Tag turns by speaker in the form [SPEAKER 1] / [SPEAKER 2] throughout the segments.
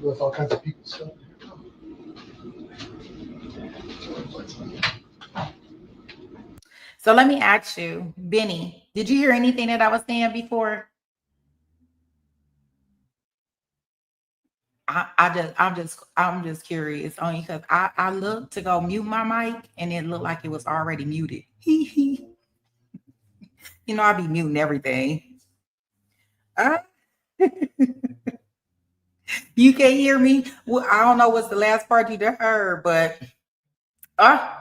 [SPEAKER 1] with all kinds of people stuff.
[SPEAKER 2] So let me ask you, Benny, did you hear anything that I was saying before? I'm just curious, only because I looked to go mute my mic and it looked like it was already muted. You know, I be muting everything. Uh, you can't hear me. Well, I don't know what's the last part you heard, but uh,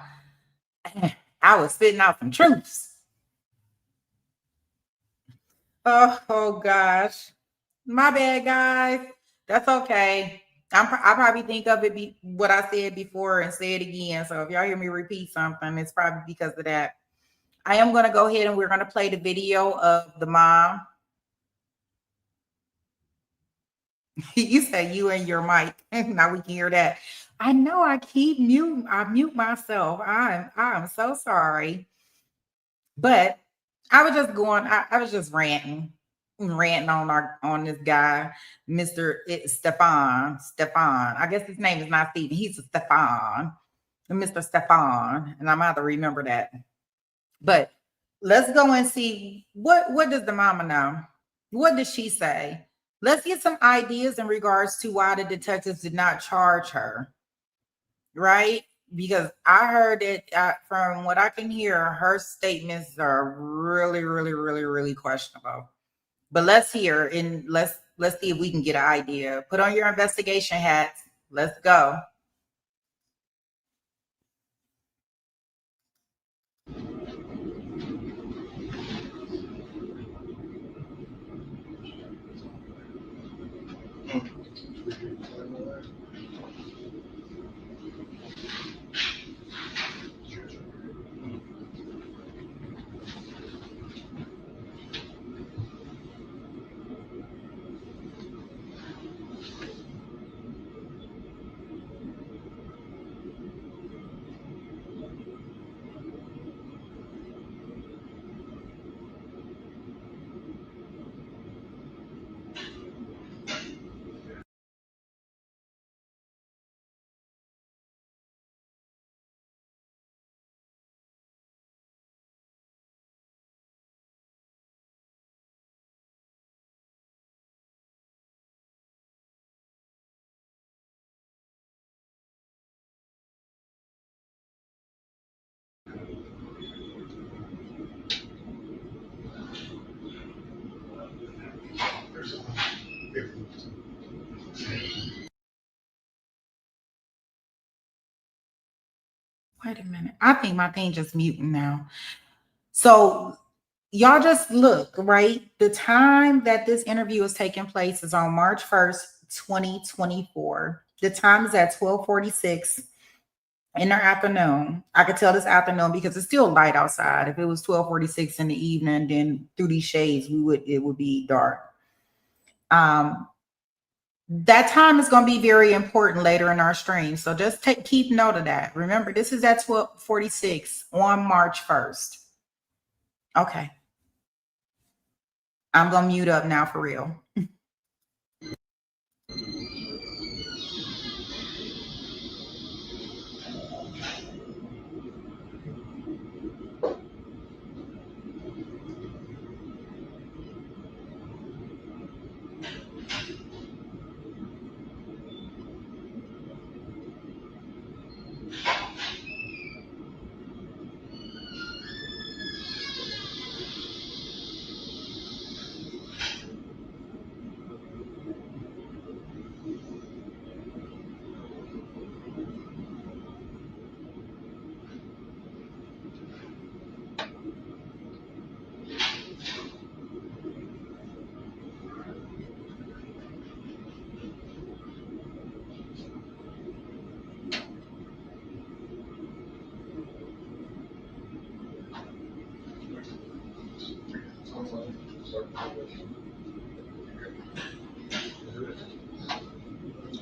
[SPEAKER 2] I was spitting out some truths. Oh gosh, my bad, guys. That's okay. I probably think of it what I said before and say it again. So if y'all hear me repeat something, it's probably because of that. I am going to go ahead and we're going to play the video of the mom. You say you and your mic. Now we can hear that. I know I keep mute. I mute myself. I'm so sorry. But I was just going. I was just ranting on this guy, Mr. Stefan. Stefan. I guess his name is not Stephen. He's a Stefan, Mr. Stefan, and I'm gonna have to remember that. But let's go and see what does the mama know? What does she say? Let's get some ideas in regards to why the detectives did not charge her, right? Because I heard it from what I can hear, her statements are really, really, really, really questionable. But let's hear and let's see if we can get an idea. Put on your investigation hats. Let's go. Wait a minute. I think my thing just muting now. So y'all just look, right? The time that this interview is taking place is on March 1st, 2024. The time is at 12:46 in the afternoon. I could tell this afternoon because it's still light outside. If it was 12:46 in the evening, then through these shades, it would be dark. That time is going to be very important later in our stream. So just keep note of that. Remember, this is at 12:46 on March 1st. Okay. I'm going to mute up now for real.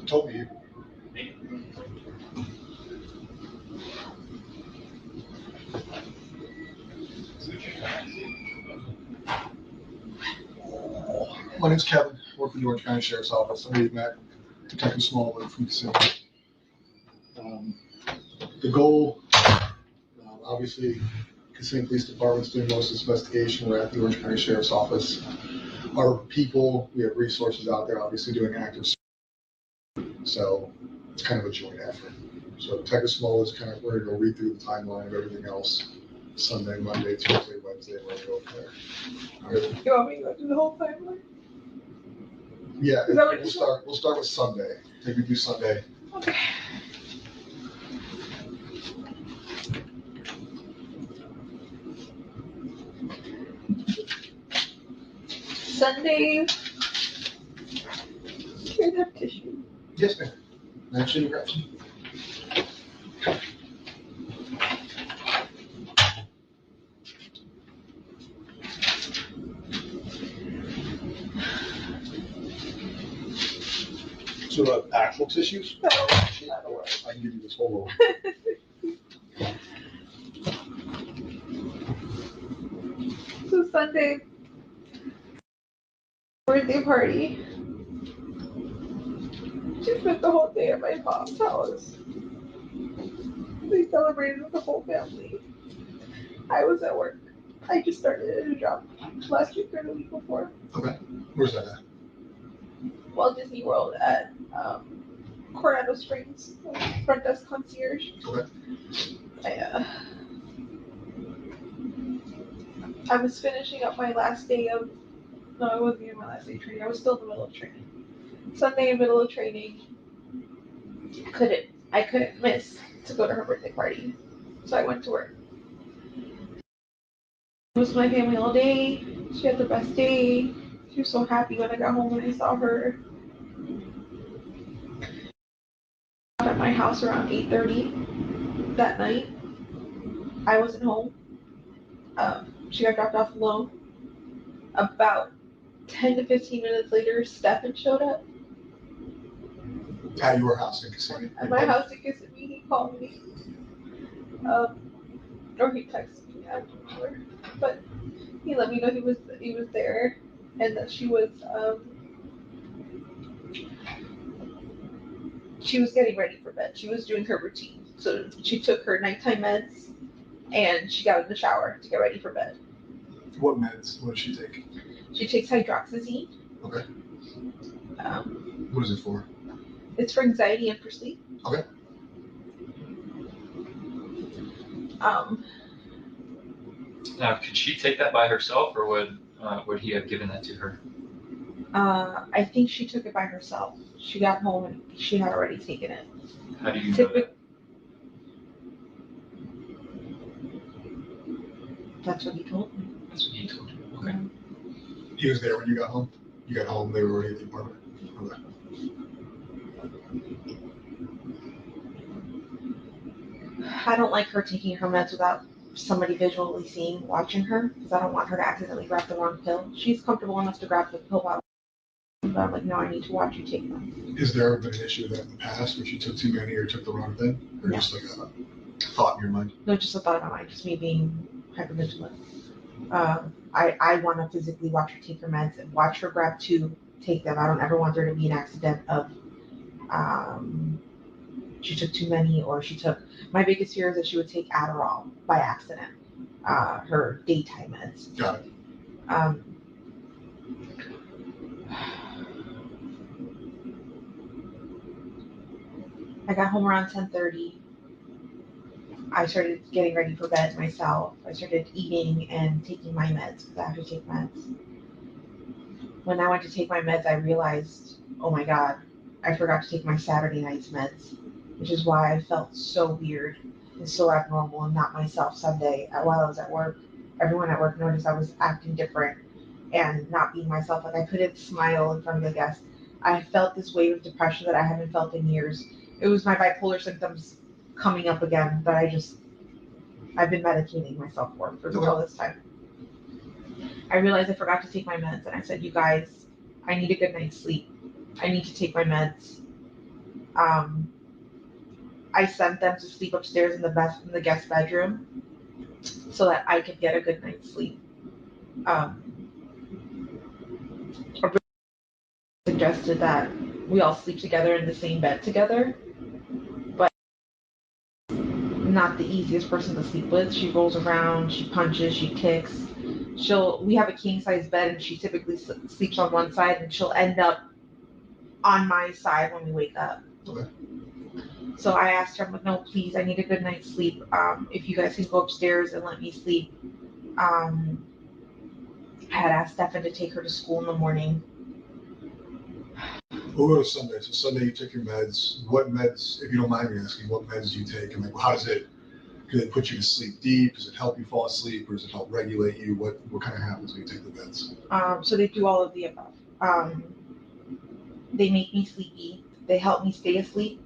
[SPEAKER 1] Told you. My name's Kevin. I work for the Orange County Sheriff's Office. I'm Matt. Detective Smallwood from Dissecting. The goal, obviously, Kissimmee Police Department's doing most of this investigation. We're at the Orange County Sheriff's Office. Our people, we have resources out there, obviously doing active. So it's kind of a joint effort. So Detective Smallwood's kind of, we're going to go read through the timeline of everything else. Sunday, Monday, Tuesday, Wednesday, we're going to go from there. All right.
[SPEAKER 3] You want me to go through the whole timeline?
[SPEAKER 1] Yeah,
[SPEAKER 3] Is that what you
[SPEAKER 1] we'll start with Sunday. Take me through Sunday.
[SPEAKER 3] Okay. Sunday. Here's that tissue.
[SPEAKER 1] Yes, ma'am. Actually, grab some. So actual tissues?
[SPEAKER 3] No,
[SPEAKER 1] I can give you this whole roll.
[SPEAKER 3] So Sunday, birthday party. She spent the whole day at my mom's house. We celebrated with the whole family. I was at work. I just started a new job last week or the week before.
[SPEAKER 1] Okay. Where's that at?
[SPEAKER 3] Walt Disney World at Coronado Springs, front desk concierge.
[SPEAKER 1] Okay.
[SPEAKER 3] I was finishing up my last day of, no, it wasn't even my last day of training. I was still in the middle of training. Sunday in the middle of training, I couldn't miss to go to her birthday party. So I went to work. I was with my family all day. She had the best day. She was so happy when I got home and I saw her. At my house around 8:30 that night. I wasn't home. She got dropped off alone. About 10 to 15 minutes later, Stefan showed up.
[SPEAKER 1] At your house in Kissimmee?
[SPEAKER 3] At my house in Kissimmee, he called me. Or he texted me, I'm not sure. But he let me know he was there and that she was getting ready for bed. She was doing her routine. So she took her nighttime meds and she got in the shower to get ready for bed.
[SPEAKER 1] What meds? What does she take?
[SPEAKER 3] She takes hydroxyzine.
[SPEAKER 1] Okay. What is it for?
[SPEAKER 3] It's for anxiety and for sleep.
[SPEAKER 1] Okay.
[SPEAKER 4] Now, could she take that by herself, or would he have given that to her?
[SPEAKER 3] I think she took it by herself. She got home and she had already taken it.
[SPEAKER 4] How do you know that?
[SPEAKER 3] That's what he told me.
[SPEAKER 4] That's what he told you. Okay.
[SPEAKER 1] He was there when you got home? You got home, they were already at the apartment? Okay.
[SPEAKER 3] I don't like her taking her meds without somebody visually watching her, because I don't want her to accidentally grab the wrong pill. She's comfortable enough to grab the pill bottle, but I'm like, no, I need to watch you take them.
[SPEAKER 1] Is there ever been an issue with that in the past where she took too many or took the wrong thing? Or just like a thought in your mind?
[SPEAKER 3] No, just a thought in my mind, just me being hypervigilant. I want to physically watch her take her meds and watch her grab two, take them. I don't ever want there to be an accident of she took too many or she took, my biggest fear is that she would take Adderall by accident, her daytime meds.
[SPEAKER 1] Got it.
[SPEAKER 3] I got home around 10:30. I started getting ready for bed myself. I started eating and taking my meds because I have to take meds. When I went to take my meds, I realized, oh my God, I forgot to take my Saturday night's meds, which is why I felt so weird and so abnormal and not myself Sunday while I was at work. Everyone at work noticed I was acting different and not being myself. Like I couldn't smile in front of the guests. I felt this wave of depression that I haven't felt in years. It was my bipolar symptoms coming up again, but I've been medicating myself for all this time. I realized I forgot to take my meds and I said, you guys, I need a good night's sleep. I need to take my meds. I sent them to sleep upstairs in the guest bedroom so that I could get a good night's sleep. Suggested that we all sleep together in the same bed together, but not the easiest person to sleep with. She rolls around, she punches, she kicks. We have a king size bed and she typically sleeps on one side and she'll end up on my side when we wake up.
[SPEAKER 1] Okay.
[SPEAKER 3] So I asked her, I'm like, no, please, I need a good night's sleep. If you guys can go upstairs and let me sleep. I had asked Stefan to take her to school in the morning.
[SPEAKER 1] We'll go to Sunday. So Sunday you take your meds. What meds, if you don't mind me asking, what meds do you take? And like, how does it put you to sleep deep? Does it help you fall asleep or does it help regulate you? What kind of happens when you take the meds?
[SPEAKER 3] So they do all of the above. They make me sleepy. They help me stay asleep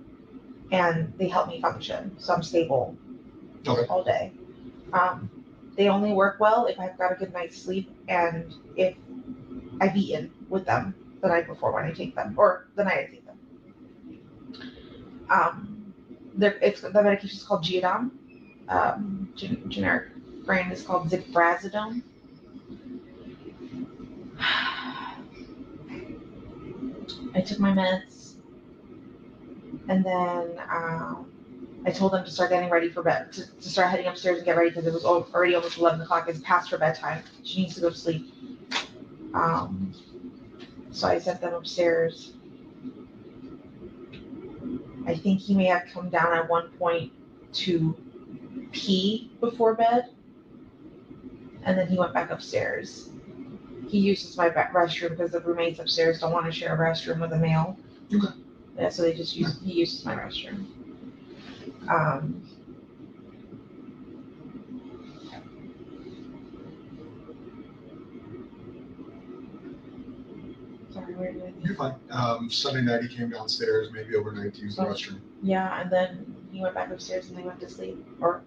[SPEAKER 3] and they help me function. So I'm stable all day. They only work well if I've got a good night's sleep and if I've eaten with them the night before when I take them, or the night I take them. The medication is called Geodon. Generic brand is called Ziprazidone. I took my meds, and then I told them to start getting ready for bed, to start heading upstairs and get ready because it was already almost 11 o'clock. It's past her bedtime. She needs to go to sleep. So I sent them upstairs. I think he may have come down at one point to pee before bed, and then he went back upstairs. He uses my restroom because the roommates upstairs don't want to share a restroom with a male.
[SPEAKER 1] Okay.
[SPEAKER 3] Yeah, so he uses my restroom. Sorry, where did I
[SPEAKER 1] You're fine. Sunday night he came downstairs, maybe overnight to use the restroom.
[SPEAKER 3] Yeah, and then he went back upstairs and they went to sleep. Or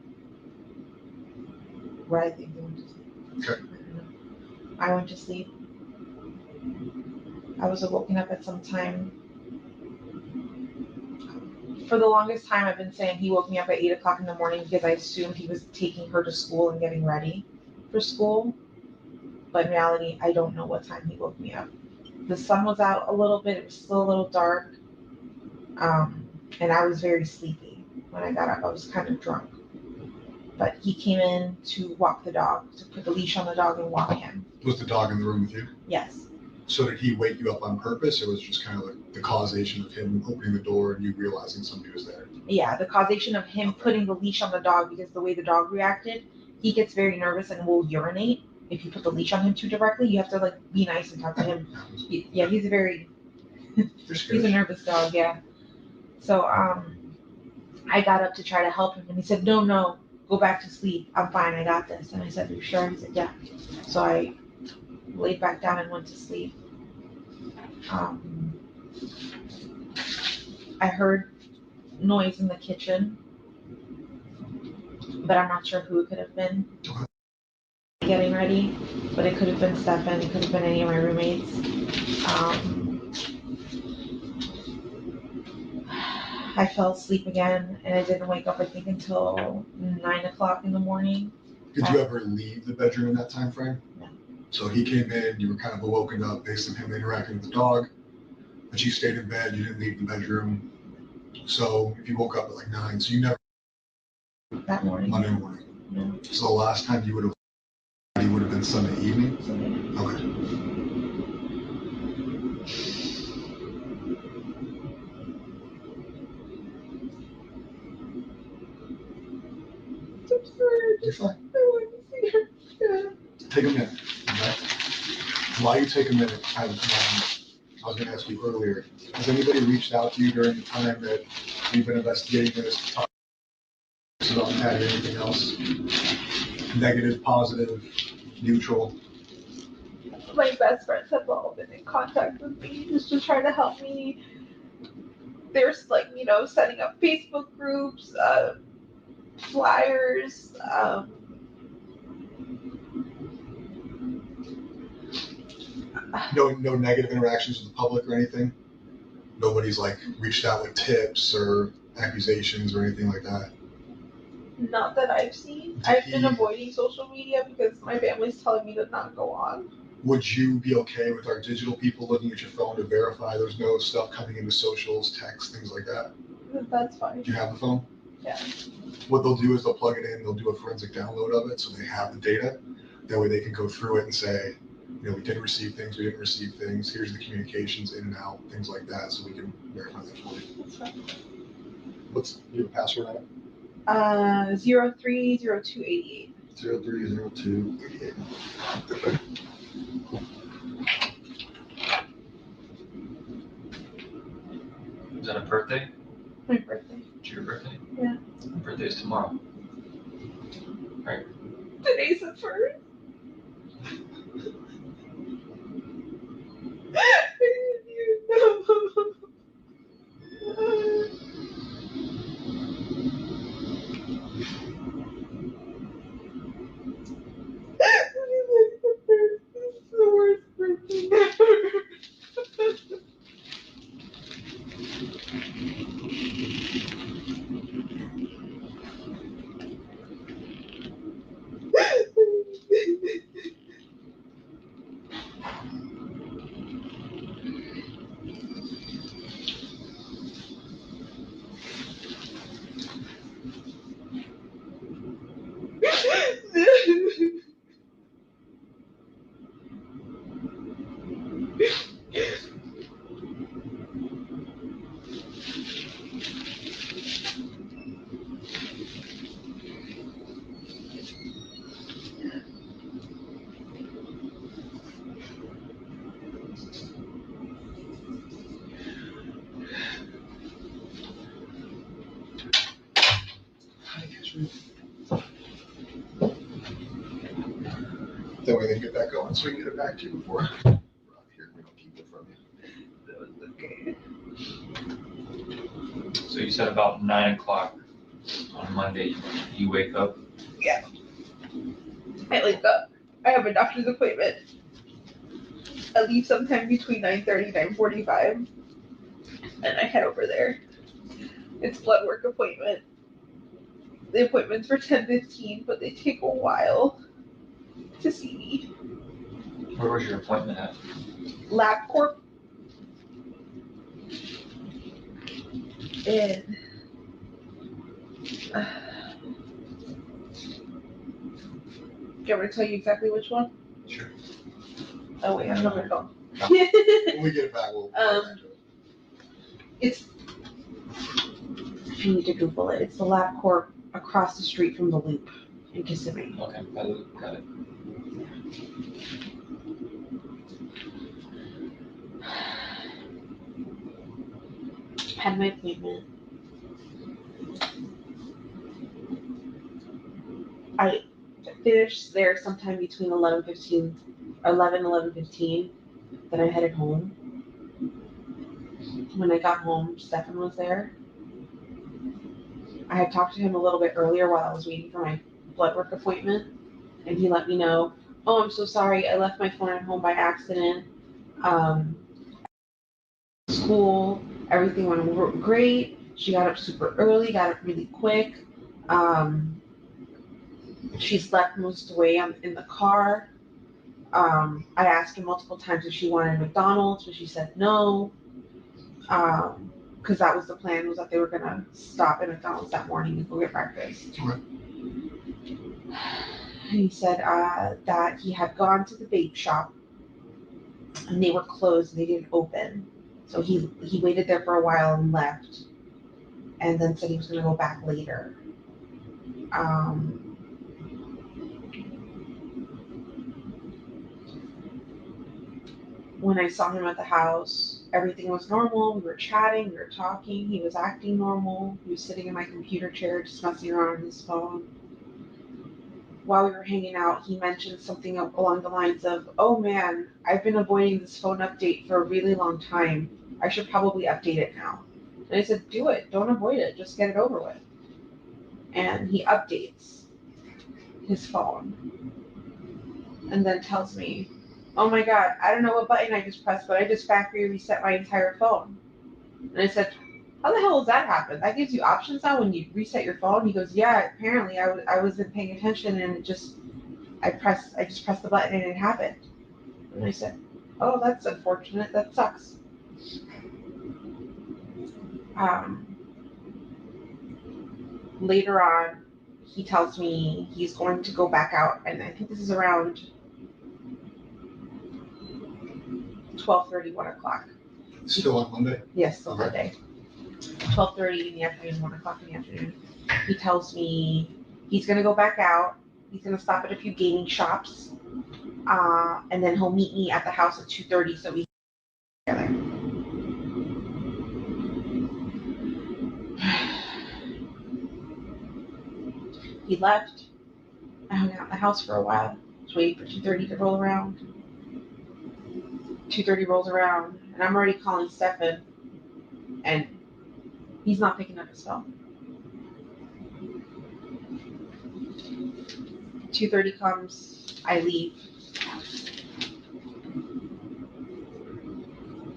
[SPEAKER 3] where I think they went to sleep.
[SPEAKER 1] Okay.
[SPEAKER 3] I went to sleep. I was woken up at some time. For the longest time, I've been saying he woke me up at 8 o'clock in the morning because I assumed he was taking her to school and getting ready for school. But in reality, I don't know what time he woke me up. The sun was out a little bit. It was still a little dark. And I was very sleepy when I got up. I was kind of drunk. But he came in to walk the dog, to put the leash on the dog and walk him.
[SPEAKER 1] Was the dog in the room with you?
[SPEAKER 3] Yes.
[SPEAKER 1] So did he wake you up on purpose or was it just kind of like the causation of him opening the door and you realizing somebody was there?
[SPEAKER 3] Yeah, the causation of him putting the leash on the dog, because the way the dog reacted, he gets very nervous and will urinate if you put the leash on him too directly. You have to like be nice and talk to him. He's a very he's a nervous dog, yeah. So I got up to try to help him and he said, no, go back to sleep. I'm fine, I got this. And I said, you sure? He said, yeah. So I laid back down and went to sleep. I heard noise in the kitchen, but I'm not sure who it could have been getting ready, but it could have been Stefan, it could have been any of my roommates. I fell asleep again and I didn't wake up, I think, until 9 o'clock in the morning.
[SPEAKER 1] Did you ever leave the bedroom in that time frame?
[SPEAKER 3] No.
[SPEAKER 1] So he came in, you were kind of woken up based on him interacting with the dog, but you stayed in bed, you didn't leave the bedroom. So if you woke up at like 9, so you never
[SPEAKER 3] That morning.
[SPEAKER 1] Monday morning.
[SPEAKER 3] No.
[SPEAKER 1] So the last time you would have been Sunday evening?
[SPEAKER 3] Sunday.
[SPEAKER 1] Okay. You're fine. Take a minute. Okay? While you take a minute, I was going to ask you earlier, has anybody reached out to you during the time that you've been investigating this to talk about Maddie or anything else? Negative, positive, neutral?
[SPEAKER 3] My best friends have all been in contact with me just to try to help me. There's like, setting up Facebook groups, flyers,
[SPEAKER 1] No negative interactions with the public or anything? Nobody's like reached out with tips or accusations or anything like that?
[SPEAKER 3] not that I've seen. I've been avoiding social media because my family's telling me to not go on.
[SPEAKER 1] Would you be okay with our digital people looking at your phone to verify there's no stuff coming into socials, text, things like that?
[SPEAKER 3] That's fine.
[SPEAKER 1] Do you have the phone?
[SPEAKER 3] Yeah.
[SPEAKER 1] What they'll do is they'll plug it in, they'll do a forensic download of it so they have the data. That way they can go through it and say, we did receive things, we didn't receive things, here's the communications in and out, things like that, so we can verify that for you.
[SPEAKER 3] That's fine.
[SPEAKER 1] You have a password on it?
[SPEAKER 3] 030288.
[SPEAKER 1] 030288.
[SPEAKER 4] Is that a birthday?
[SPEAKER 3] My birthday.
[SPEAKER 4] It's your birthday?
[SPEAKER 3] Yeah.
[SPEAKER 4] My birthday is tomorrow.
[SPEAKER 3] Today's the first. I didn't even know. This is the worst birthday ever.
[SPEAKER 1] That way they can get that going, so we can get it back to you before we're out here. We don't keep it from you.
[SPEAKER 3] Okay.
[SPEAKER 4] So you said about 9 o'clock on Monday, you wake up.
[SPEAKER 3] I wake up. I have a doctor's appointment. I leave sometime between 9:30 and 9:45. And I head over there. It's blood work appointment. The appointment's for 10:15, but they take a while to see me.
[SPEAKER 4] Where was your appointment at?
[SPEAKER 3] LabCorp. And do you want me to tell you exactly which one?
[SPEAKER 4] Sure.
[SPEAKER 3] Oh wait, I don't have my phone.
[SPEAKER 1] When we get it back, we'll.
[SPEAKER 3] It's, if you need to Google it, it's the LabCorp across the street from the Loop in Kissimmee.
[SPEAKER 4] Okay, got it.
[SPEAKER 3] Had my appointment. I finished there sometime between 11:15. Then I headed home. When I got home, Stefan was there. I had talked to him a little bit earlier while I was waiting for my blood work appointment, and he let me know, oh, I'm so sorry, I left my phone at home by accident. School, everything went great. She got up super early, got up really quick. She slept most of the way in the car. I asked her multiple times if she wanted McDonald's, but she said no. Because that was the plan, was that they were gonna stop at McDonald's that morning and go get breakfast.
[SPEAKER 1] Right.
[SPEAKER 3] He said that he had gone to the vape shop and they were closed and they didn't open. So he waited there for a while and left, and then said he was gonna go back later. When I saw him at the house, everything was normal. We were chatting, we were talking, he was acting normal. He was sitting in my computer chair just messing around on his phone. While we were hanging out, he mentioned something along the lines of, oh man, I've been avoiding this phone update for a really long time. I should probably update it now. And I said, do it, don't avoid it, just get it over with. And he updates his phone and then tells me, oh my God, I don't know what button I just pressed, but I just factory reset my entire phone. And I said, how the hell does that happen? That gives you options now when you reset your phone? He goes, yeah, apparently I wasn't paying attention and I just pressed the button and it happened. And I said, oh, that's unfortunate. That sucks. Later on, he tells me he's going to go back out, and I think this is around 12:30, 1 o'clock.
[SPEAKER 1] Still on Monday?
[SPEAKER 3] Yes, still
[SPEAKER 1] Okay.
[SPEAKER 3] Monday. 12:30 in the afternoon, 1 o'clock in the afternoon. He tells me he's gonna go back out. He's gonna stop at a few gaming shops, and then he'll meet me at the house at 2:30 so we can get together. He left. I hung out in the house for a while. Just waiting for 2:30 to roll around. 2:30 rolls around, and I'm already calling Stefan, and he's not picking up his phone. 2:30 comes, I leave.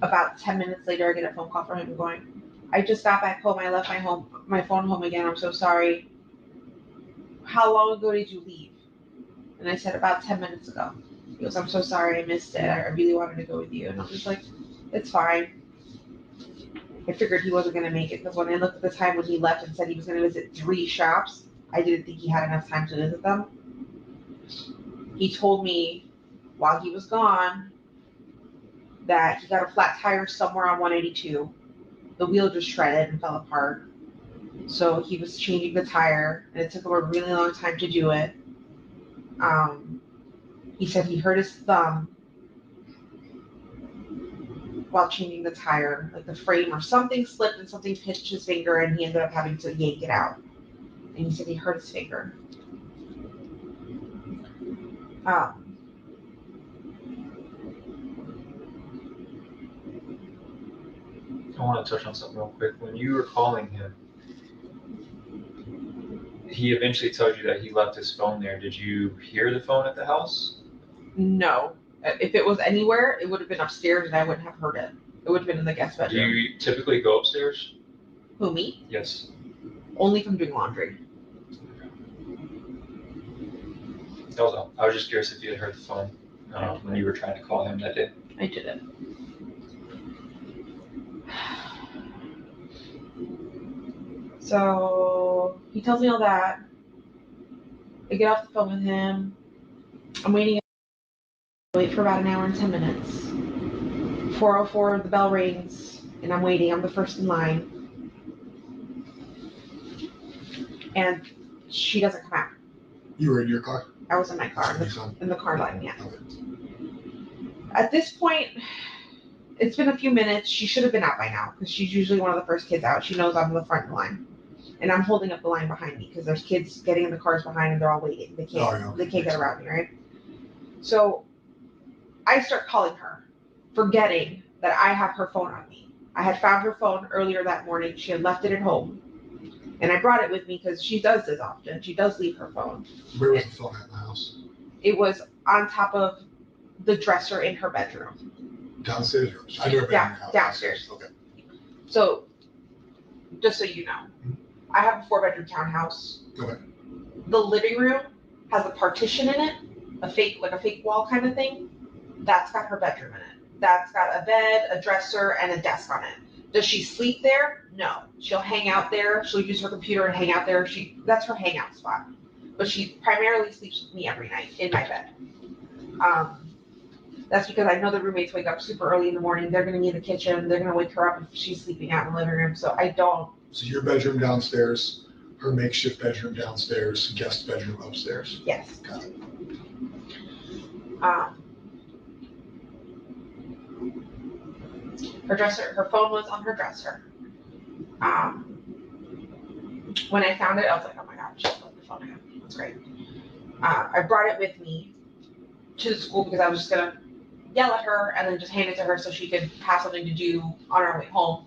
[SPEAKER 3] About 10 minutes later, I get a phone call from him going, I just got back home. I left my phone home again. I'm so sorry. How long ago did you leave? And I said, about 10 minutes ago. He goes, I'm so sorry. I missed it. I really wanted to go with you. And I was like, it's fine. I figured he wasn't going to make it because when I looked at the time when he left and said he was going to visit 3 shops, I didn't think he had enough time to visit them. He told me while he was gone that he got a flat tire somewhere on 182. The wheel just shredded and fell apart. So he was changing the tire, and it took him a really long time to do it. He said he hurt his thumb while changing the tire, like the frame or something slipped and something pinched his finger, and he ended up having to yank it out. And he said he hurt his finger. I
[SPEAKER 4] want to touch on something real quick. When you were calling him, he eventually told you that he left his phone there. Did you hear the phone at the house?
[SPEAKER 3] No. If it was anywhere, it would have been upstairs and I wouldn't have heard it. It would have been in the guest
[SPEAKER 4] Do
[SPEAKER 3] bedroom.
[SPEAKER 4] you typically go upstairs?
[SPEAKER 3] Who, me?
[SPEAKER 4] Yes.
[SPEAKER 3] Only if I'm doing laundry.
[SPEAKER 4] That was all. I was just curious if you had heard the phone when you were trying to call him that day.
[SPEAKER 3] I didn't. So he tells me all that. I get off the phone with him. I'm waiting. Wait for about an hour and 10 minutes. 4:04, the bell rings, and I'm waiting. I'm the first in line. And she doesn't come out.
[SPEAKER 1] You were in your car?
[SPEAKER 3] I was in my car, in the car line, yeah.
[SPEAKER 1] Okay.
[SPEAKER 3] At this point, it's been a few minutes. She should have been out by now because she's usually one of the first kids out. She knows I'm in the front of the line. And I'm holding up the line behind me because there's kids getting in the cars behind and they're all waiting. They can't get around me, right? So I start calling her, forgetting that I have her phone on me. I had found her phone earlier that morning. She had left it at home. And I brought it with me because she does this often. She does leave her phone.
[SPEAKER 1] Where was the phone at in the house?
[SPEAKER 3] It was on top of the dresser in her bedroom.
[SPEAKER 1] Downstairs? I never been in your house.
[SPEAKER 3] Downstairs.
[SPEAKER 1] Okay.
[SPEAKER 3] So, just so you know, I have a 4-bedroom townhouse.
[SPEAKER 1] Okay.
[SPEAKER 3] The living room has a partition in it, a fake wall kind of thing. That's got her bedroom in it. That's got a bed, a dresser, and a desk on it. Does she sleep there? No. She'll hang out there. She'll use her computer and hang out there. That's her hangout spot. But she primarily sleeps with me every night in my bed. That's because I know the roommates wake up super early in the morning. They're going to be in the kitchen. They're going to wake her up if she's sleeping out in the living room. So I don't.
[SPEAKER 1] So your bedroom downstairs, her makeshift bedroom downstairs, guest bedroom upstairs.
[SPEAKER 3] Yes.
[SPEAKER 1] Got it.
[SPEAKER 3] Her phone was on her dresser. When I found it, I was like, oh my God, she left the phone again. That's great. I brought it with me to the school because I was just going to yell at her and then just hand it to her so she could have something to do on our way home.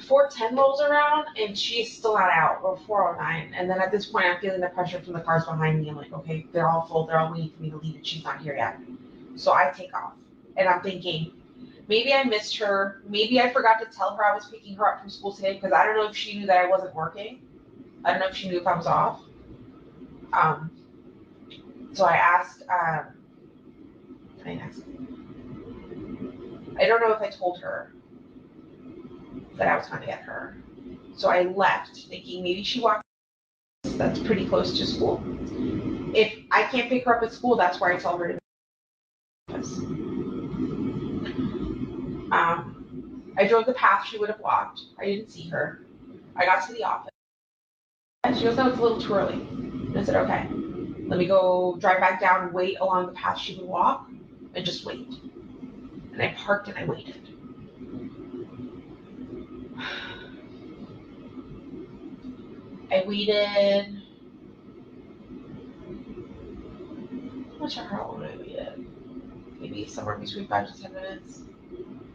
[SPEAKER 3] 4:10 rolls around and she's still not out, or 4:09. And then at this point, I'm feeling the pressure from the cars behind me. I'm like, okay, they're all full. They're all waiting for me to leave and she's not here yet. So I take off and I'm thinking, maybe I missed her. Maybe I forgot to tell her I was picking her up from school today because I don't know if she knew that I wasn't working. I don't know if she knew if I was off. So I asked, I don't know if I told her that I was going to get her. So I left thinking maybe she walked, that's pretty close to school. If I can't pick her up at school, that's where I tell her to be. I drove the path she would have walked. I didn't see her. I got to the office. And she goes, no, it's a little too early. And I said, okay, let me go drive back down, wait along the path she would walk, and just wait. And I parked and I waited. I waited, I'm not sure how long I waited. Maybe somewhere between 5 to 10 minutes.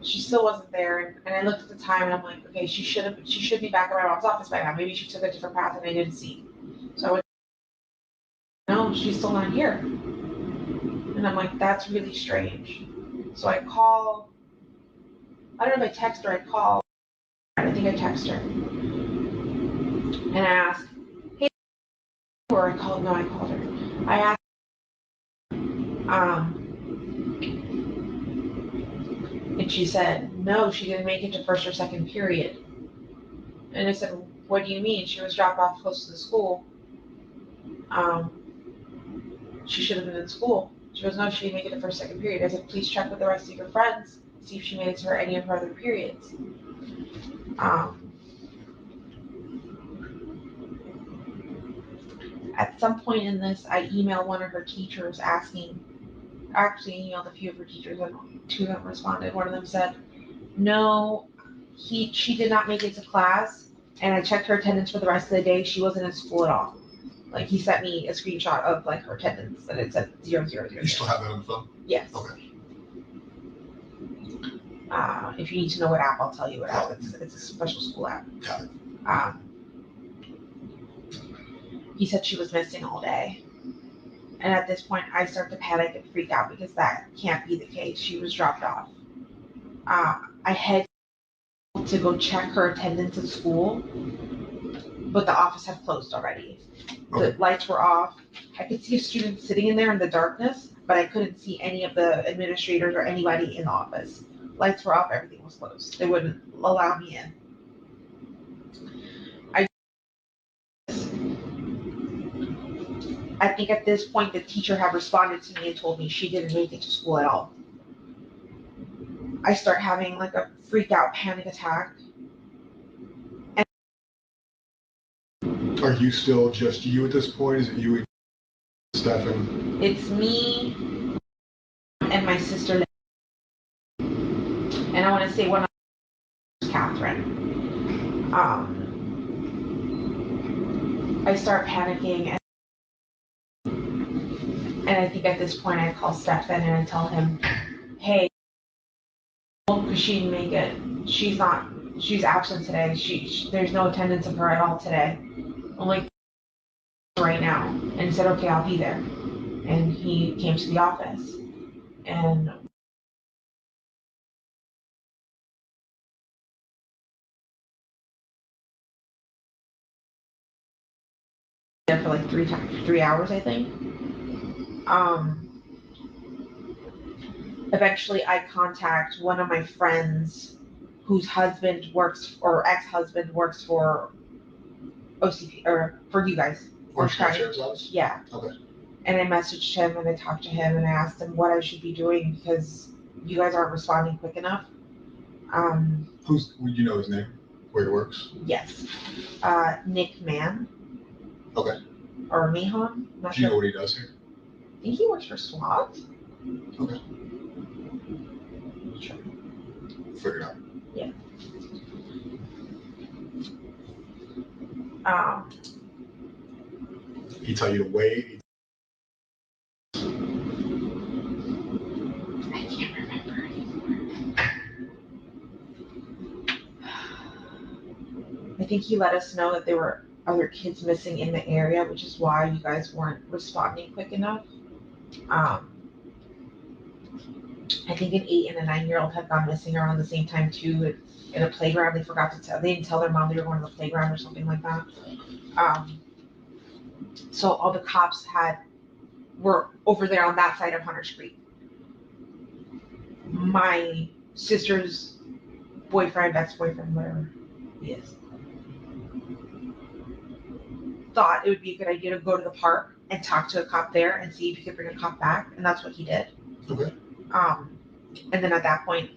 [SPEAKER 3] She still wasn't there, and I looked at the time and I'm like, okay, she should be back at my mom's office by now. Maybe she took a different path and I didn't see. So I went, no, she's still not here. And I'm like, that's really strange. So I call, I don't know if I text or I call. I think I text her. And I ask, hey, or I called, no, I called her. I asked, and she said, no, she didn't make it to first or second period. And I said, what do you mean? She was dropped off close to the school. She should have been in school. She goes, no, she didn't make it to first, second period. I said, please check with the rest of your friends, see if she made it to any of her other periods. At some point in this, I emailed one of her teachers asking, actually emailed a few of her teachers and 2 of them responded. One of them said, no, she did not make it to class, and I checked her attendance for the rest of the day. She wasn't in school at all. Like, he sent me a screenshot of like her attendance and it said 0, 0, 0.
[SPEAKER 1] You still have that on the phone?
[SPEAKER 3] Yes.
[SPEAKER 1] Okay.
[SPEAKER 3] If you need to know what app, I'll tell you what app. It's a special school app.
[SPEAKER 1] Got it.
[SPEAKER 3] He said she was missing all day. And at this point, I start to panic and freak out because that can't be the case. She was dropped off. I had to go check her attendance at school, but the office had closed already.
[SPEAKER 1] Okay.
[SPEAKER 3] The lights were off. I could see a student sitting in there in the darkness, but I couldn't see any of the administrators or anybody in the office. Lights were off, everything was closed. They wouldn't allow me in. I think at this point, the teacher had responded to me and told me she didn't make it to school at all. I start having like a freak out panic attack.
[SPEAKER 1] Are you still just you at this point? Is it you and Stefan?
[SPEAKER 3] It's me and my sister. And I want to say one of them is Catherine. I start panicking, and I think at this point I call Stefan and I tell him, hey, because she didn't make it. She's absent today. There's no attendance of her at all today. I'm like, right now. And he said, okay, I'll be there. And he came to the office and there for like 3 hours, I think. Eventually I contact one of my friends whose husband works, or ex-husband works for OCP, or for you guys.
[SPEAKER 1] Orange County Sheriff's Office?
[SPEAKER 3] Yeah.
[SPEAKER 1] Okay.
[SPEAKER 3] And I messaged him and I talked to him and I asked him what I should be doing because you guys aren't responding quick enough.
[SPEAKER 1] Would you know his name? Where he works?
[SPEAKER 3] Yes. Nick Mann.
[SPEAKER 1] Okay.
[SPEAKER 3] Or Mahon. Not
[SPEAKER 1] Do you
[SPEAKER 3] sure.
[SPEAKER 1] know what he does here?
[SPEAKER 3] I think he works for SWAT.
[SPEAKER 1] Okay.
[SPEAKER 3] Sure.
[SPEAKER 1] Figure it out.
[SPEAKER 3] Yeah.
[SPEAKER 1] He tell you to wait.
[SPEAKER 3] I can't remember anymore. I think he let us know that there were other kids missing in the area, which is why you guys weren't responding quick enough. I think an 8 and a 9-year-old had gone missing around the same time too. In a playground, they didn't tell their mom they were going to the playground or something like that. So all the cops had were over there on that side of Hunter's Creek. My sister's boyfriend, ex-boyfriend, whatever he is, thought it would be a good idea to go to the park and talk to a cop there and see if he could bring a cop back, and that's what he did.
[SPEAKER 1] Okay.
[SPEAKER 3] And then at that point,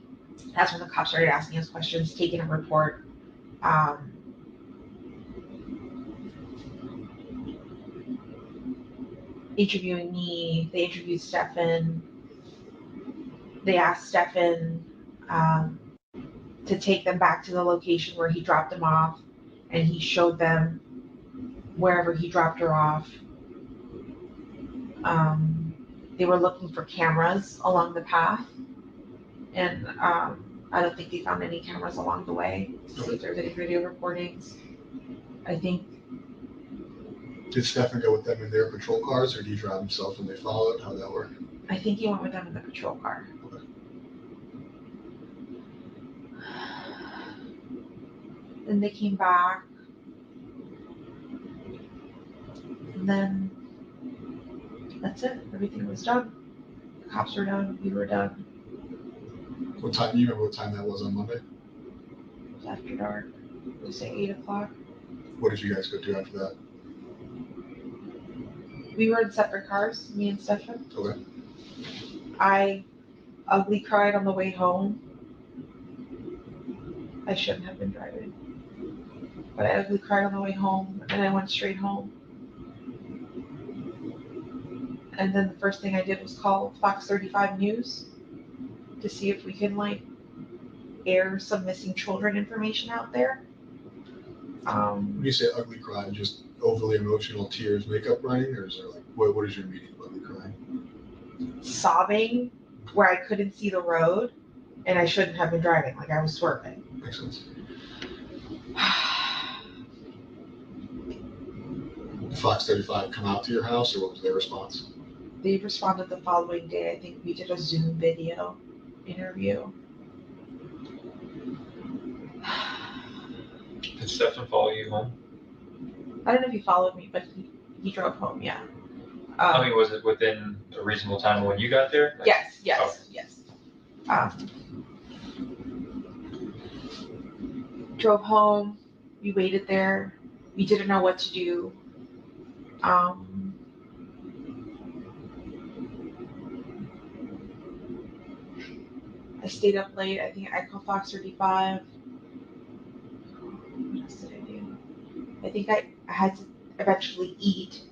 [SPEAKER 3] that's when the cops started asking us questions, taking a report. Interviewing me, they interviewed Stefan. They asked Stefan to take them back to the location where he dropped them off, and he showed them wherever he dropped her off. They were looking for cameras along the path, and I don't think they found any cameras along the way to see if there's any video recordings. I think.
[SPEAKER 1] Did Stefan go with them in their patrol cars, or did he drive himself and they followed? How did that work?
[SPEAKER 3] I think he went with them in the patrol car.
[SPEAKER 1] Okay.
[SPEAKER 3] Then they came back. And then that's it. Everything was done. The cops were done. We were done.
[SPEAKER 1] What time? Do you remember what time that was on Monday?
[SPEAKER 3] It was after dark. We say 8 o'clock.
[SPEAKER 1] What did you guys go do after that?
[SPEAKER 3] We were in separate cars, me and Stefan.
[SPEAKER 1] Okay.
[SPEAKER 3] I ugly cried on the way home. I shouldn't have been driving. But I ugly cried on the way home, and I went straight home. And then the first thing I did was call Fox 35 News to see if we can air some missing children information out there.
[SPEAKER 1] When you say ugly crying, just overly emotional tears, makeup running, or is there what is your meaning of ugly crying?
[SPEAKER 3] Sobbing where I couldn't see the road, and I shouldn't have been driving. I was swerving.
[SPEAKER 1] Makes sense. Did Fox 35 come out to your house, or what was their response?
[SPEAKER 3] They responded the following day. I think we did a Zoom video interview.
[SPEAKER 4] Did Stefan follow you home?
[SPEAKER 3] I don't know if he followed me, but he drove home, yeah.
[SPEAKER 4] I mean, was it within a reasonable time when you got there?
[SPEAKER 3] Yes. Drove home. We waited there. We didn't know what to do. I stayed up late. I think I called Fox 35. What else did I do? I think I had to eventually eat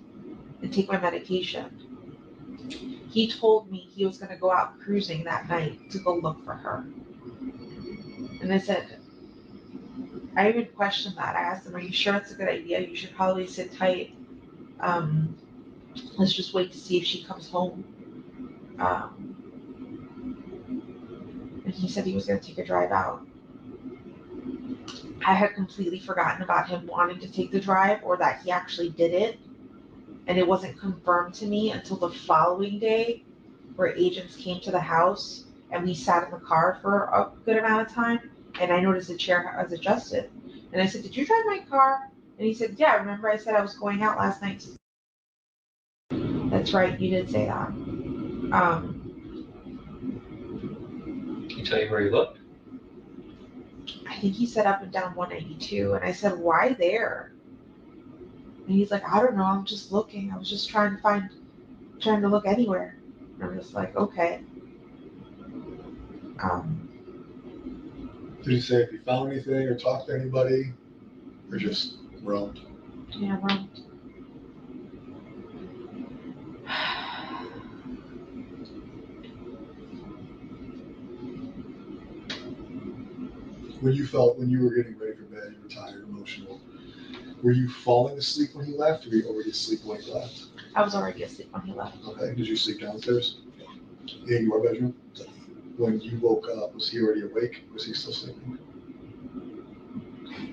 [SPEAKER 3] and take my medication. He told me he was going to go out cruising that night to go look for her. And I said, I even questioned that. I asked him, are you sure it's a good idea? You should probably sit tight. Let's just wait to see if she comes home. And he said he was going to take a drive out. I had completely forgotten about him wanting to take the drive, or that he actually did it. And it wasn't confirmed to me until the following day, where agents came to the house and we sat in the car for a good amount of time. And I noticed the chair was adjusted. And I said, did you drive my car? And he said, yeah, remember I said I was going out last night? That's right, you did say that.
[SPEAKER 4] Can he tell you where you looked?
[SPEAKER 3] I think he said up and down 192. And I said, why there? And he's like, I don't know, I'm just looking. I was just trying to look anywhere. And I'm just like, okay.
[SPEAKER 1] Did he say if he found anything or talked to anybody, or just roamed?
[SPEAKER 3] Yeah, roamed.
[SPEAKER 1] When you were getting ready for bed, you were tired, emotional, were you falling asleep when he left, or were you already asleep when he left?
[SPEAKER 3] I was already asleep when he left.
[SPEAKER 1] Okay, did you sleep downstairs? Yeah. In your bedroom? When you woke up, was he already awake? Was he still sleeping?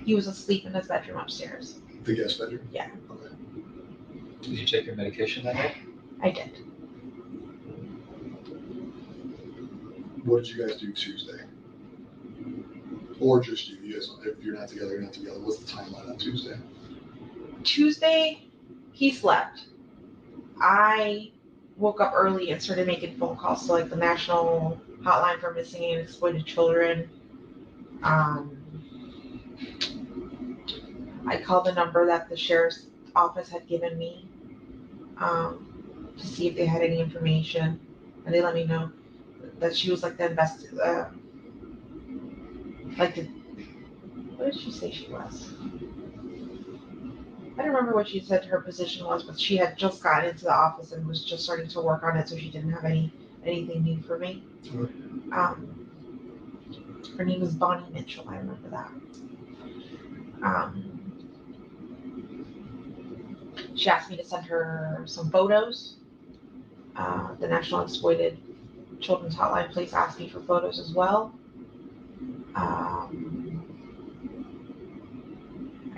[SPEAKER 3] He was asleep in his bedroom upstairs.
[SPEAKER 1] The guest bedroom?
[SPEAKER 3] Yeah.
[SPEAKER 1] Okay.
[SPEAKER 4] Did you take your medication that night?
[SPEAKER 3] I did.
[SPEAKER 1] What did you guys do Tuesday? Or just you? You guys, if you're not together, you're not together. What's the timeline on Tuesday?
[SPEAKER 3] Tuesday, he slept. I woke up early and started making phone calls to like the national hotline for missing and exploited children. I called the number that the sheriff's office had given me to see if they had any information, and they let me know that she was like the what did she say she was? I don't remember what she said her position was, but she had just gotten into the office and was just starting to work on it, so she didn't have anything new for me. Her name was Bonnie Mitchell. I remember that. She asked me to send her some photos. The National Exploited Children's Hotline place asked me for photos as well. I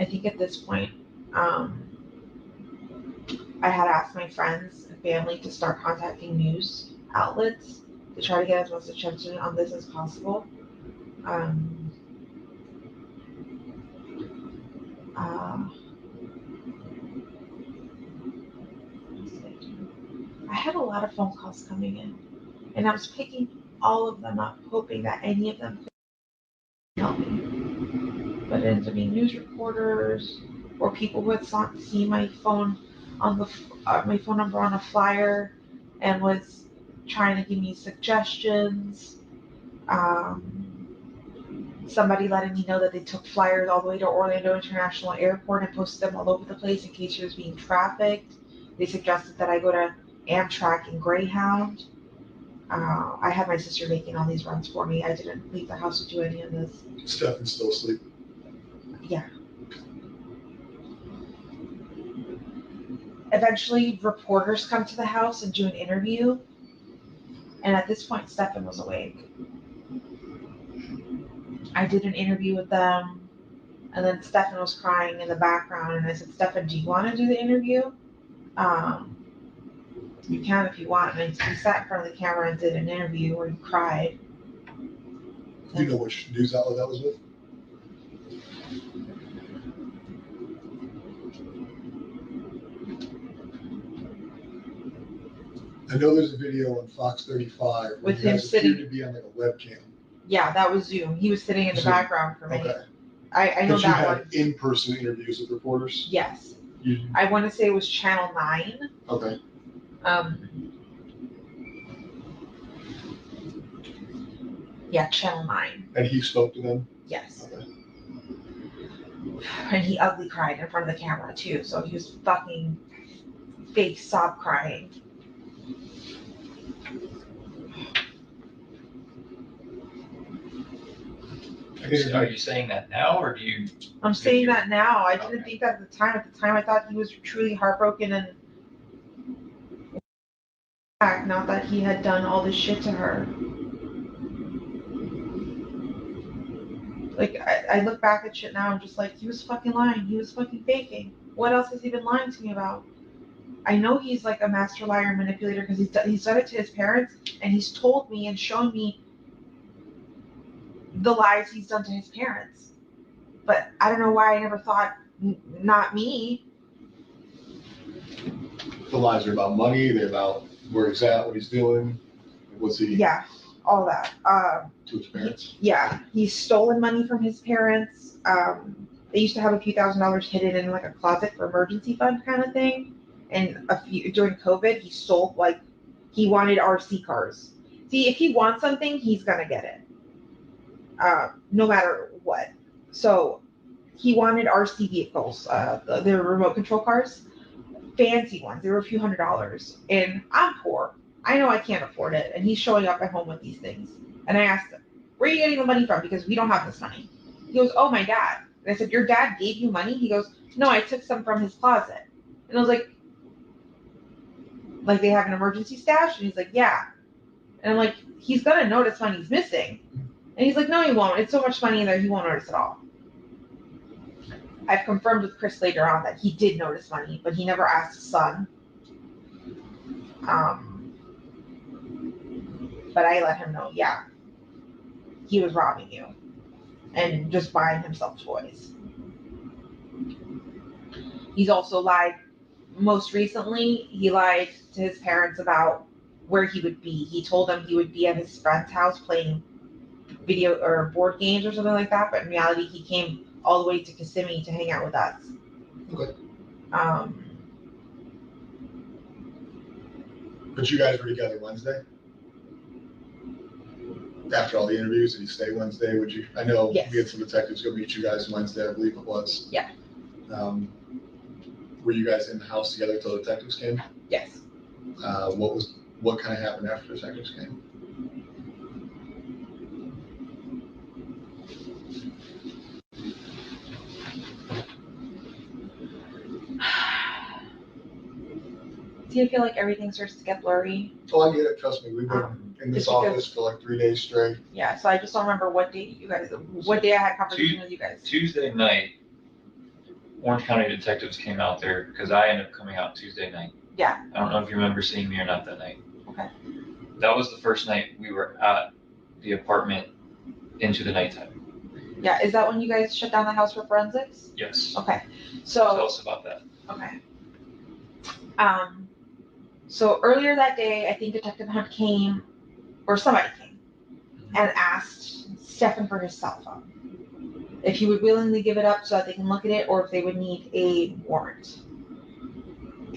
[SPEAKER 3] think at this point, I had asked my friends and family to start contacting news outlets to try to get as much attention on this as possible. I had a lot of phone calls coming in, and I was picking all of them up, hoping that any of them could help me. But it ended up being news reporters or people who had seen my phone on my phone number on a flyer and was trying to give me suggestions. Somebody letting me know that they took flyers all the way to Orlando International Airport and posted them all over the place in case she was being trafficked. They suggested that I go to Amtrak and Greyhound. I had my sister making all these runs for me. I didn't leave the house to do any of this.
[SPEAKER 1] Stefan's still asleep.
[SPEAKER 3] Yeah. Eventually, reporters come to the house and do an interview. And at this point, Stefan was awake. I did an interview with them, and then Stefan was crying in the background. And I said, Stefan, do you want to do the interview? You can if you want. And he sat in front of the camera and did an interview where he cried.
[SPEAKER 1] Do you know which news outlet that was with? I know there's a video on Fox 35
[SPEAKER 3] With
[SPEAKER 1] where
[SPEAKER 3] him
[SPEAKER 1] you guys appeared
[SPEAKER 3] sitting-
[SPEAKER 1] to be on like a webcam.
[SPEAKER 3] Yeah, that was Zoom. He was sitting in the
[SPEAKER 1] Zoom.
[SPEAKER 3] background for me.
[SPEAKER 1] Okay.
[SPEAKER 3] I know
[SPEAKER 1] But you
[SPEAKER 3] that
[SPEAKER 1] had
[SPEAKER 3] one.
[SPEAKER 1] in-person interviews with reporters?
[SPEAKER 3] Yes.
[SPEAKER 1] You,
[SPEAKER 3] I want to say it was Channel 9.
[SPEAKER 1] okay.
[SPEAKER 3] Yeah, Channel 9.
[SPEAKER 1] And he spoke to them?
[SPEAKER 3] Yes.
[SPEAKER 1] Okay.
[SPEAKER 3] And he ugly cried in front of the camera too. So he was fucking fake sob crying.
[SPEAKER 4] Are you saying that now, or do you?
[SPEAKER 3] I'm saying that now. I
[SPEAKER 4] Okay.
[SPEAKER 3] didn't think that at the time. At the time, I thought he was truly heartbroken and not that he had done all this shit to her. Like, I look back at shit now, I'm just like, he was fucking lying. He was fucking faking. What else has he been lying to me about? I know he's like a master liar and manipulator because he's done it to his parents, and he's told me and shown me the lies he's done to his parents. But I don't know why I never thought, not me.
[SPEAKER 1] The lies are about money, they're about where he's at, what he's doing, what's he
[SPEAKER 3] Yeah, all that.
[SPEAKER 1] to his parents.
[SPEAKER 3] Yeah, he's stolen money from his parents. They used to have a few $1,000s hidden in like a closet for emergency fund kind of thing. And during COVID, he stole, like, he wanted RC cars. See, if he wants something, he's gonna get it, no matter what. So he wanted RC vehicles, the remote control cars, fancy ones. They were a few $100s, and I'm poor. I know I can't afford it, and he's showing up at home with these things. And I asked him, where are you getting the money from? Because we don't have this money. He goes, oh, my dad. And I said, your dad gave you money? He goes, no, I took some from his closet. And I was like they have an emergency stash? And he's like, yeah. And I'm like, he's gonna notice money's missing. And he's like, no, he won't. It's so much money in there, he won't notice at all. I've confirmed with Chris later on that he did notice money, but he never asked his son. But I let him know, yeah, he was robbing you and just buying himself toys. He's also lied most recently, he lied to his parents about where he would be. He told them he would be at his friend's house playing video or board games or something like that, but in reality, he came all the way to Kissimmee to hang out with us.
[SPEAKER 1] Okay.
[SPEAKER 3] Um,
[SPEAKER 1] But you guys were together Wednesday? After all the interviews, did he stay Wednesday? Would you? I know
[SPEAKER 3] Yes.
[SPEAKER 1] we had some detectives go meet you guys Wednesday, I believe it was.
[SPEAKER 3] Yeah.
[SPEAKER 1] Were you guys in the house together till the detectives came?
[SPEAKER 3] yes.
[SPEAKER 1] What kind of happened after the detectives came?
[SPEAKER 3] Do you feel like everything starts to get blurry?
[SPEAKER 1] Oh, I get it. Trust me. We've been in this
[SPEAKER 3] just because-
[SPEAKER 1] office for like 3 days straight.
[SPEAKER 3] Yeah, so I just don't remember what day I had conversation with you guys.
[SPEAKER 4] Tuesday night, Orange County detectives came out there because I ended up coming out Tuesday night.
[SPEAKER 3] Yeah.
[SPEAKER 4] I don't know if you remember seeing me or not that night.
[SPEAKER 3] Okay.
[SPEAKER 4] That was the first night we were at the apartment into the nighttime.
[SPEAKER 3] Yeah, is that when you guys shut down the house for forensics?
[SPEAKER 4] Yes.
[SPEAKER 3] Okay,
[SPEAKER 4] Tell
[SPEAKER 3] so,
[SPEAKER 4] us about that.
[SPEAKER 3] okay. So earlier that day, I think Detective Hunt came, or somebody came, and asked Stefan for his cell phone. If he would willingly give it up so that they can look at it, or if they would need a warrant.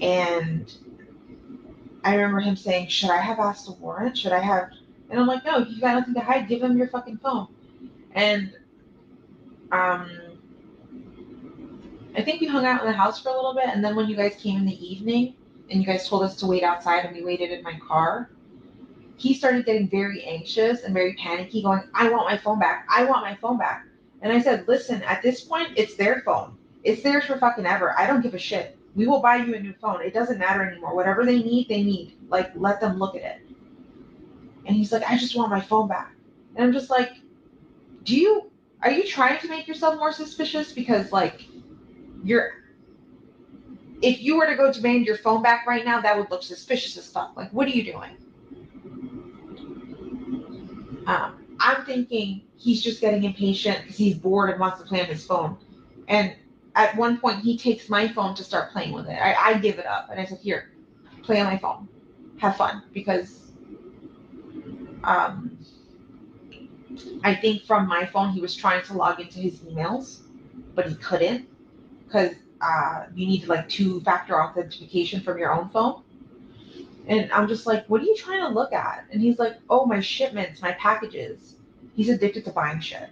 [SPEAKER 3] And I remember him saying, should I have asked a warrant? Should I have? And I'm like, no, you got nothing to hide, give him your fucking phone. And I think we hung out in the house for a little bit, and then when you guys came in the evening, and you guys told us to wait outside, and we waited in my car, he started getting very anxious and very panicky, going, I want my phone back, I want my phone back. And I said, listen, at this point, it's their phone. It's theirs for fucking ever. I don't give a shit. We will buy you a new phone. It doesn't matter anymore. Whatever they need, they need. Like, let them look at it. And he's like, I just want my phone back. And I'm just like, are you trying to make yourself more suspicious? Because, like, if you were to go demand your phone back right now, that would look suspicious as fuck. Like, what are you doing? I'm thinking he's just getting impatient because he's bored and wants to play on his phone. And at one point, he takes my phone to start playing with it. I give it up, and I said, here, play on my phone. Have fun. Because I think from my phone, he was trying to log into his emails, but he couldn't because you need like 2-factor authentication from your own phone. And I'm just like, what are you trying to look at? And he's like, oh, my shipments, my packages. He's addicted to buying shit.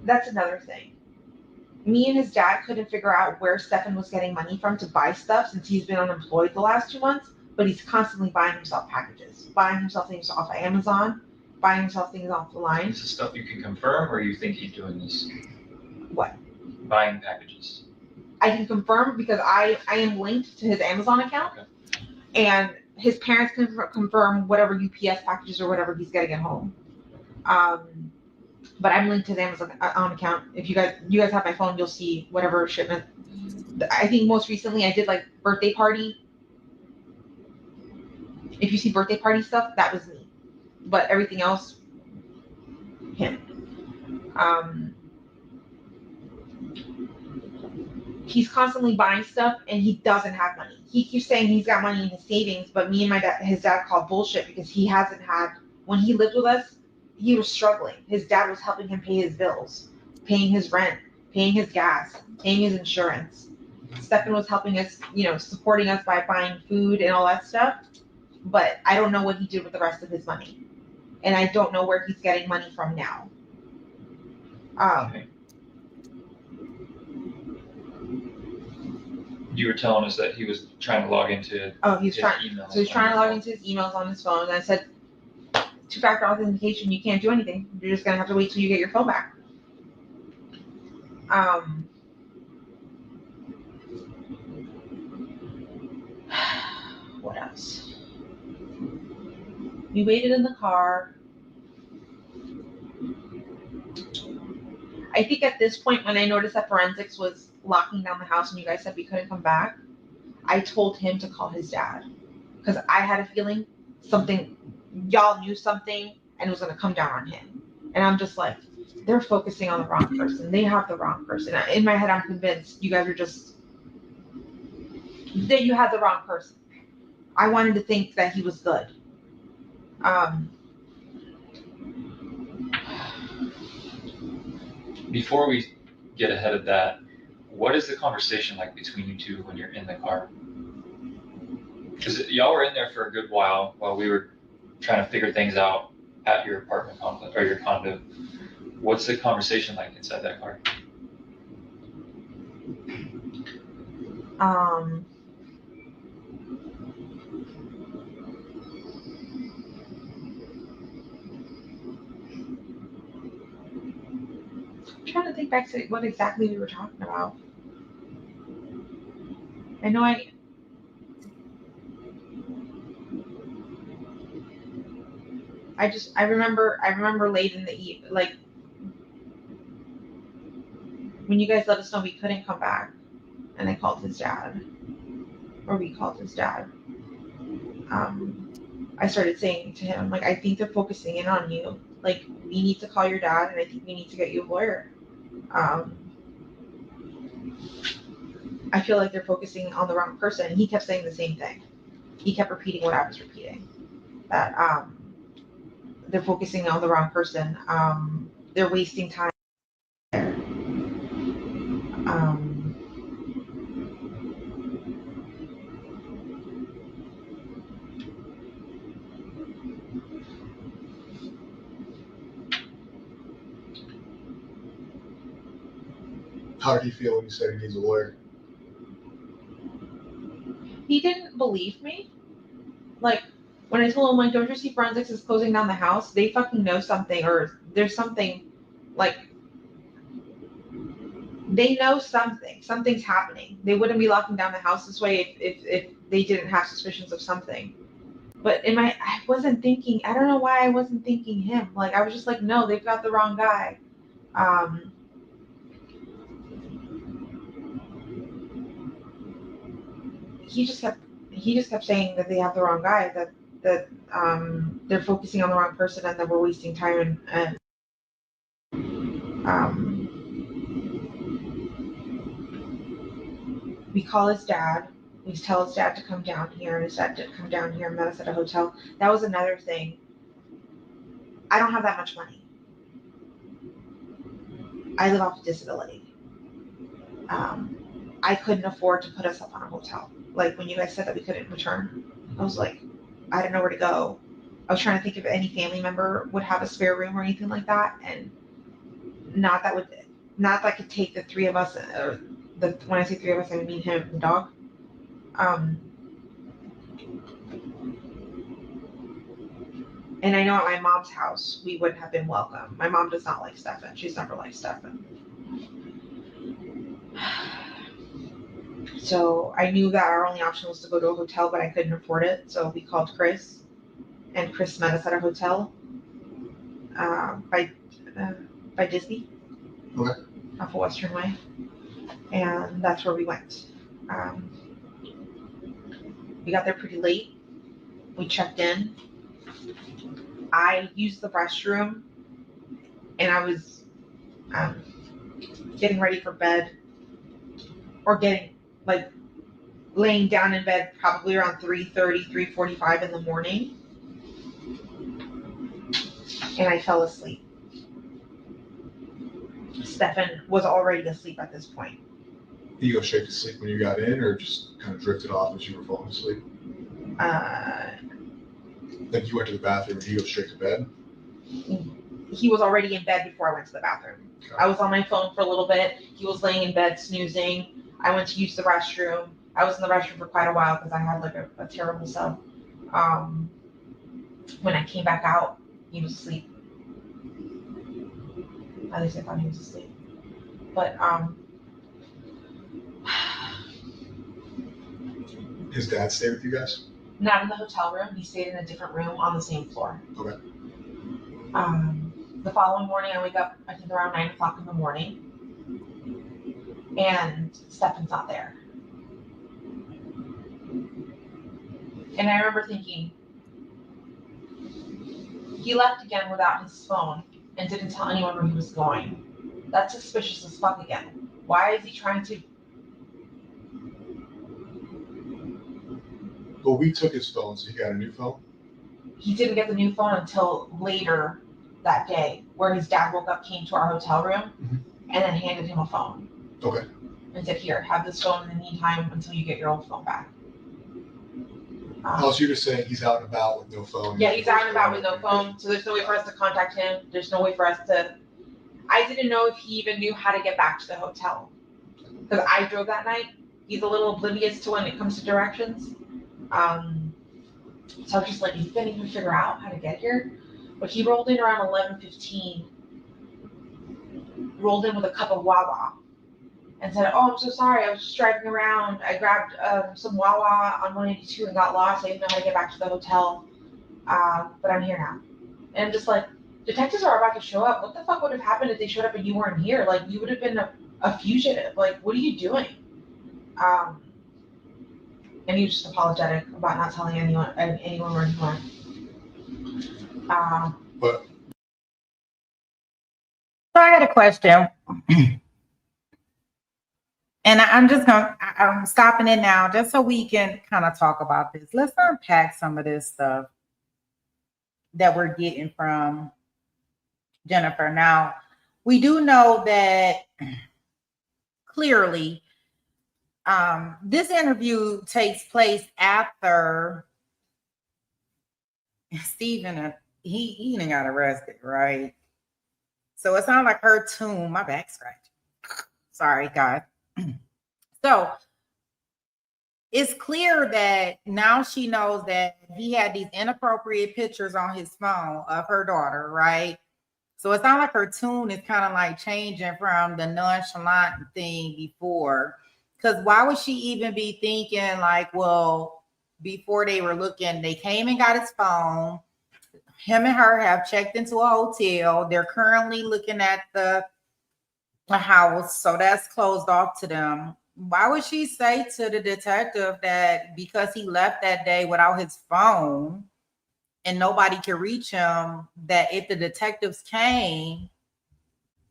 [SPEAKER 3] That's another thing. Me and his dad couldn't figure out where Stefan was getting money from to buy stuff since he's been unemployed the last 2 months, but he's constantly buying himself packages, buying himself things off of Amazon, buying himself things off the line.
[SPEAKER 4] Is this stuff you can confirm, or you think he's doing this?
[SPEAKER 3] What?
[SPEAKER 4] Buying packages.
[SPEAKER 3] I can confirm because I am linked to his Amazon account,
[SPEAKER 4] Okay.
[SPEAKER 3] and his parents can confirm whatever UPS packages or whatever he's getting at home. But I'm linked to his Amazon account. If you guys have my phone, you'll see whatever shipment. I think most recently I did like birthday party. If you see birthday party stuff, that was me. But everything else, him. He's constantly buying stuff and he doesn't have money. He keeps saying he's got money in his savings, but me and his dad called bullshit because he hasn't had, when he lived with us, he was struggling. His dad was helping him pay his bills, paying his rent, paying his gas, paying his insurance. Stefan was helping us, supporting us by buying food and all that stuff. But I don't know what he did with the rest of his money. And I don't know where he's getting money from now.
[SPEAKER 4] Okay. You were telling us that he was trying to log into
[SPEAKER 3] He's
[SPEAKER 4] his
[SPEAKER 3] trying.
[SPEAKER 4] emails.
[SPEAKER 3] So he's trying to log into his emails on his phone. And I said, 2-factor authentication, you can't do anything. You're just gonna have to wait till you get your phone back. What else? We waited in the car. I think at this point, when I noticed that forensics was locking down the house and you guys said we couldn't come back, I told him to call his dad. Because I had a feeling y'all knew something and it was gonna come down on him. And I'm just like, they're focusing on the wrong person. They have the wrong person. In my head, I'm convinced you guys are just that you had the wrong person. I wanted to think that he was good.
[SPEAKER 4] Before we get ahead of that, what is the conversation like between you two when you're in the car? Because y'all were in there for a good while we were trying to figure things out at your apartment complex or your condo. What's the conversation like inside that car?
[SPEAKER 3] I'm trying to think back to what exactly we were talking about. I know I remember late in the eve, like when you guys let us know we couldn't come back, and I called his dad, or we called his dad. I started saying to him, like, I think they're focusing in on you. Like, we need to call your dad, and I think we need to get you a lawyer. I feel like they're focusing on the wrong person. And he kept saying the same thing. He kept repeating what I was repeating. That they're focusing on the wrong person. They're wasting time there.
[SPEAKER 1] How did he feel when you said he needs a lawyer?
[SPEAKER 3] He didn't believe me. Like, when I told him, like, don't you see forensics is closing down the house? They fucking know something, or there's something, like, they know something. Something's happening. They wouldn't be locking down the house this way if they didn't have suspicions of something. But I wasn't thinking, I don't know why I wasn't thinking him. Like, I was just like, no, they've got the wrong guy. He just kept saying that they have the wrong guy, that they're focusing on the wrong person, and that we're wasting time, and we call his dad. We tell his dad to come down here, and his dad did come down here and met us at a hotel. That was another thing. I don't have that much money. I live off of disability. I couldn't afford to put us up on a hotel. Like, when you guys said that we couldn't return, I was like, I didn't know where to go. I was trying to think if any family member would have a spare room or anything like that, and not that could take the three of us, or when I say three of us, I mean him and the dog. And I know at my mom's house, we wouldn't have been welcome. My mom does not like Stefan. She's never liked Stefan. So I knew that our only option was to go to a hotel, but I couldn't afford it. So we called Chris, and Chris met us at a hotel by Disney,
[SPEAKER 1] Okay.
[SPEAKER 3] off of Western Way. And that's where we went. We got there pretty late. We checked in. I used the restroom, and I was getting ready for bed, or laying down in bed probably around 3:30, 3:45 in the morning, and I fell asleep. Stefan was already asleep at this point.
[SPEAKER 1] Did you go straight to sleep when you got in, or just kind of drifted off as you were falling asleep? Like, you went to the bathroom and you go straight to bed?
[SPEAKER 3] He was already in bed before I went to the bathroom.
[SPEAKER 1] Okay.
[SPEAKER 3] I was on my phone for a little bit. He was laying in bed snoozing. I went to use the restroom. I was in the restroom for quite a while because I had like a terrible sub. When I came back out, he was asleep. At least I thought he was asleep. But
[SPEAKER 1] His dad stayed with you guys?
[SPEAKER 3] not in the hotel room. He stayed in a different room on the same floor.
[SPEAKER 1] Okay.
[SPEAKER 3] The following morning, I wake up, I think around 9 o'clock in the morning, and Stefan's not there. And I remember thinking, he left again without his phone and didn't tell anyone where he was going. That's suspicious as fuck again. Why is he trying to
[SPEAKER 1] But we took his phone, so he got a new phone.
[SPEAKER 3] He didn't get the new phone until later that day, where his dad woke up, came to our hotel room, and then handed him a phone.
[SPEAKER 1] Okay.
[SPEAKER 3] And said, "Here, have this phone in the meantime until you get your old phone back."
[SPEAKER 1] Oh, so you're just saying he's out and about with no phone?
[SPEAKER 3] Yeah, he's out and about with no phone, so there's no way for us to contact him. There's no way for us to. I didn't know if he even knew how to get back to the hotel, because I drove that night. He's a little oblivious to when it comes to directions. So I was just like, he couldn't even figure out how to get here. But he rolled in around 11:15, rolled in with a cup of Wawa, and said, "Oh, I'm so sorry. I was just driving around. I grabbed some Wawa on 182 and got lost. I didn't know how to get back to the hotel, but I'm here now." And I'm just like, detectives are about to show up. What the fuck would have happened if they showed up and you weren't here? Like, you would have been a fugitive. Like, what are you doing? And he was just apologetic about not telling anyone where he went.
[SPEAKER 1] But
[SPEAKER 2] So I had a question. And I'm stopping it now just so we can kind of talk about this. Let's unpack some of this stuff that we're getting from Jennifer. Now, we do know that clearly this interview takes place after Stephen, he didn't got arrested, right? So it's not like her tune, my back scratch. Sorry, guys. So it's clear that now she knows that he had these inappropriate pictures on his phone of her daughter, right? So it's not like her tune is kind of like changing from the nonchalant thing before. Because why would she even be thinking like, well, before they were looking, they came and got his phone. Him and her have checked into a hotel. They're currently looking at the house, so that's closed off to them. Why would she say to the detective that because he left that day without his phone and nobody could reach him, that if the detectives came,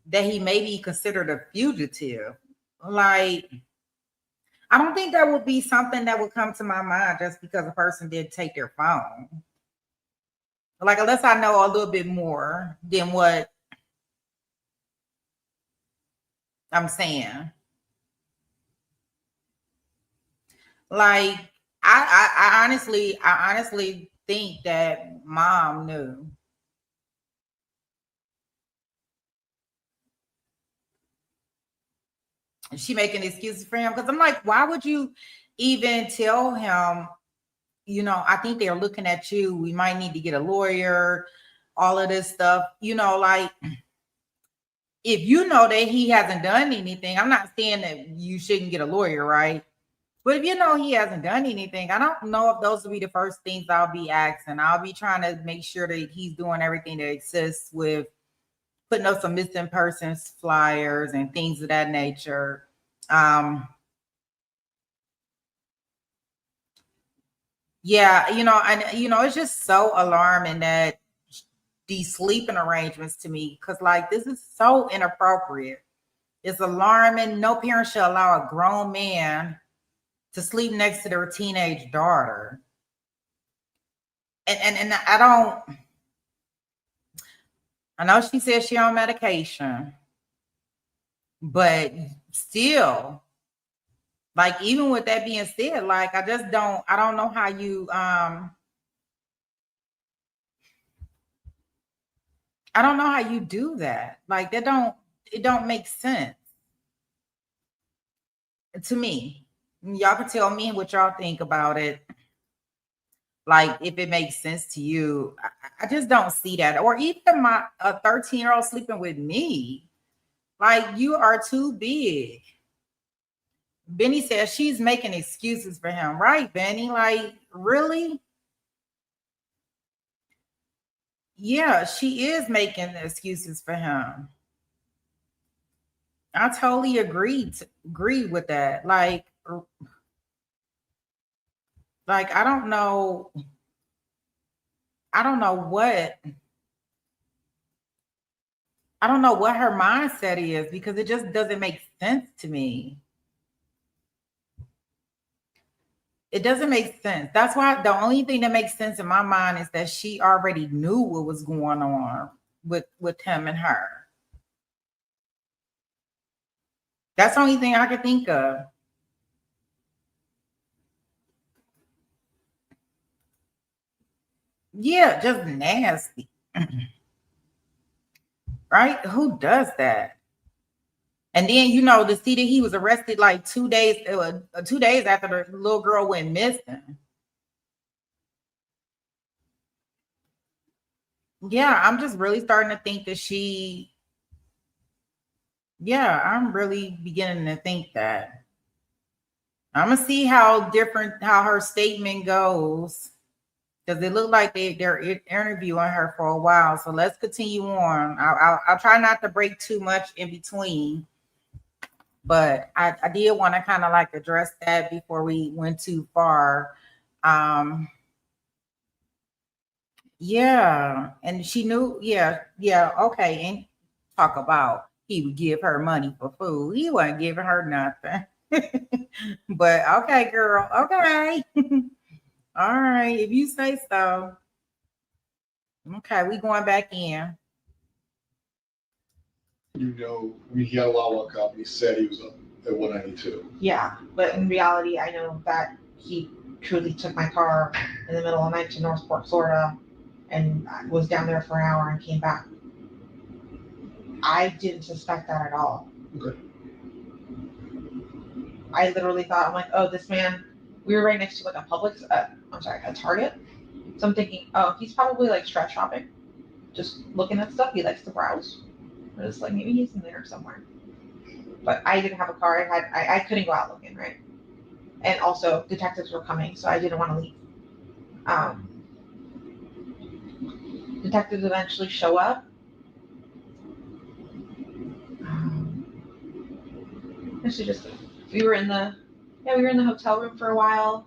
[SPEAKER 2] that he may be considered a fugitive? Like, I don't think that would be something that would come to my mind just because a person did take their phone. Like, unless I know a little bit more than what I'm saying. Like, I honestly think that mom knew. She making excuses for him because I'm like, why would you even tell him, I think they're looking at you. We might need to get a lawyer, all of this stuff, like if you know that he hasn't done anything, I'm not saying that you shouldn't get a lawyer, right? But if you know he hasn't done anything, I don't know if those will be the first things I'll be asking. I'll be trying to make sure that he's doing everything that exists with putting up some missing persons flyers and things of that nature. Yeah, it's just so alarming that these sleeping arrangements to me, because like this is so inappropriate. It's alarming. No parent should allow a grown man to sleep next to their teenage daughter. And I know she says she on medication, but still, like, even with that being said, like, I don't know how you, I don't know how you do that. Like, it don't make sense to me. Y'all can tell me what y'all think about it. Like, if it makes sense to you. I just don't see that. Or even a 13-year-old sleeping with me. Like, you are too big. Benny says she's making excuses for him. Right, Benny? Like, really? Yeah, she is making excuses for him. I totally agree with that. Like I don't know what her mindset is, because it just doesn't make sense to me. It doesn't make sense. That's why the only thing that makes sense in my mind is that she already knew what was going on with him and her. That's the only thing I could think of. Yeah, just nasty. Right? Who does that? And then, you know, to see that he was arrested like 2 days, 2 days after the little girl went missing. Yeah, I'm just really starting to think that I'm really beginning to think that. I'm gonna see how her statement goes. Because it looked like they're interviewing her for a while. So let's continue on. I'll try not to break too much in between. But I did want to kind of like address that before we went too far. Yeah. And she knew, okay. And talk about he would give her money for food. He wasn't giving her nothing. But okay, girl. Okay. All right. If you say so. Okay, we going back in.
[SPEAKER 1] You know, I mean, he had a Wawa cup and he said he was up at 192.
[SPEAKER 3] Yeah, but in reality, I know that he truly took my car in the middle of the night to Northport, Florida, and was down there for an hour and came back. I didn't suspect that at all.
[SPEAKER 1] Okay.
[SPEAKER 3] I literally thought, I'm like, oh, this man, we were right next to like a Target. So I'm thinking, oh, he's probably like stress shopping, just looking at stuff. He likes to browse. I was like, maybe he's in there somewhere. But I didn't have a car. I couldn't go out looking, right? And also detectives were coming, so I didn't want to leave. Detectives eventually show up. We were in the hotel room for a while.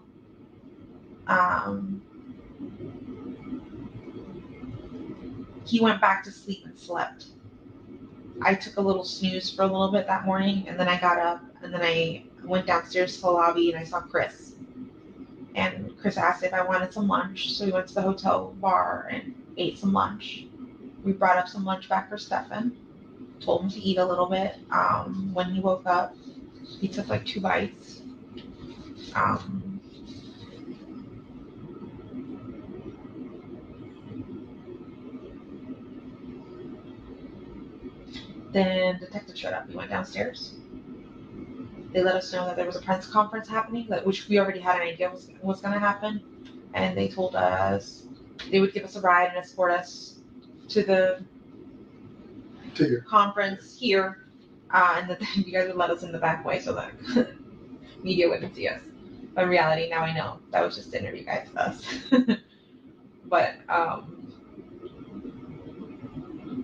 [SPEAKER 3] He went back to sleep and slept. I took a little snooze for a little bit that morning, and then I got up, and then I went downstairs to the lobby, and I saw Chris. And Chris asked if I wanted some lunch, so we went to the hotel bar and ate some lunch. We brought up some lunch back for Stefan, told him to eat a little bit. When he woke up, he took like 2 bites. Then detective showed up. We went downstairs. They let us know that there was a press conference happening, which we already had an idea was going to happen. And they told us they would give us a ride and escort us to the conference here. And that you guys would let us in the back way so that media wouldn't see us. But in reality, now I know that was just to interview guys with us. But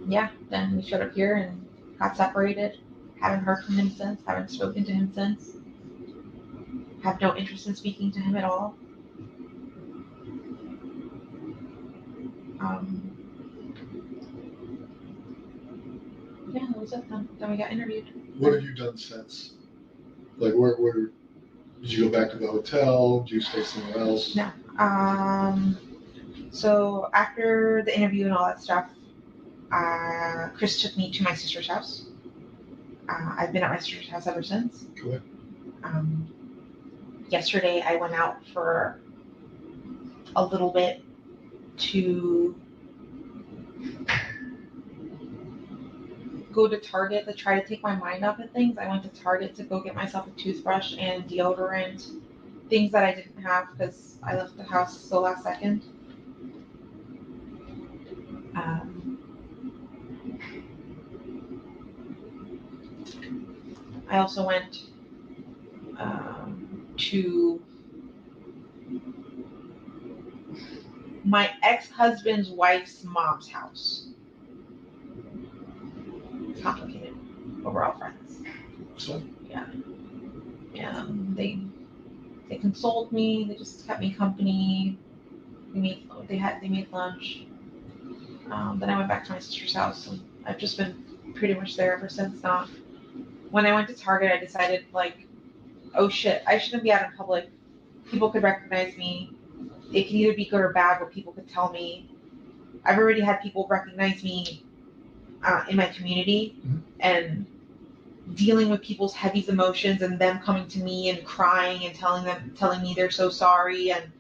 [SPEAKER 3] yeah, then we showed up here and got separated. Haven't heard from him since. Haven't spoken to him since. Have no interest in speaking to him at all. Yeah, that was it. Then we got interviewed.
[SPEAKER 1] What have you done since? Like, where did you go back to the hotel? Did you stay somewhere else?
[SPEAKER 3] No. So after the interview and all that stuff, Chris took me to my sister's house. I've been at my sister's house ever since.
[SPEAKER 1] Cool.
[SPEAKER 3] Yesterday, I went out for a little bit to go to Target to try to take my mind off of things. I went to Target to go get myself a toothbrush and deodorant, things that I didn't have because I left the house so last second. I also went to my ex-husband's wife's mom's house. It's complicated, but we're all friends.
[SPEAKER 1] So?
[SPEAKER 3] Yeah. They consoled me. They just kept me company. They made lunch. Then I went back to my sister's house, and I've just been pretty much there ever since. When I went to Target, I decided like, oh shit, I shouldn't be out in public people could recognize me. It can either be good or bad, but people could tell me. I've already had people recognize me in my community, and dealing with people's heavy emotions and them coming to me and crying and telling me they're so sorry and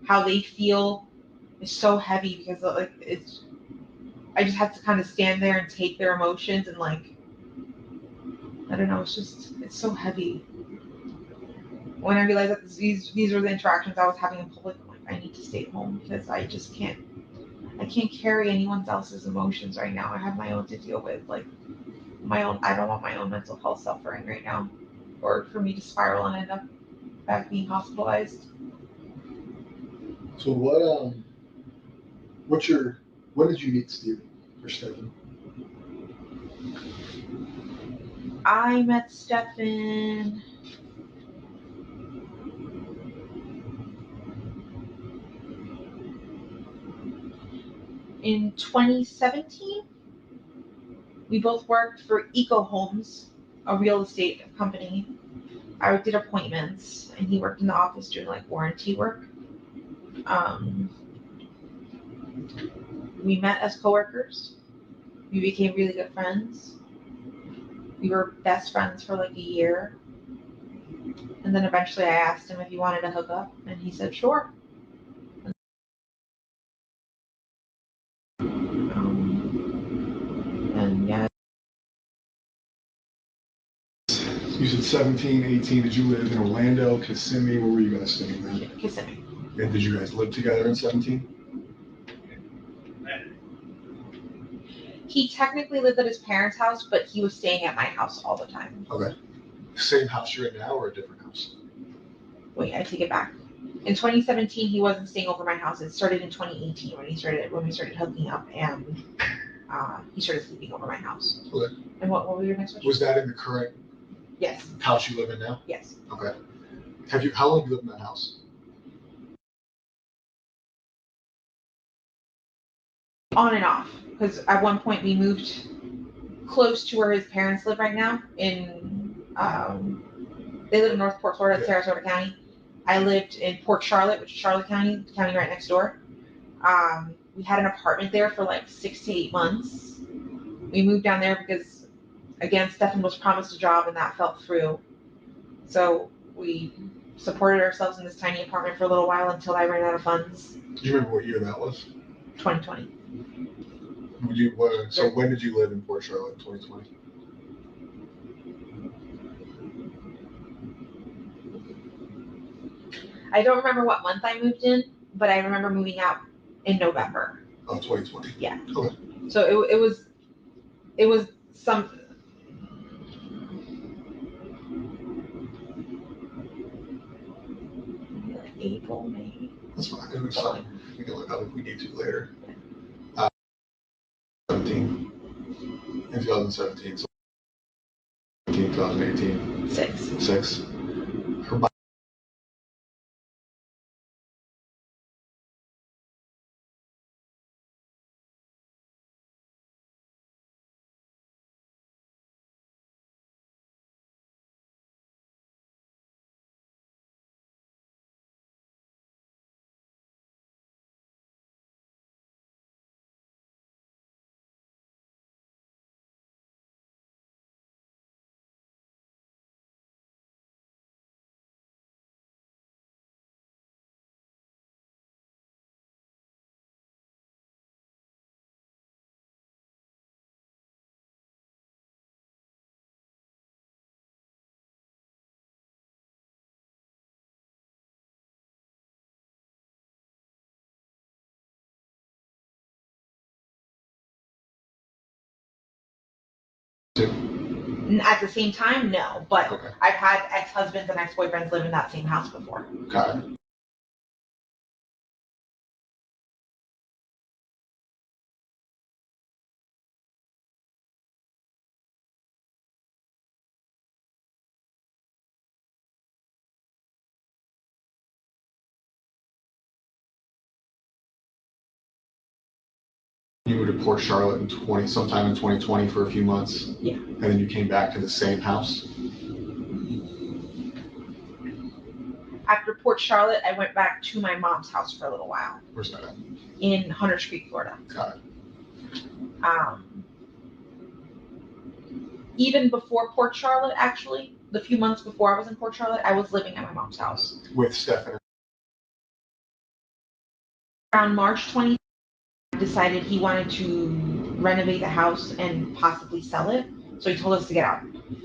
[SPEAKER 3] how they feel is so heavy because like I just have to kind of stand there and take their emotions and like I don't know, it's so heavy. When I realized that these are the interactions I was having in public, I'm like, I need to stay home because I just can't carry anyone else's emotions right now. I have my own to deal with, like I don't want my own mental health suffering right now, or for me to spiral and end up back being hospitalized.
[SPEAKER 1] So when did you meet Steven or Stefan?
[SPEAKER 3] I met Stefan in 2017. We both worked for Eco Homes, a real estate company. I did appointments, and he worked in the office doing like warranty work. We met as coworkers. We became really good friends. We were best friends for like a year. And then eventually I asked him if he wanted to hook up, and he said, sure. And yeah.
[SPEAKER 1] You said 17, 18. Did you live in Orlando, Kissimmee? Where were you guys staying then?
[SPEAKER 3] Kissimmee.
[SPEAKER 1] And did you guys live together in 17?
[SPEAKER 3] He technically lived at his parents' house, but he was staying at my house all the time.
[SPEAKER 1] Okay. Same house you're in now or a different house?
[SPEAKER 3] Wait, I take it back. In 2017, he wasn't staying over my house. It started in 2018 when we started hooking up, and he started sleeping over my house.
[SPEAKER 1] Okay.
[SPEAKER 3] And what was your next question?
[SPEAKER 1] Was that in the current
[SPEAKER 3] Yes.
[SPEAKER 1] house you live in now?
[SPEAKER 3] Yes.
[SPEAKER 1] Okay. How long have you lived in that house?
[SPEAKER 3] On and off, because at one point we moved close to where his parents live right now. They live in North Port Florida, Sarasota County. I lived in Port Charlotte, which is Charlotte County, the county right next door. We had an apartment there for like 6 to 8 months. We moved down there because, again, Stefan was promised a job and that fell through. So we supported ourselves in this tiny apartment for a little while until I ran out of funds.
[SPEAKER 1] Do you remember what year that was?
[SPEAKER 3] 2020.
[SPEAKER 1] So when did you live in Port Charlotte in 2020?
[SPEAKER 3] I don't remember what month I moved in, but I remember moving out in November.
[SPEAKER 1] Of 2020.
[SPEAKER 3] Yeah.
[SPEAKER 1] Okay.
[SPEAKER 3] So it was some. Maybe like April, May.
[SPEAKER 1] That's fine. It was fine. We can look up if we need to later. 17. In 2017. So 2018. 6. Her body.
[SPEAKER 3] At the same time, no. But
[SPEAKER 1] Okay.
[SPEAKER 3] I've had ex-husbands and ex-boyfriends live in that same house before.
[SPEAKER 1] Got it. You moved to Port Charlotte sometime in 2020 for a few months.
[SPEAKER 3] Yeah.
[SPEAKER 1] And then you came back to the same house.
[SPEAKER 3] After Port Charlotte, I went back to my mom's house for a little while
[SPEAKER 1] Where's that at?
[SPEAKER 3] in Hunters Creek, Florida.
[SPEAKER 1] Got it.
[SPEAKER 3] Even before Port Charlotte, actually, the few months before I was in Port Charlotte, I was living at my mom's house.
[SPEAKER 1] With Stefan.
[SPEAKER 3] Around March 20, decided he wanted to renovate the house and possibly sell it. So he told us to get out.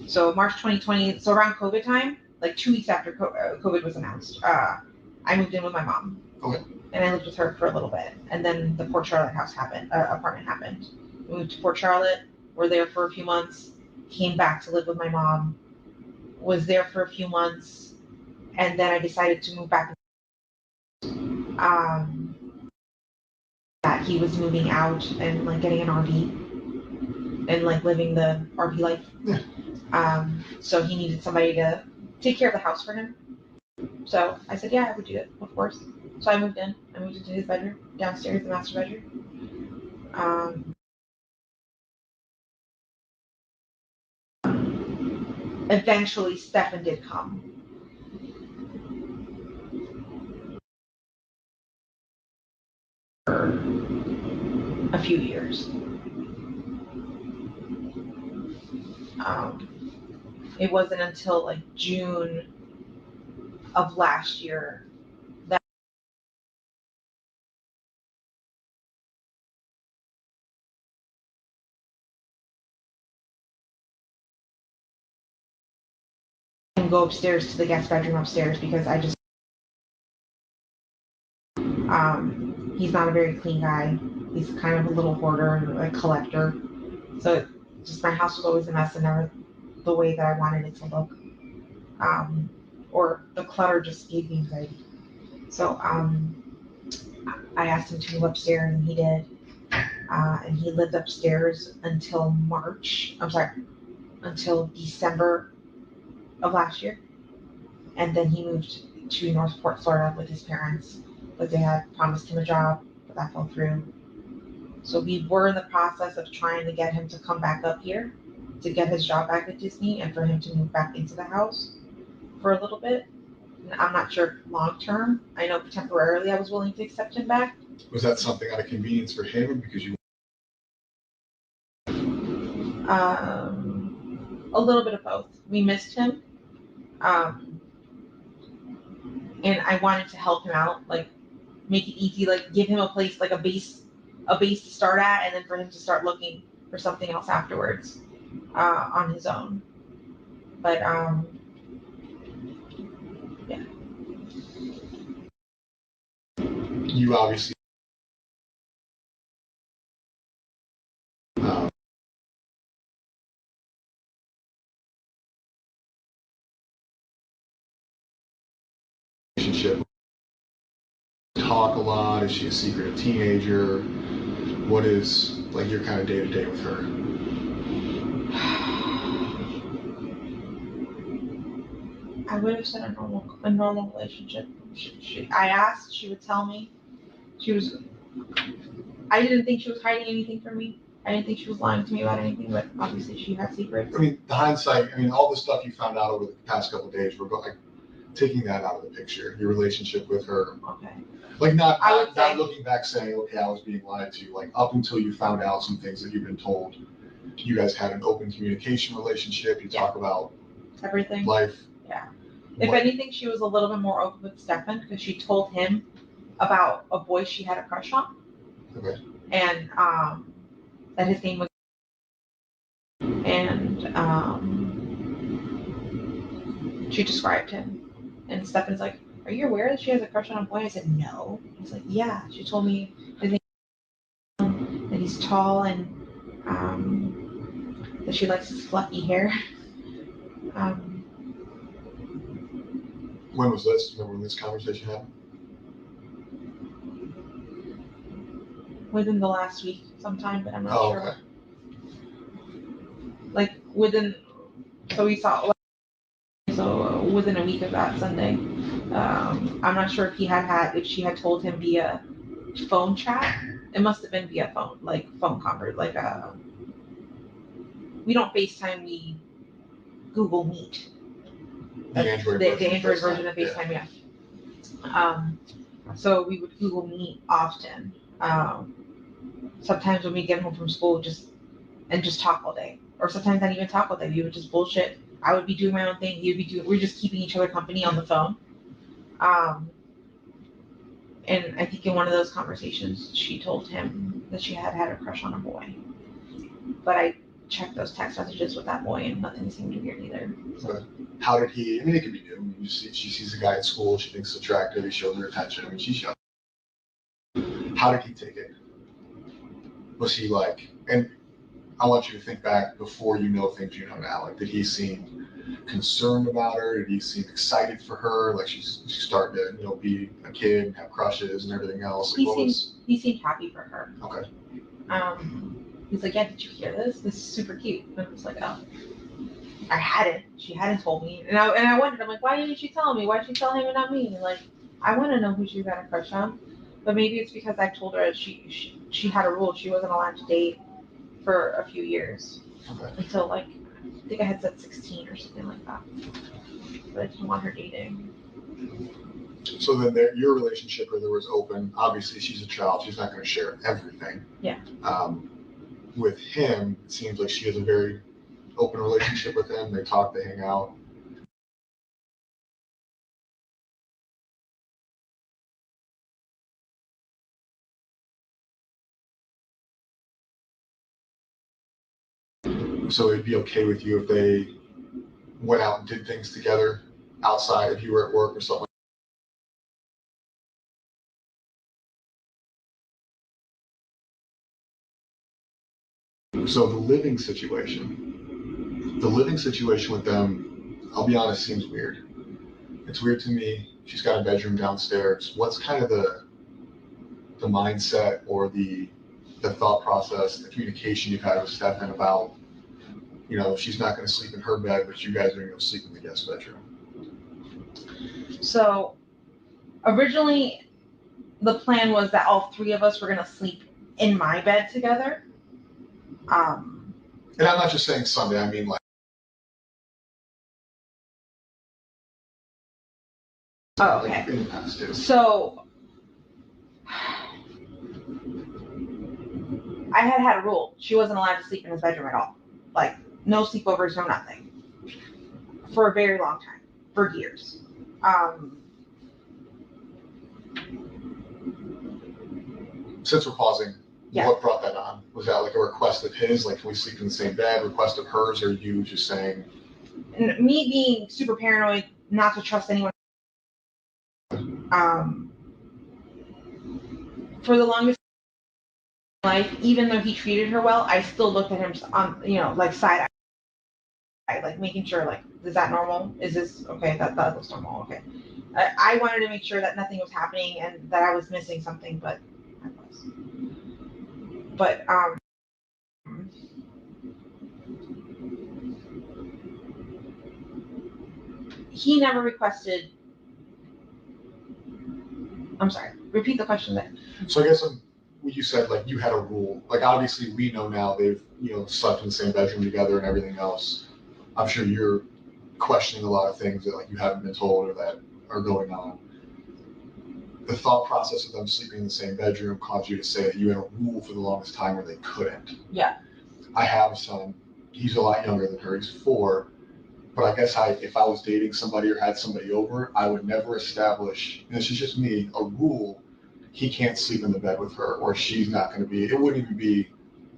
[SPEAKER 3] So March 2020, so around COVID time, like 2 weeks after COVID was announced, I moved in with my mom.
[SPEAKER 1] Okay.
[SPEAKER 3] And I lived with her for a little bit. And then the Port Charlotte apartment happened. We moved to Port Charlotte, were there for a few months, came back to live with my mom, was there for a few months, and then I decided to move back. That he was moving out and like getting an RV and like living the RV life.
[SPEAKER 1] Yeah.
[SPEAKER 3] So he needed somebody to take care of the house for him. So I said, yeah, I would do it, of course. So I moved in. I moved into his bedroom, downstairs, the master bedroom. Eventually, Stefan did come. For a few years. It wasn't until like June of last year that I can go upstairs to the guest bedroom upstairs because I just he's not a very clean guy. He's kind of a little hoarder and a collector. So just my house was always a mess and never the way that I wanted it to look. Or the clutter just gave me anxiety. So I asked him to move upstairs and he did. And he lived upstairs until until December of last year. And then he moved to Northport, Florida with his parents, but they had promised him a job, but that fell through. So we were in the process of trying to get him to come back up here to get his job back at Disney and for him to move back into the house for a little bit. And I'm not sure long term. I know temporarily I was willing to accept him back.
[SPEAKER 1] Was that something out of convenience for him or because you?
[SPEAKER 3] A little bit of both. We missed him. And I wanted to help him out, like make it easy, like give him a place, like a base to start at, and then for him to start looking for something else afterwards, on his own. But yeah.
[SPEAKER 1] You obviously. Relationship. Talk a lot. Is she a secretive teenager? What is like your kind of day to day with her?
[SPEAKER 3] I would have said a normal relationship. I asked, she would tell me. I didn't think she was hiding anything from me. I didn't think she was lying to me about anything, but obviously she had secrets.
[SPEAKER 1] I mean, the hindsight. I mean, all the stuff you found out over the past couple of days. We're like taking that out of the picture. Your relationship with her.
[SPEAKER 3] Okay.
[SPEAKER 1] Like not
[SPEAKER 3] say,
[SPEAKER 1] looking back saying, okay, I was being lied to. Like up until you found out some things that you've been told. You guys had an open communication relationship. You talk about
[SPEAKER 3] everything.
[SPEAKER 1] Life.
[SPEAKER 3] Yeah. If anything, she was a little bit more open with Stefan because she told him about a boy she had a crush on.
[SPEAKER 1] Okay.
[SPEAKER 3] And that his name was. And she described him. And Stefan's like, are you aware that she has a crush on a boy? I said, no. He's like, yeah. She told me his name that he's tall and that she likes his fluffy hair.
[SPEAKER 1] When was this? Remember when this conversation happened?
[SPEAKER 3] Within the last week sometime, but I'm not sure.
[SPEAKER 1] Okay.
[SPEAKER 3] Like so we saw, within a week of that Sunday. I'm not sure if if she had told him via phone chat. It must have been via phone, like phone convert, like we don't FaceTime, we Google Meet.
[SPEAKER 1] The Android version.
[SPEAKER 3] The Android version of FaceTime, yeah. So we would Google Meet often. Sometimes when we get home from school, just talk all day, or sometimes not even talk all day. We would just bullshit. I would be doing my own thing. He would be doing. We're just keeping each other company on the phone. And I think in one of those conversations, she told him that she had a crush on a boy. But I checked those text messages with that boy, and nothing seemed weird either.
[SPEAKER 1] But how did he? I mean, it could be new. I mean, she sees a guy at school. She thinks it's attractive. He shows her attention. I mean, she's young. How did he take it? Was he like? And I want you to think back before you know things you know now. Like, did he seem concerned about her? Did he seem excited for her? Like she's starting to, be a kid and have crushes and everything else. Like,
[SPEAKER 3] he seemed happy for her.
[SPEAKER 1] Okay.
[SPEAKER 3] He's like, yeah, did you hear this? This is super cute. And I was like, oh, I hadn't. She hadn't told me. And I wondered, I'm like, why didn't she tell me? Why did she tell him and not me? And like, I want to know who she got a crush on. But maybe it's because I told her she had a rule. She wasn't allowed to date for a few years.
[SPEAKER 1] Okay.
[SPEAKER 3] Until like, I think I had said 16 or something like that. But I didn't want her dating.
[SPEAKER 1] So then your relationship with her was open. Obviously, she's a child. She's not going to share everything.
[SPEAKER 3] Yeah.
[SPEAKER 1] With him, it seems like she has a very open relationship with him. They talk, they hang out. So it'd be okay with you if they went out and did things together outside if you were at work or something? So the living situation with them, I'll be honest, seems weird. It's weird to me. She's got a bedroom downstairs. What's kind of the mindset or the thought process, the communication you've had with Stefan about, she's not going to sleep in her bed, but you guys are going to go sleep in the guest bedroom?
[SPEAKER 3] So originally the plan was that all three of us were going to sleep in my bed together.
[SPEAKER 1] And I'm not just saying Sunday, I mean like.
[SPEAKER 3] Oh, okay.
[SPEAKER 1] Like in the past too.
[SPEAKER 3] So I had a rule. She wasn't allowed to sleep in his bedroom at all. Like, no sleepovers, no nothing. For a very long time. For years.
[SPEAKER 1] Since we're pausing,
[SPEAKER 3] Yeah.
[SPEAKER 1] What brought that on? Was that like a request of his, like, can we sleep in the same bed, request of hers, or you just saying?
[SPEAKER 3] Me being super paranoid, not to trust anyone. For the longest life, even though he treated her well, I still looked at him on, like side eye, like making sure, like, is that normal? Is this okay? That looks normal. Okay. I wanted to make sure that nothing was happening and that I was missing something, but I was. But he never requested. I'm sorry. Repeat the question then.
[SPEAKER 1] So I guess what you said, like, you had a rule. Like, obviously we know now they've slept in the same bedroom together and everything else. I'm sure you're questioning a lot of things that, like, you haven't been told or that are going on. The thought process of them sleeping in the same bedroom caused you to say that you had a rule for the longest time where they couldn't.
[SPEAKER 3] Yeah.
[SPEAKER 1] I have a son. He's a lot younger than her. He's 4. But I guess if I was dating somebody or had somebody over, I would never establish, and this is just me, a rule. He can't sleep in the bed with her, or she's not going to be. It wouldn't even be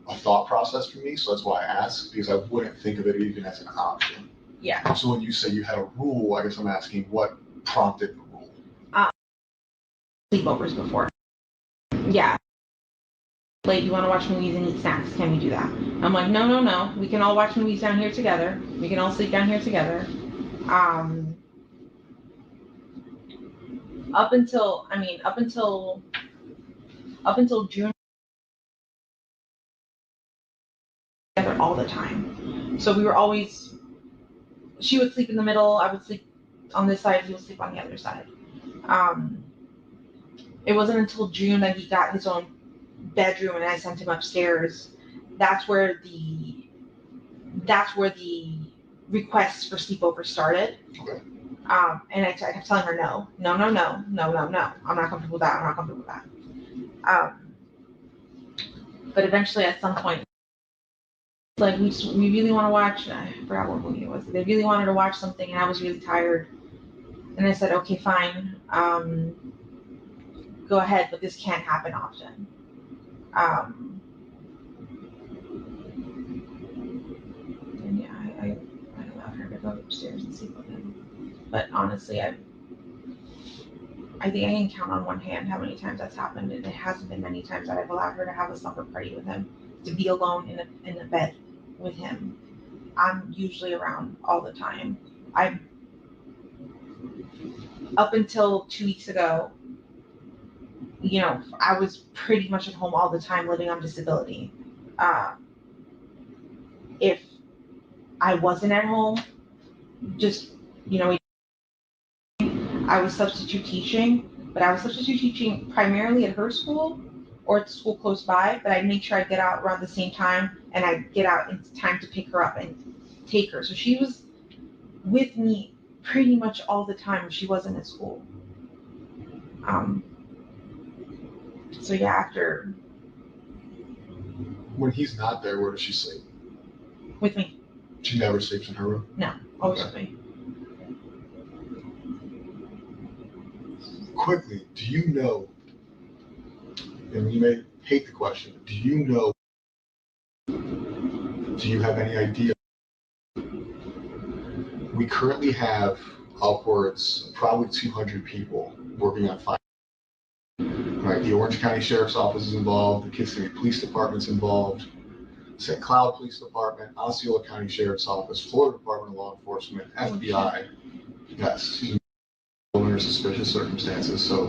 [SPEAKER 1] a thought process for me. So that's why I asked, because I wouldn't think of it even as an option.
[SPEAKER 3] Yeah.
[SPEAKER 1] So when you say you had a rule, I guess I'm asking what prompted the rule.
[SPEAKER 3] Sleepovers before. Yeah. Like, you want to watch movies and eat snacks? Can we do that? I'm like, no. We can all watch movies down here together. We can all sleep down here together. Up until June, together all the time. So we were always. She would sleep in the middle. I would sleep on this side. He would sleep on the other side. It wasn't until June that he got his own bedroom and I sent him upstairs. That's where the requests for sleepover started.
[SPEAKER 1] Okay.
[SPEAKER 3] And I kept telling her, no, no, no, no, no, no, no. I'm not comfortable with that. I'm not comfortable with that. But eventually at some point, like we really want to watch, I forgot what movie it was. They really wanted to watch something and I was really tired. And I said, okay, fine. Go ahead, but this can't happen often. And yeah, I allowed her to go upstairs and sleep with him. But honestly, I think I can count on one hand how many times that's happened, and it hasn't been many times that I've allowed her to have a slumber party with him, to be alone in a bed with him. I'm usually around all the time. I'm up until 2 weeks ago, you know, I was pretty much at home all the time living on disability. If I wasn't at home, just, you know, I was substitute teaching, but I was substitute teaching primarily at her school or at the school close by, but I'd make sure I get out around the same time and I'd get out in time to pick her up and take her. So she was with me pretty much all the time if she wasn't at school. So yeah, after.
[SPEAKER 1] When he's not there, where does she sleep?
[SPEAKER 3] With me.
[SPEAKER 1] She never sleeps in her room?
[SPEAKER 3] No, always
[SPEAKER 1] Okay.
[SPEAKER 3] with me.
[SPEAKER 1] Quickly, do you know, and you may hate the question, do you have any idea? We currently have upwards, probably 200 people working on fire. Right, the Orange County Sheriff's Office is involved, the Kissimmee Police Department's involved, St. Cloud Police Department, Osceola County Sheriff's Office, Florida Department of Law Enforcement, FBI. Yes, under suspicious circumstances. So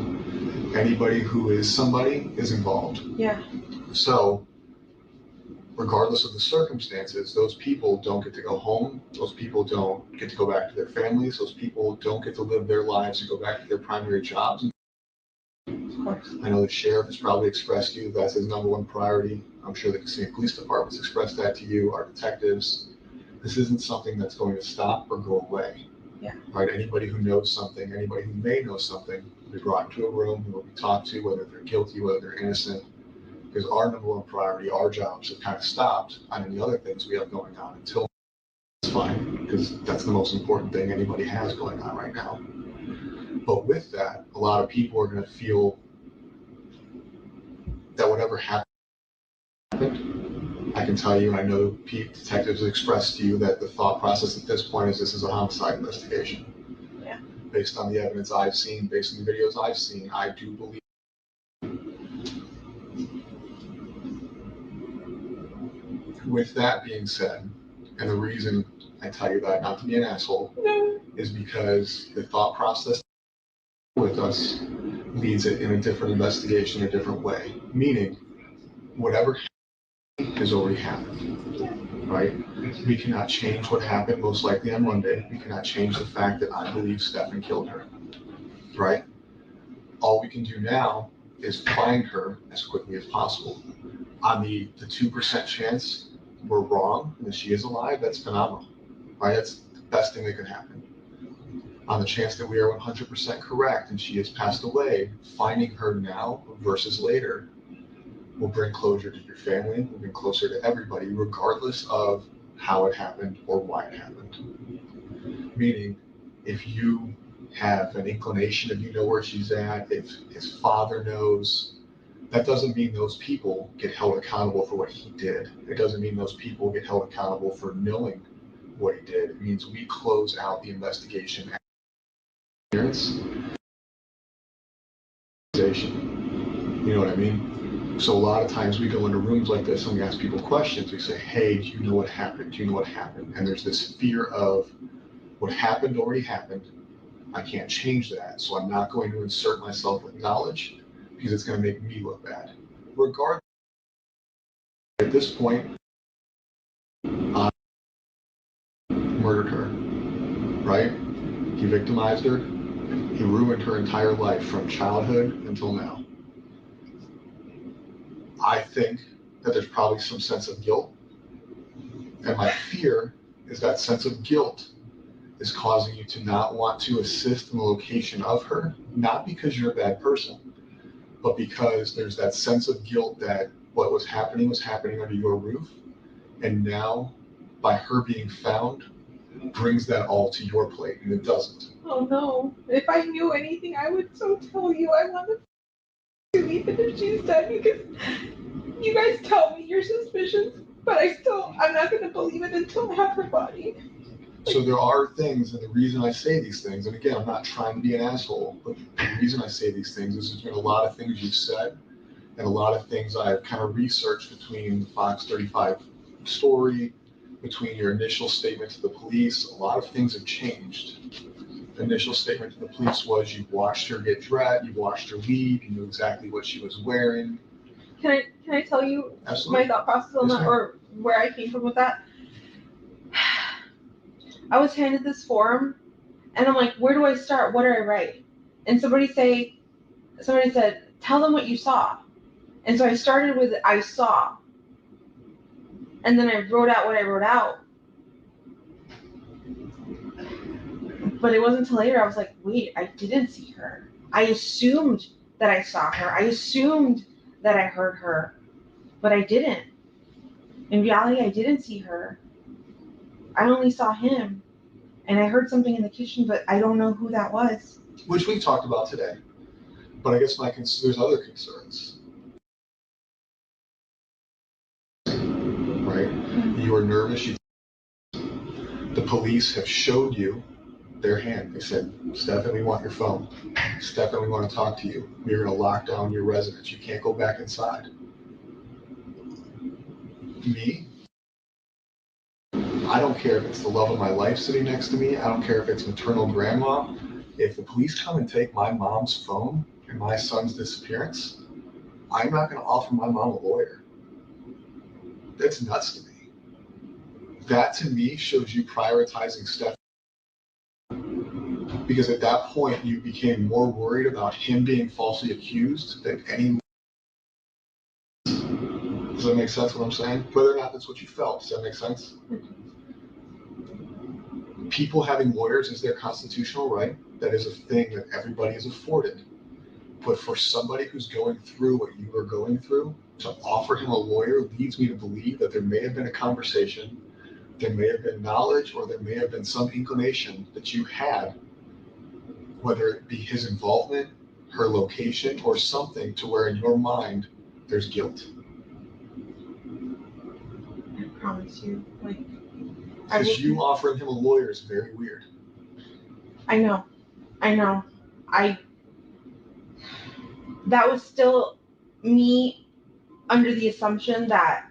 [SPEAKER 1] anybody who is somebody is involved.
[SPEAKER 3] Yeah.
[SPEAKER 1] So regardless of the circumstances, those people don't get to go home. Those people don't get to go back to their families. Those people don't get to live their lives and go back to their primary jobs.
[SPEAKER 3] Of course.
[SPEAKER 1] I know the sheriff has probably expressed to you that's his number one priority. I'm sure the Kissimmee Police Department's expressed that to you, our detectives. This isn't something that's going to stop or go away.
[SPEAKER 3] Yeah.
[SPEAKER 1] Right? Anybody who knows something, anybody who may know something, will be brought into a room, who will be talked to, whether they're guilty, whether they're innocent. Because our number one priority, our jobs have kind of stopped on any other things we have going on until it's fine, because that's the most important thing anybody has going on right now. But with that, a lot of people are going to feel that whatever happened, I can tell you, and I know detectives have expressed to you that the thought process at this point is this is a homicide investigation.
[SPEAKER 3] Yeah.
[SPEAKER 1] Based on the evidence I've seen, based on the videos I've seen, I do believe. With that being said, and the reason I tell you that, not to be an asshole, is because the thought process with us leads it in a different investigation, a different way. Meaning, whatever has already happened, right? We cannot change what happened most likely on Monday. We cannot change the fact that I believe Stefan killed her, right? All we can do now is find her as quickly as possible. On the 2% chance we're wrong and that she is alive, that's phenomenal, right? That's the best thing that could happen. On the chance that we are 100% correct and she has passed away, finding her now versus later will bring closure to your family, will bring closer to everybody, regardless of how it happened or why it happened. Meaning, if you have an inclination, if you know where she's at, if his father knows, that doesn't mean those people get held accountable for what he did. It doesn't mean those people get held accountable for knowing what he did. It means we close out the investigation. You know what I mean? So a lot of times we go into rooms like this and we ask people questions. We say, hey, do you know what happened? Do you know what happened? And there's this fear of what happened already happened. I can't change that. So I'm not going to insert myself with knowledge because it's going to make me look bad. Regardless, at this point, I murdered her, right? He victimized her. He ruined her entire life from childhood until now. I think that there's probably some sense of guilt. And my fear is that sense of guilt is causing you to not want to assist in the location of her, not because you're a bad person, but because there's that sense of guilt that what was happening under your roof, and now by her being found brings that all to your plate, and it doesn't.
[SPEAKER 3] Oh no. If I knew anything, I would so tell you. I want to even if she's dead, because you guys tell me your suspicions, but I'm not going to believe it until I have her body.
[SPEAKER 1] So there are things, and the reason I say these things, and again, I'm not trying to be an asshole, but the reason I say these things is there's been a lot of things you've said and a lot of things I've kind of researched between the Fox 35 story, between your initial statement to the police. A lot of things have changed. The initial statement to the police was you watched her get dressed, you watched her leave, you knew exactly what she was wearing.
[SPEAKER 3] Can I tell you
[SPEAKER 1] Absolutely.
[SPEAKER 3] my thought process on that, or where I came from with that? I was handed this form, and I'm like, where do I start? What do I write? And somebody said, tell them what you saw. And so I started with I saw, and then I wrote out what I wrote out. But it wasn't until later I was like, wait, I didn't see her. I assumed that I saw her. I assumed that I heard her, but I didn't. In reality, I didn't see her. I only saw him, and I heard something in the kitchen, but I don't know who that was.
[SPEAKER 1] Which we talked about today. But I guess there's other concerns. Right? You were nervous. The police have showed you their hand. They said, Stefan, we want your phone. Stefan, we want to talk to you. We're going to lock down your residence. You can't go back inside. Me? I don't care if it's the love of my life sitting next to me. I don't care if it's maternal grandma. If the police come and take my mom's phone and my son's disappearance, I'm not going to offer my mom a lawyer. That's nuts to me. That to me shows you prioritizing Stefan. Because at that point, you became more worried about him being falsely accused than any. Does that make sense what I'm saying? Whether or not that's what you felt, does that make sense? People having lawyers is their constitutional right. That is a thing that everybody is afforded. But for somebody who's going through what you are going through, to offer him a lawyer leads me to believe that there may have been a conversation, there may have been knowledge, or there may have been some inclination that you had, whether it be his involvement, her location, or something to where in your mind there's guilt.
[SPEAKER 3] I promise you.
[SPEAKER 1] Because you offering him a lawyer is very weird.
[SPEAKER 3] I know. That was still me under the assumption that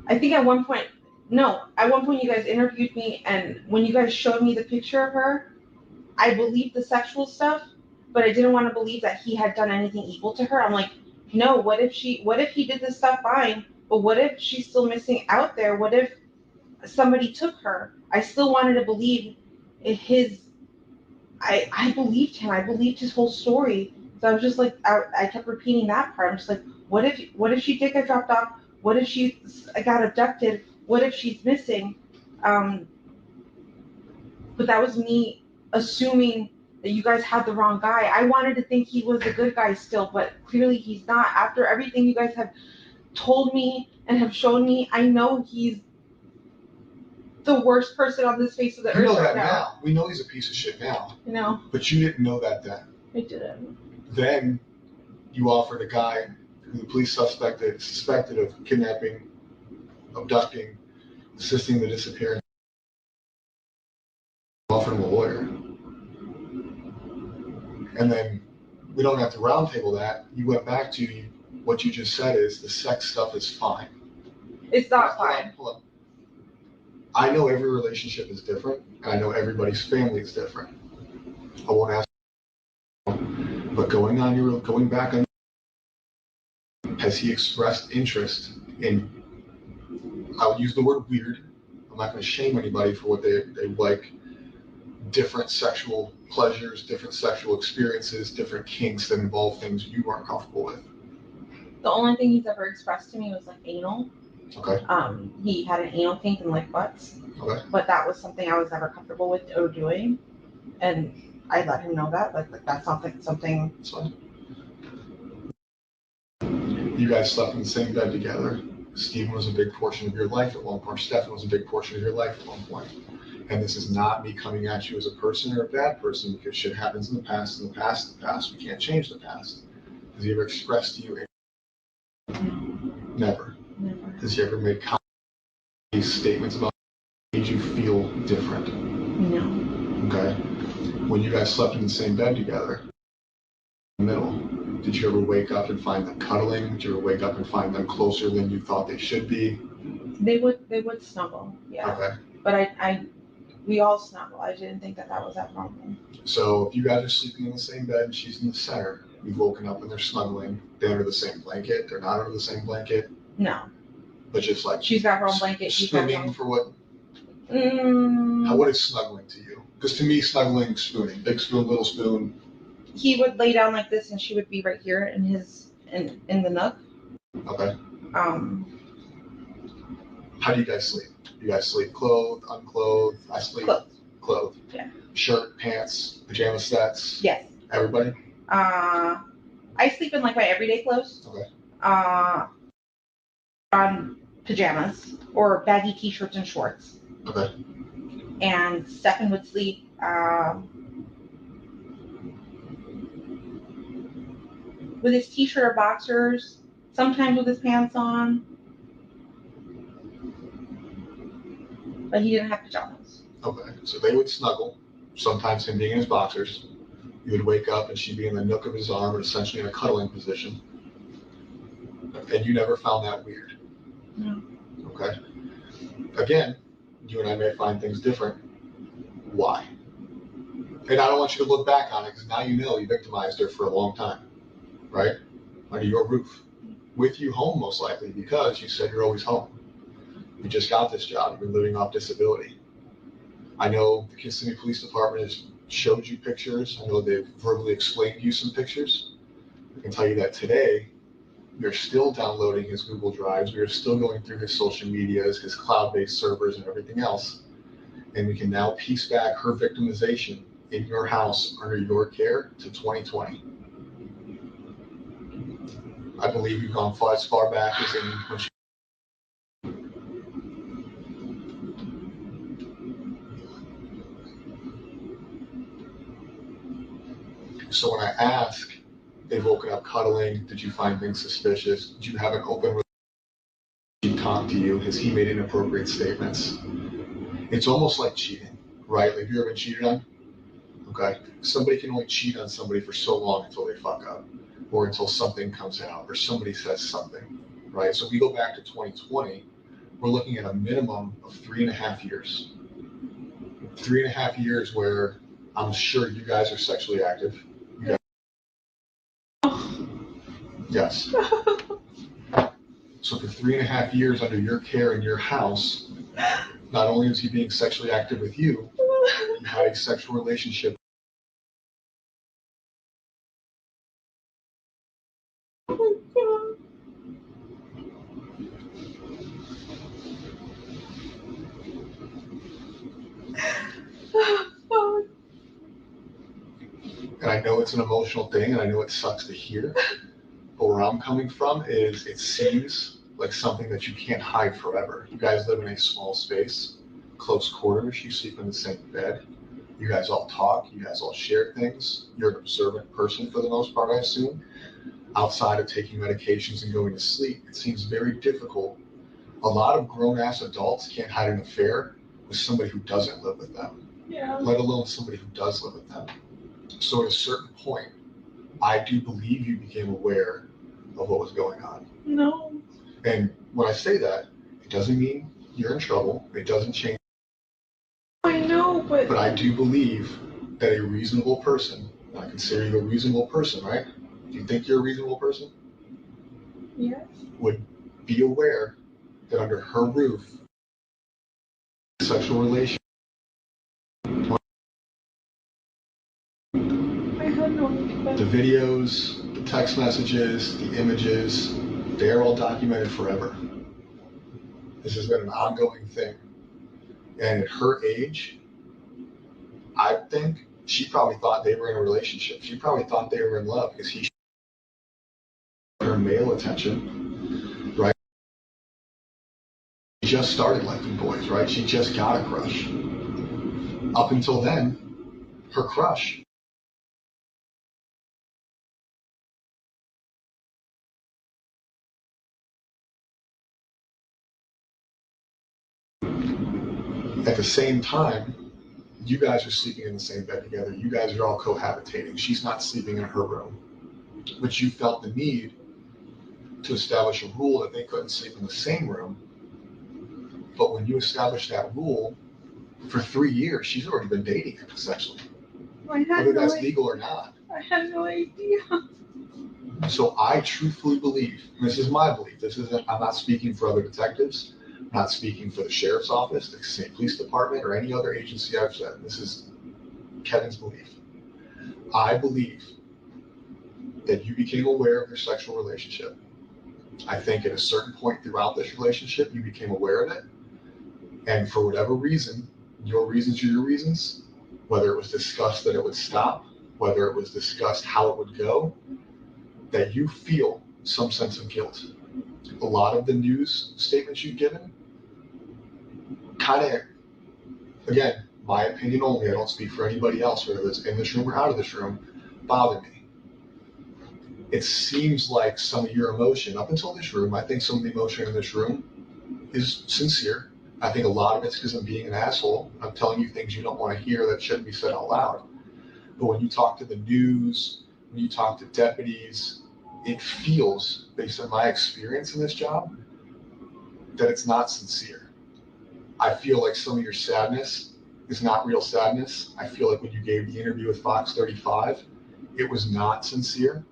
[SPEAKER 3] I think at one point you guys interviewed me, and when you guys showed me the picture of her, I believed the sexual stuff, but I didn't want to believe that he had done anything evil to her. I'm like, no, what if he did this stuff fine, but what if she's still missing out there? What if somebody took her? I still wanted to believe I believed him. I believed his whole story. So I was just like, I kept repeating that part. I'm just like, what if she did get dropped off? What if she got abducted? What if she's missing? But that was me assuming that you guys had the wrong guy. I wanted to think he was a good guy still, but clearly he's not. After everything you guys have told me and have shown me, I know he's the worst person on this face of the earth.
[SPEAKER 1] You know that now. We know he's a piece of shit now.
[SPEAKER 3] You know.
[SPEAKER 1] But you didn't know that then.
[SPEAKER 3] I didn't. Then
[SPEAKER 1] you offered a guy who the police suspected of kidnapping, abducting, assisting the disappearance. Offered him a lawyer. And then we don't have to roundtable that. You went back to what you just said is the sex stuff is fine.
[SPEAKER 3] It's not fine.
[SPEAKER 1] Hold on. I know every relationship is different, and I know everybody's family is different. I won't ask, but going back on, has he expressed interest in, I would use the word weird, I'm not going to shame anybody for what they like, different sexual pleasures, different sexual experiences, different kinks that involve things you weren't comfortable with?
[SPEAKER 3] The only thing he's ever expressed to me was like anal.
[SPEAKER 1] Okay.
[SPEAKER 3] He had an anal kink and like butts.
[SPEAKER 1] Okay.
[SPEAKER 3] But that was something I was never comfortable with or doing. And I let him know that, like that's not something.
[SPEAKER 1] That's fine. You guys slept in the same bed together. Stephen was a big portion of your life at one point. Stephen was a big portion of your life at one point. And this is not me coming at you as a person or a bad person, because shit happens in the past, in the past, in the past. We can't change the past. Has he ever expressed to you? Never.
[SPEAKER 3] Never.
[SPEAKER 1] Has he ever made these statements about made you feel different?
[SPEAKER 3] No.
[SPEAKER 1] Okay. When you guys slept in the same bed together, in the middle, did you ever wake up and find them cuddling? Did you ever wake up and find them closer than you thought they should be?
[SPEAKER 3] They would snuggle, yeah.
[SPEAKER 1] Okay.
[SPEAKER 3] But we all snuggle. I didn't think that was abnormal.
[SPEAKER 1] So if you guys are sleeping in the same bed and she's in the center, you've woken up and they're snuggling, they're under the same blanket, they're not under the same blanket,
[SPEAKER 3] No.
[SPEAKER 1] but just like
[SPEAKER 3] She's got her own blanket. She's got her
[SPEAKER 1] spooning
[SPEAKER 3] own.
[SPEAKER 1] for what? What is snuggling to you? Because to me, snuggling, spooning, big spoon, little spoon.
[SPEAKER 3] He would lay down like this, and she would be right here in the nook.
[SPEAKER 1] Okay. How do you guys sleep? You guys sleep clothed, unclothed? I sleep clothed.
[SPEAKER 3] Yeah. Shirt,
[SPEAKER 1] Pants, pajama sets.
[SPEAKER 3] Yes.
[SPEAKER 1] Everybody.
[SPEAKER 3] I sleep in like my everyday clothes.
[SPEAKER 1] Okay.
[SPEAKER 3] On pajamas or baggy t-shirts and shorts.
[SPEAKER 1] Okay.
[SPEAKER 3] And Stephen would sleep with his t-shirt or boxers, sometimes with his pants on, but he didn't have pajamas.
[SPEAKER 1] Okay. So they would snuggle, sometimes him being in his boxers. You would wake up and she'd be in the nook of his arm, or essentially in a cuddling position. And you never found that weird.
[SPEAKER 3] No.
[SPEAKER 1] Okay. Again, you and I may find things different. Why? And I don't want you to look back on it, because now you know you victimized her for a long time, right? Under your roof, with you home most likely, because you said you're always home. You just got this job. You've been living off disability. I know the Kissimmee Police Department has showed you pictures. I know they've verbally explained to you some pictures. I can tell you that today, we're still downloading his Google Drives. We are still going through his social medias, his cloud-based servers, and everything else. And we can now piece back her victimization in your house under your care to 2020. I believe you've gone as far back as in when she. So when I ask, they've woken up cuddling, did you find things suspicious? Did you have an open relationship? He talked to you? Has he made inappropriate statements? It's almost like cheating, right? Like, have you ever been cheated on? Okay. Somebody can only cheat on somebody for so long until they fuck up, or until something comes out, or somebody says something, right? So we go back to 2020, we're looking at a minimum of 3.5 years. 3.5 years where I'm sure you guys are sexually active. Yes. So for 3.5 years under your care in your house, not only is he being sexually active with you, he had a sexual relationship. And I know it's an emotional thing, and I know it sucks to hear, but where I'm coming from is it seems like something that you can't hide forever. You guys live in a small space, close quarters, you sleep in the same bed, you guys all talk, you guys all share things. You're an observant person for the most part, I assume. Outside of taking medications and going to sleep, it seems very difficult. A lot of grown-ass adults can't hide an affair with somebody who doesn't live with them, let alone somebody who does live with them. So at a certain point, I do believe you became aware of what was going on.
[SPEAKER 3] No.
[SPEAKER 1] And when I say that, it doesn't mean you're in trouble. It doesn't change.
[SPEAKER 3] I know, but
[SPEAKER 1] I do believe that a reasonable person, and I consider you a reasonable person, right? Do you think you're a reasonable person?
[SPEAKER 3] yes.
[SPEAKER 1] Would be aware that under her roof, sexual relation. The videos, the text messages, the images, they're all documented forever. This has been an ongoing thing. And at her age, I think she probably thought they were in a relationship. She probably thought they were in love because he her male attention, right? She just started liking boys, right? She just got a crush. Up until then, her crush at the same time, you guys are sleeping in the same bed together. You guys are all cohabitating. She's not sleeping in her room. But you felt the need to establish a rule that they couldn't sleep in the same room. But when you established that rule, for 3 years, she's already been dating him, essentially. Whether that's legal or not.
[SPEAKER 3] I had no idea.
[SPEAKER 1] So I truthfully believe, and this is my belief, I'm not speaking for other detectives, I'm not speaking for the sheriff's office, the state police department, or any other agency I've said. This is Kevin's belief. I believe that you became aware of their sexual relationship. I think at a certain point throughout this relationship, you became aware of it. And for whatever reason, your reasons are your reasons, whether it was discussed that it would stop, whether it was discussed how it would go, that you feel some sense of guilt. A lot of the news statements you've given kind of, again, my opinion only, I don't speak for anybody else, whether it's in this room or out of this room, bother me. It seems like some of your emotion, up until this room, I think some of the emotion in this room is sincere. I think a lot of it's because I'm being an asshole. I'm telling you things you don't want to hear that shouldn't be said out loud. But when you talk to the news, when you talk to deputies, it feels, based on my experience in this job, that it's not sincere. I feel like some of your sadness is not real sadness. I feel like when you gave the interview with Fox 35, it was not sincere.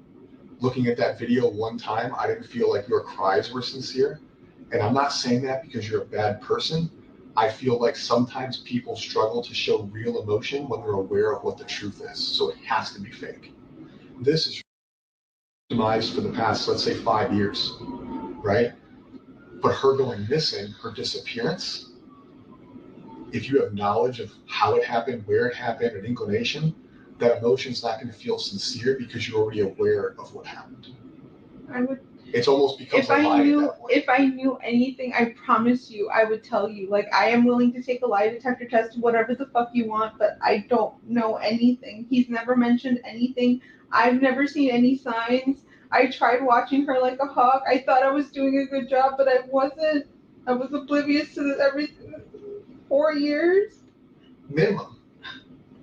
[SPEAKER 1] Looking at that video one time, I didn't feel like your cries were sincere. And I'm not saying that because you're a bad person. I feel like sometimes people struggle to show real emotion when they're aware of what the truth is. So it has to be fake. This is demise for the past, let's say, 5 years, right? But her going missing, her disappearance, if you have knowledge of how it happened, where it happened, an inclination, that emotion's not going to feel sincere because you're already aware of what happened.
[SPEAKER 3] I would.
[SPEAKER 1] It's almost becomes a lie at that point.
[SPEAKER 3] If I knew anything, I promise you, I would tell you. Like, I am willing to take a lie detector test, whatever the fuck you want, but I don't know anything. He's never mentioned anything. I've never seen any signs. I tried watching her like a hawk. I thought I was doing a good job, but I wasn't. I was oblivious to everything. 4 years.
[SPEAKER 1] Minimum.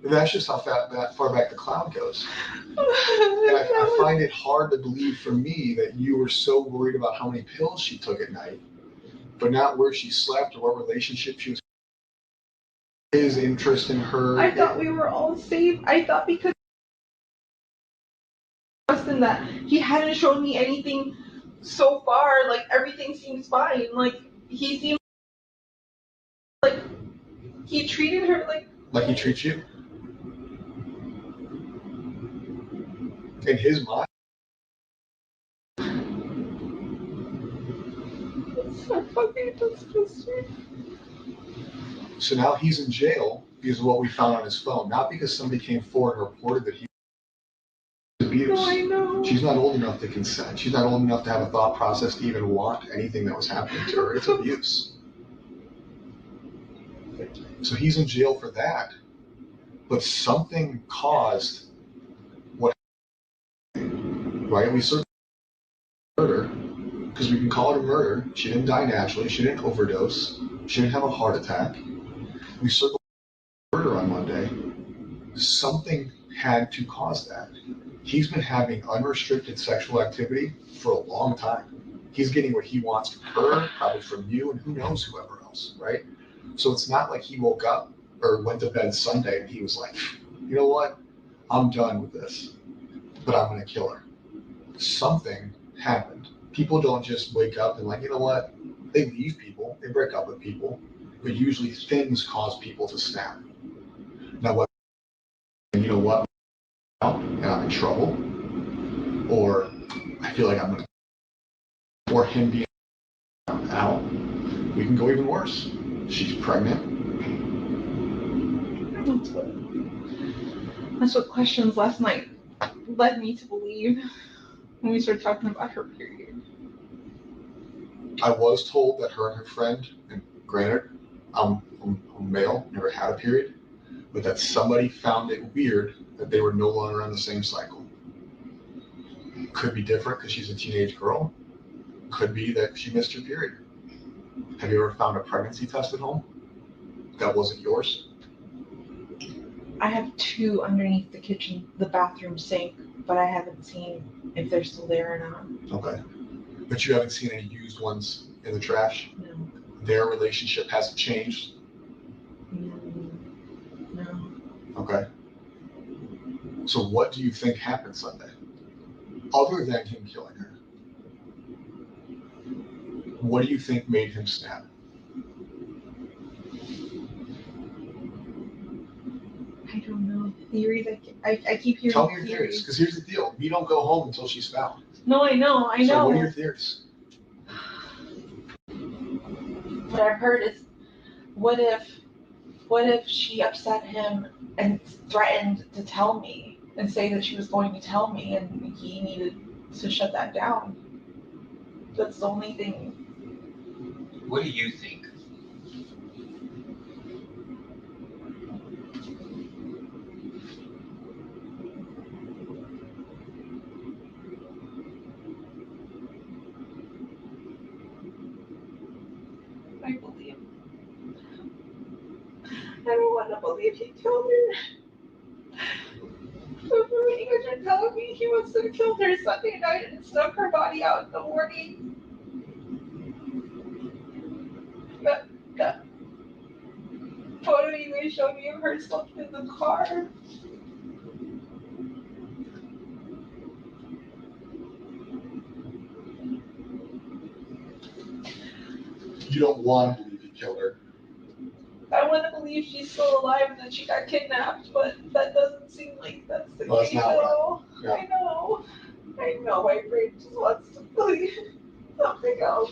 [SPEAKER 1] That's just how far back the cloud goes. And I find it hard to believe for me that you were so worried about how many pills she took at night, but not where she slept or what relationship she was. His interest in her.
[SPEAKER 3] I thought we were all safe. I thought because in that he hadn't shown me anything so far, like everything seems fine. Like he seemed like he treated her like
[SPEAKER 1] he treats you. In his mind.
[SPEAKER 3] It's so fucking disgusting.
[SPEAKER 1] So now he's in jail because of what we found on his phone, not because somebody came forward and reported that he was abused.
[SPEAKER 3] No, I know.
[SPEAKER 1] She's not old enough to consent. She's not old enough to have a thought process to even want anything that was happening to her. It's abuse. So he's in jail for that. But something caused what happened, right? We searched murder because we can call it a murder. She didn't die naturally. She didn't overdose. She didn't have a heart attack. We circled murder on Monday. Something had to cause that. He's been having unrestricted sexual activity for a long time. He's getting what he wants from her, probably from you, and who knows whoever else, right? So it's not like he woke up or went to bed Sunday and he was like, you know what? I'm done with this, but I'm going to kill her. Something happened. People don't just wake up and like, you know what? They leave people, they break up with people, but usually things cause people to snap. Now, what? You know what? And I'm in trouble, or I feel like I'm going to, or him being out. We can go even worse. She's pregnant.
[SPEAKER 3] That's what questions last night led me to believe when we started talking about her period.
[SPEAKER 1] I was told that her and her friend, and granted, I'm male, never had a period, but that somebody found it weird that they were no longer on the same cycle. Could be different because she's a teenage girl. Could be that she missed her period. Have you ever found a pregnancy test at home that wasn't yours?
[SPEAKER 3] I have 2 underneath the bathroom sink, but I haven't seen if they're still there or not.
[SPEAKER 1] Okay. But you haven't seen any used ones in the trash?
[SPEAKER 3] No.
[SPEAKER 1] Their relationship hasn't changed?
[SPEAKER 3] No.
[SPEAKER 1] Okay. So what do you think happened Sunday? Other than him killing her, what do you think made him snap?
[SPEAKER 3] I don't know. Theories. I keep hearing
[SPEAKER 1] Tell me your theories, because here's the deal. We don't go home until she's found.
[SPEAKER 3] No, I know.
[SPEAKER 1] So what are your theories?
[SPEAKER 3] What I've heard is, what if she upset him and threatened to tell me and say that she was going to tell me, and he needed to shut that down. That's the only thing.
[SPEAKER 4] What do you think?
[SPEAKER 3] I believe. I don't want to believe he killed her. But from what you guys are telling me, he must have killed her Sunday night and snuck her body out in the morning. That photo you guys showed me of her stuck in the car.
[SPEAKER 1] You don't want to believe he killed her.
[SPEAKER 3] I want to believe she's still alive and that she got kidnapped, but that doesn't seem like that's the
[SPEAKER 1] Well, that's
[SPEAKER 3] case
[SPEAKER 1] not
[SPEAKER 3] at
[SPEAKER 1] what-
[SPEAKER 3] all.
[SPEAKER 1] yeah.
[SPEAKER 3] I know, my brain just wants to believe something else.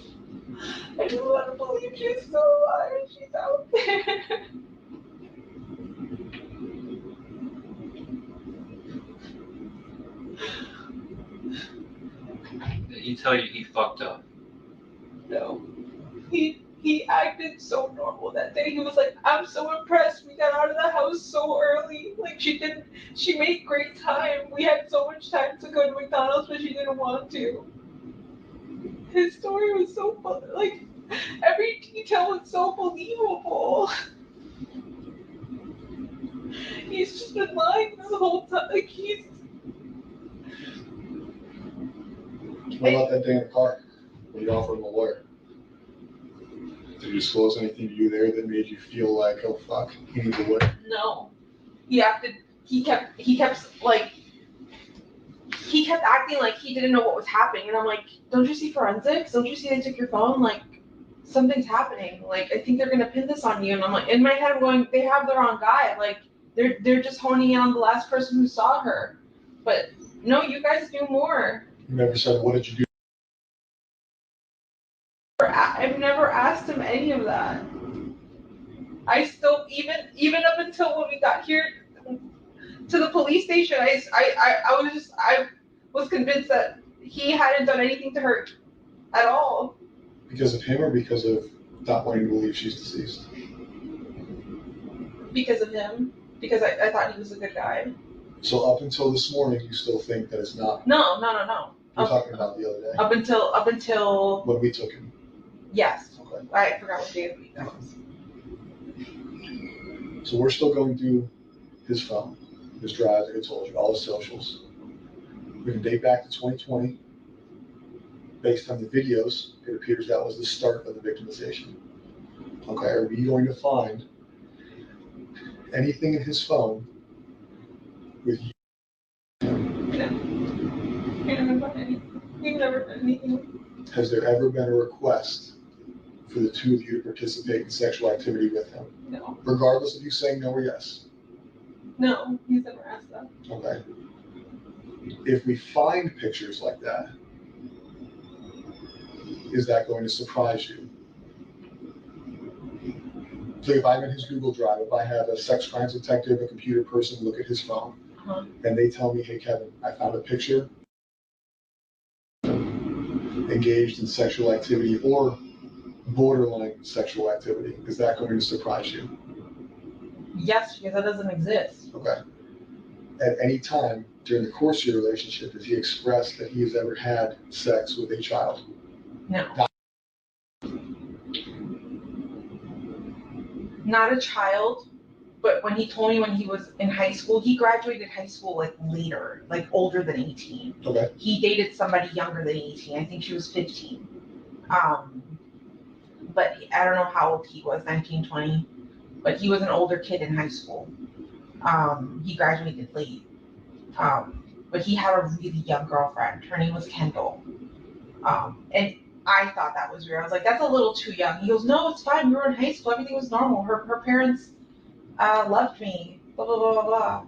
[SPEAKER 3] I just want to believe she's still alive and she's out there.
[SPEAKER 4] Did he tell you he fucked up?
[SPEAKER 3] No. He acted so normal that day. He was like, I'm so impressed. We got out of the house so early. Like she made great time. We had so much time to go to McDonald's, but she didn't want to. His story was so fun. Like every detail was so believable. He's just been lying this whole time. Like
[SPEAKER 1] What about that day in the car when you offered him a lawyer? Did you disclose anything to you there that made you feel like, oh fuck, he needs a lawyer?
[SPEAKER 3] No. He kept acting like he didn't know what was happening. And I'm like, don't you see forensics? Don't you see they took your phone? Like, something's happening. Like, I think they're gonna pin this on you. And I'm like, in my head, I'm going, they have the wrong guy. Like, they're just honing in on the last person who saw her. But no, you guys knew more.
[SPEAKER 1] You never said, what did you do?
[SPEAKER 3] I've never asked him any of that. I still, even up until when we got here to the police station, I was convinced that he hadn't done anything to her at all.
[SPEAKER 1] Because of him or because of not wanting to believe she's deceased?
[SPEAKER 3] Because of him. Because I thought he was a good guy.
[SPEAKER 1] So up until this morning, you still think that it's not?
[SPEAKER 3] No.
[SPEAKER 1] We're talking about the other day.
[SPEAKER 3] Up until
[SPEAKER 1] When we took him.
[SPEAKER 3] yes.
[SPEAKER 1] Okay.
[SPEAKER 3] I forgot what day of the week that was.
[SPEAKER 1] So we're still going through his phone, his drive, like I told you, all his socials. We can date back to 2020. Based on the videos, it appears that was the start of the victimization. Okay, are we going to find anything in his phone with you?
[SPEAKER 3] No. I never done anything. We've never done anything.
[SPEAKER 1] Has there ever been a request for the two of you to participate in sexual activity with him?
[SPEAKER 3] No.
[SPEAKER 1] Regardless of you saying no or yes?
[SPEAKER 3] No, he's never asked that.
[SPEAKER 1] Okay. If we find pictures like that, is that going to surprise you? So if I'm in his Google Drive, if I have a sex crimes detective, a computer person look at his phone, and they tell me, hey, Kevin, I found a picture engaged in sexual activity or borderline sexual activity, is that going to surprise you?
[SPEAKER 3] Yes, because that doesn't exist.
[SPEAKER 1] Okay. At any time during the course of your relationship, has he expressed that he has ever had sex with a child?
[SPEAKER 3] No. Not a child, but when he told me when he was in high school, he graduated high school like later, like older than 18.
[SPEAKER 1] Okay.
[SPEAKER 3] He dated somebody younger than 18. I think she was 15. But I don't know how old he was, 19, 20. But he was an older kid in high school. He graduated late. But he had a really young girlfriend. Her name was Kendall. And I thought that was weird. I was like, that's a little too young. He goes, no, it's fine. We were in high school. Everything was normal. Her parents loved me. Blah, blah, blah, blah, blah.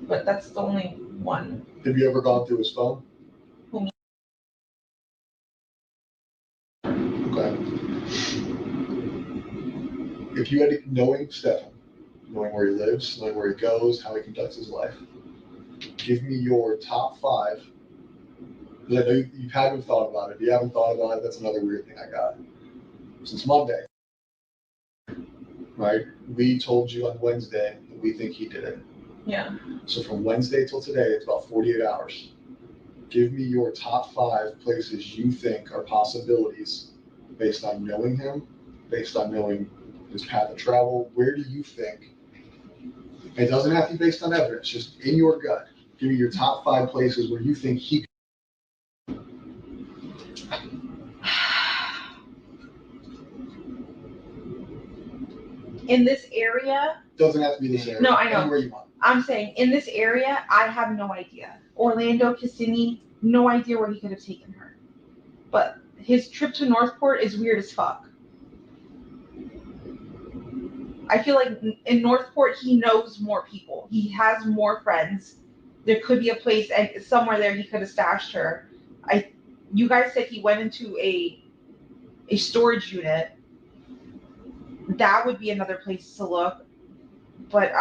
[SPEAKER 3] But that's the only one.
[SPEAKER 1] Have you ever gone through his phone?
[SPEAKER 3] Who, me?
[SPEAKER 1] Okay. If you had knowing Stefan, knowing where he lives, knowing where he goes, how he conducts his life, give me your top 5. Because I know you haven't thought about it. If you haven't thought about it, that's another weird thing I got. Since Monday, right? We told you on Wednesday that we think he did it.
[SPEAKER 3] Yeah.
[SPEAKER 1] So from Wednesday till today, it's about 48 hours. Give me your top 5 places you think are possibilities based on knowing him, based on knowing his path of travel. Where do you think? It doesn't have to be based on evidence, just in your gut. Give me your top 5 places where you think he.
[SPEAKER 3] In this area,
[SPEAKER 1] Doesn't have to be this area.
[SPEAKER 3] No, I know.
[SPEAKER 1] Anywhere you want.
[SPEAKER 3] I'm saying in this area, I have no idea. Orlando, Kissimmee, no idea where he could have taken her. But his trip to Northport is weird as fuck. I feel like in Northport, he knows more people. He has more friends. There could be a place and somewhere there he could have stashed her. You guys said he went into a storage unit. That would be another place to look. But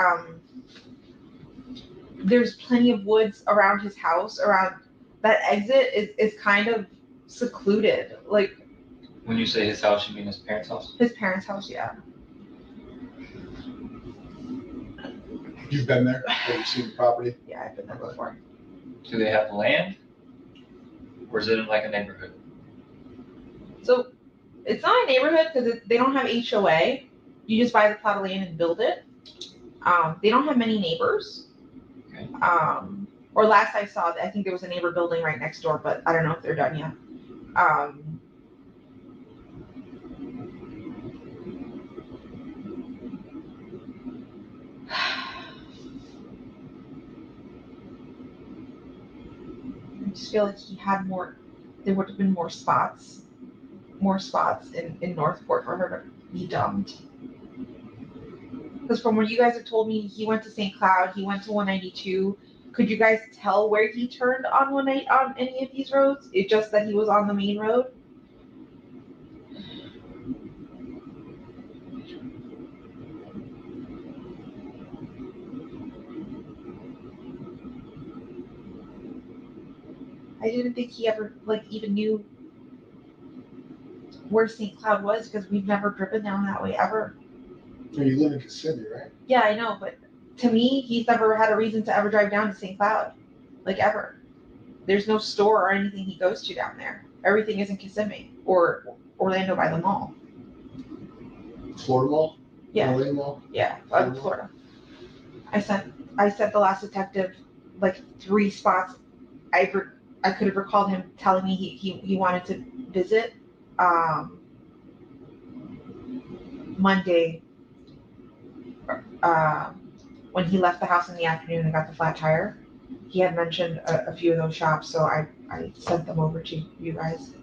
[SPEAKER 3] there's plenty of woods around his house. Around that exit is kind of secluded. Like
[SPEAKER 4] When you say his house, you mean his parents' house?
[SPEAKER 3] his parents' house, yeah.
[SPEAKER 1] You've been there? Have you seen the property?
[SPEAKER 3] Yeah, I've been there before.
[SPEAKER 4] Do they have land? Or is it in like a neighborhood?
[SPEAKER 3] So it's not a neighborhood because they don't have HOA. You just buy the plot of land and build it. They don't have many neighbors.
[SPEAKER 4] Okay.
[SPEAKER 3] Or last I saw, I think there was a neighbor building right next door, but I don't know if they're done yet. I just feel like he had more. There would have been more spots in Northport for her to be dumped. Because from what you guys have told me, he went to St. Cloud, he went to 192. Could you guys tell where he turned on on any of these roads? It's just that he was on the main road. I didn't think he ever even knew where St. Cloud was because we've never driven down that way ever.
[SPEAKER 1] And you live in Kissimmee, right?
[SPEAKER 3] Yeah, I know, but to me, he's never had a reason to ever drive down to St. Cloud, ever. There's no store or anything he goes to down there. Everything is in Kissimmee or Orlando by the mall.
[SPEAKER 1] Florida Mall?
[SPEAKER 3] Yeah.
[SPEAKER 1] Orlando Mall?
[SPEAKER 3] Yeah, Florida. I sent the last detective 3 spots. I could have recalled him telling me he wanted to visit. Monday, when he left the house in the afternoon and got the flat tire, he had mentioned a few of those shops, so I sent them over to you guys.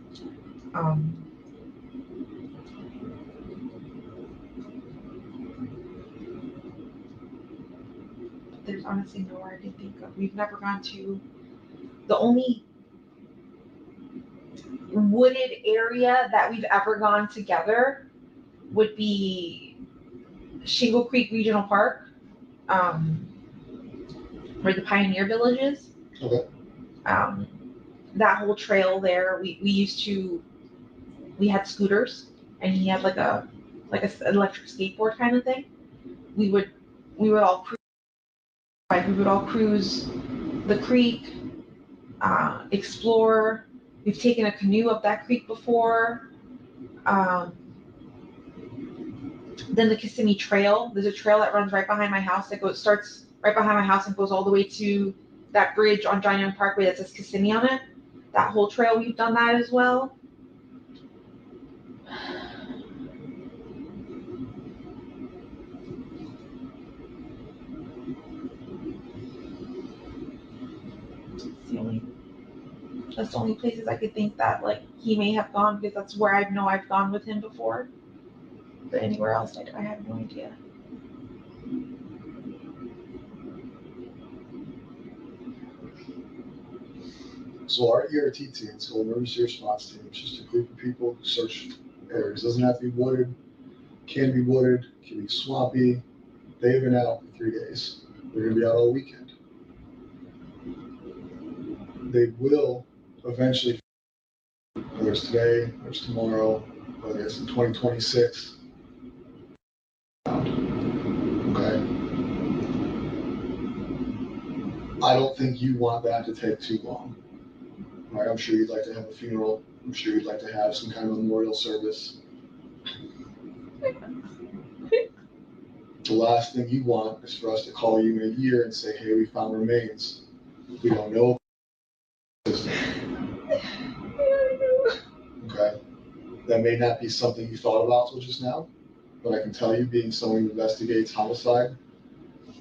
[SPEAKER 3] There's honestly nowhere I can think of. We've never gone to the only wooded area that we've ever gone together would be Shingle Creek Regional Park, where the Pioneer Village is.
[SPEAKER 1] Okay.
[SPEAKER 3] That whole trail there, we had scooters, and he had like an electric skateboard kind of thing. We would all cruise the creek, explore. We've taken a canoe up that creek before. Then the Kissimmee Trail. There's a trail that runs right behind my house starts right behind my house and goes all the way to that bridge on John Young Parkway that says Kissimmee on it. That whole trail, we've done that as well. That's the only places I could think that like he may have gone, because that's where I know I've gone with him before. But anywhere else, I have no idea.
[SPEAKER 1] So our ERT team, so emergency response team, is just a group of people who search areas. Doesn't have to be wooded, can be wooded, can be swampy. They've been out for 3 days. They're gonna be out all weekend. They will eventually, whether it's today, whether it's tomorrow, whether it's in 2026. Okay. I don't think you want that to take too long. Right? I'm sure you'd like to have a funeral. I'm sure you'd like to have some kind of memorial service. The last thing you want is for us to call you in a year and say, hey, we found remains. We don't know. Okay. That may not be something you thought about till just now, but I can tell you, being someone who investigates homicide,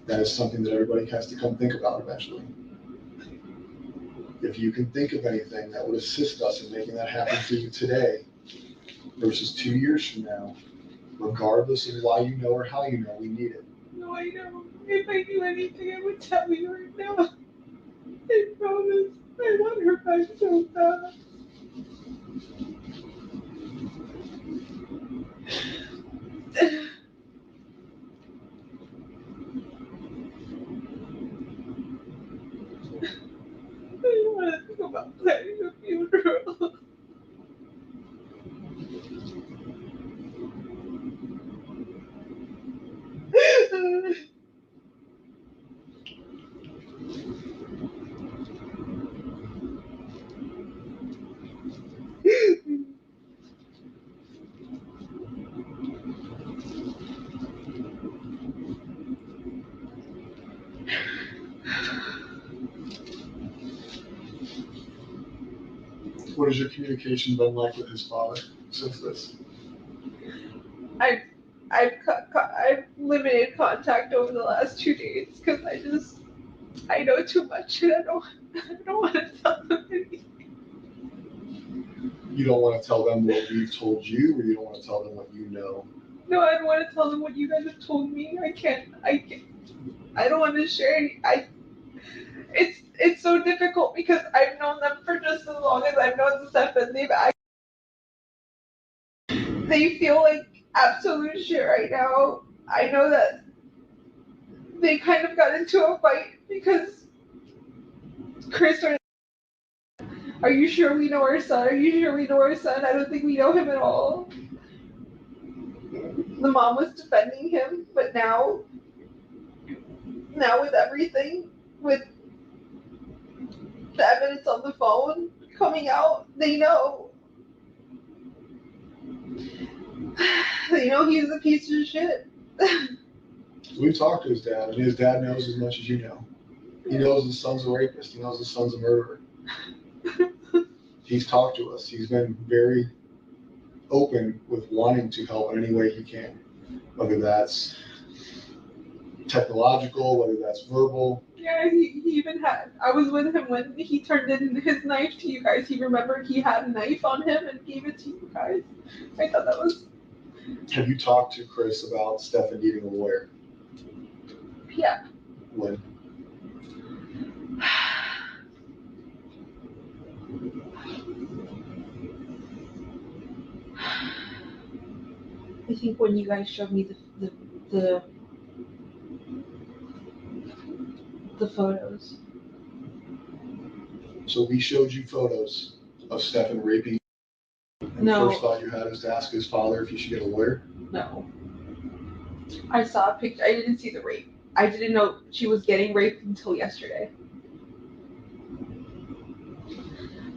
[SPEAKER 1] that is something that everybody has to come think about eventually. If you can think of anything that would assist us in making that happen for you today versus 2 years from now, regardless of why you know or how you know, we need it.
[SPEAKER 3] No, I know. If I knew anything, I would tell you right now. I promise. I want her back so bad. I don't want to think about planning a funeral.
[SPEAKER 1] What has your communication been like with his father since this?
[SPEAKER 3] I've limited contact over the last 2 days because I know too much and I don't want to tell them anything.
[SPEAKER 1] You don't want to tell them what we've told you, or you don't want to tell them what you know?
[SPEAKER 3] No, I don't want to tell them what you guys have told me. I don't want to share any. It's so difficult because I've known them for just as long as I've known Steph, and they feel like absolute shit right now. I know that they kind of got into a fight because Chris started, are you sure we know our son? Are you sure we know our son? I don't think we know him at all. The mom was defending him, but now with everything, with the evidence on the phone coming out, they know. They know he's a piece of shit.
[SPEAKER 1] We've talked to his dad, and his dad knows as much as you know. He knows his son's a rapist. He knows his son's a murderer. He's talked to us. He's been very open with wanting to help in any way he can, whether that's technological, whether that's verbal.
[SPEAKER 3] Yeah, he even had, I was with him when he turned in his knife to you guys. He remembered he had a knife on him and gave it to you guys. I thought that was...
[SPEAKER 1] Have you talked to Chris about Stefan needing a lawyer?
[SPEAKER 3] Yeah.
[SPEAKER 1] When?
[SPEAKER 3] I think when you guys showed me the photos.
[SPEAKER 1] So we showed you photos of Stefan raping. And
[SPEAKER 3] No.
[SPEAKER 1] the first thought you had was to ask his father if he should get a lawyer.
[SPEAKER 3] No. I saw a picture. I didn't see the rape. I didn't know she was getting raped until yesterday.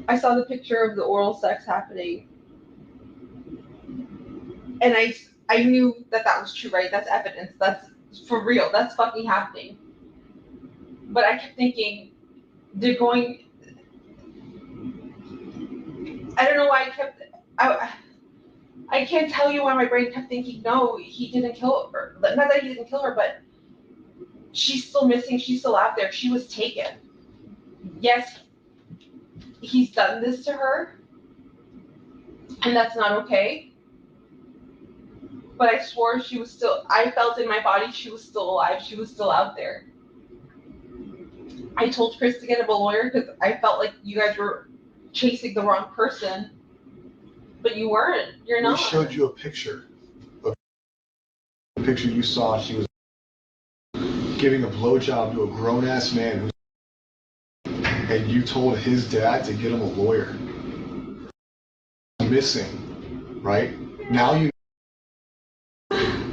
[SPEAKER 3] I saw the picture of the oral sex happening. And I knew that was true, right? That's evidence. That's for real. That's fucking happening. But I kept thinking, they're going. I don't know why I can't tell you why my brain kept thinking, no, he didn't kill her. Not that he didn't kill her, but she's still missing. She's still out there. She was taken. Yes, he's done this to her, and that's not okay. But I swore I felt in my body she was still alive. She was still out there. I told Chris to get him a lawyer because I felt like you guys were chasing the wrong person. But you weren't. You're not.
[SPEAKER 1] We showed you a picture. The picture you saw, she was giving a blowjob to a grown-ass man, and you told his dad to get him a lawyer. Missing, right? Now you.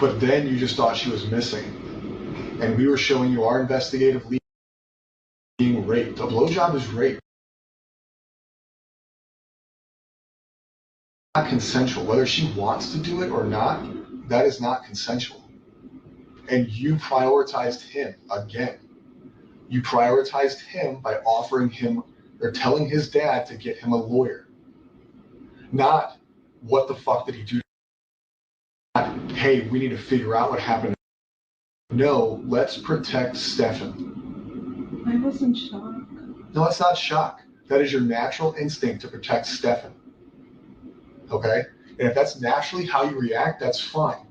[SPEAKER 1] But then you just thought she was missing, and we were showing you our investigative lead being raped. A blowjob is rape. Not consensual. Whether she wants to do it or not, that is not consensual. And you prioritized him again. You prioritized him by offering him or telling his dad to get him a lawyer. Not what the fuck did he do? Not, hey, we need to figure out what happened. No, let's protect Stefan.
[SPEAKER 3] I was in shock.
[SPEAKER 1] No, that's not shock. That is your natural instinct to protect Stefan. Okay? And if that's naturally how you react, that's fine.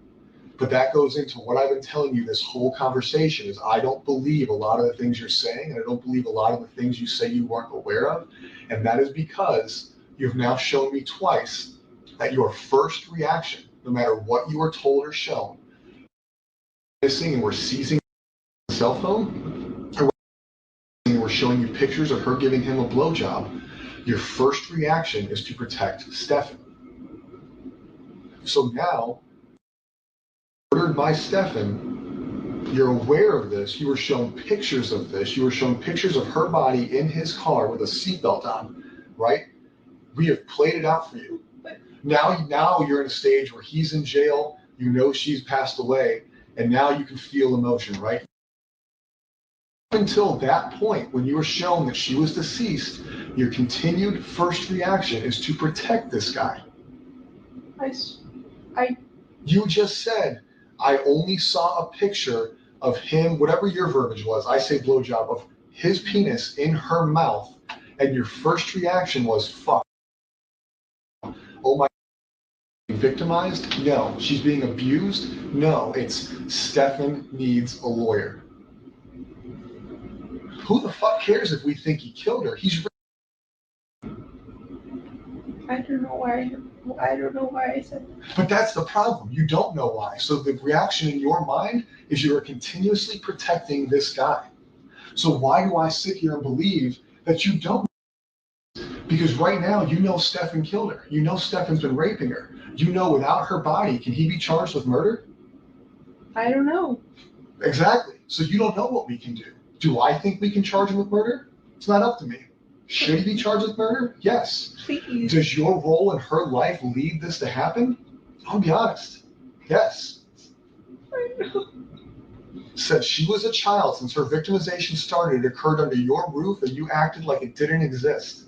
[SPEAKER 1] But that goes into what I've been telling you this whole conversation is I don't believe a lot of the things you're saying, and I don't believe a lot of the things you say you weren't aware of. And that is because you've now shown me twice that your first reaction, no matter what you were told or shown, missing and we're seizing the cell phone, or we're showing you pictures of her giving him a blowjob, your first reaction is to protect Stefan. So now, ordered by Stefan, you're aware of this. You were shown pictures of this. You were shown pictures of her body in his car with a seatbelt on, right? We have played it out for you. Now you're in a stage where he's in jail. You know she's passed away, and now you can feel emotion, right? Until that point, when you were shown that she was deceased, your continued first reaction is to protect this guy. You just said, I only saw a picture of him, whatever your verbiage was, I say blowjob, of his penis in her mouth, and your first reaction was, fuck. Oh my, victimized? No. She's being abused? No. It's Stefan needs a lawyer. Who the fuck cares if we think he killed her? He's.
[SPEAKER 3] I don't know why I said that.
[SPEAKER 1] But that's the problem. You don't know why. So the reaction in your mind is you are continuously protecting this guy. So why do I sit here and believe that you don't? Because right now you know Stefan killed her. You know Stefan's been raping her. You know without her body, can he be charged with murder?
[SPEAKER 3] I don't know.
[SPEAKER 1] Exactly. So you don't know what we can do. Do I think we can charge him with murder? It's not up to me. Should he be charged with murder? Yes.
[SPEAKER 3] Please.
[SPEAKER 1] Does your role in her life lead this to happen? I'll be honest. Yes.
[SPEAKER 3] I know.
[SPEAKER 1] Since she was a child, since her victimization started, it occurred under your roof and you acted like it didn't exist.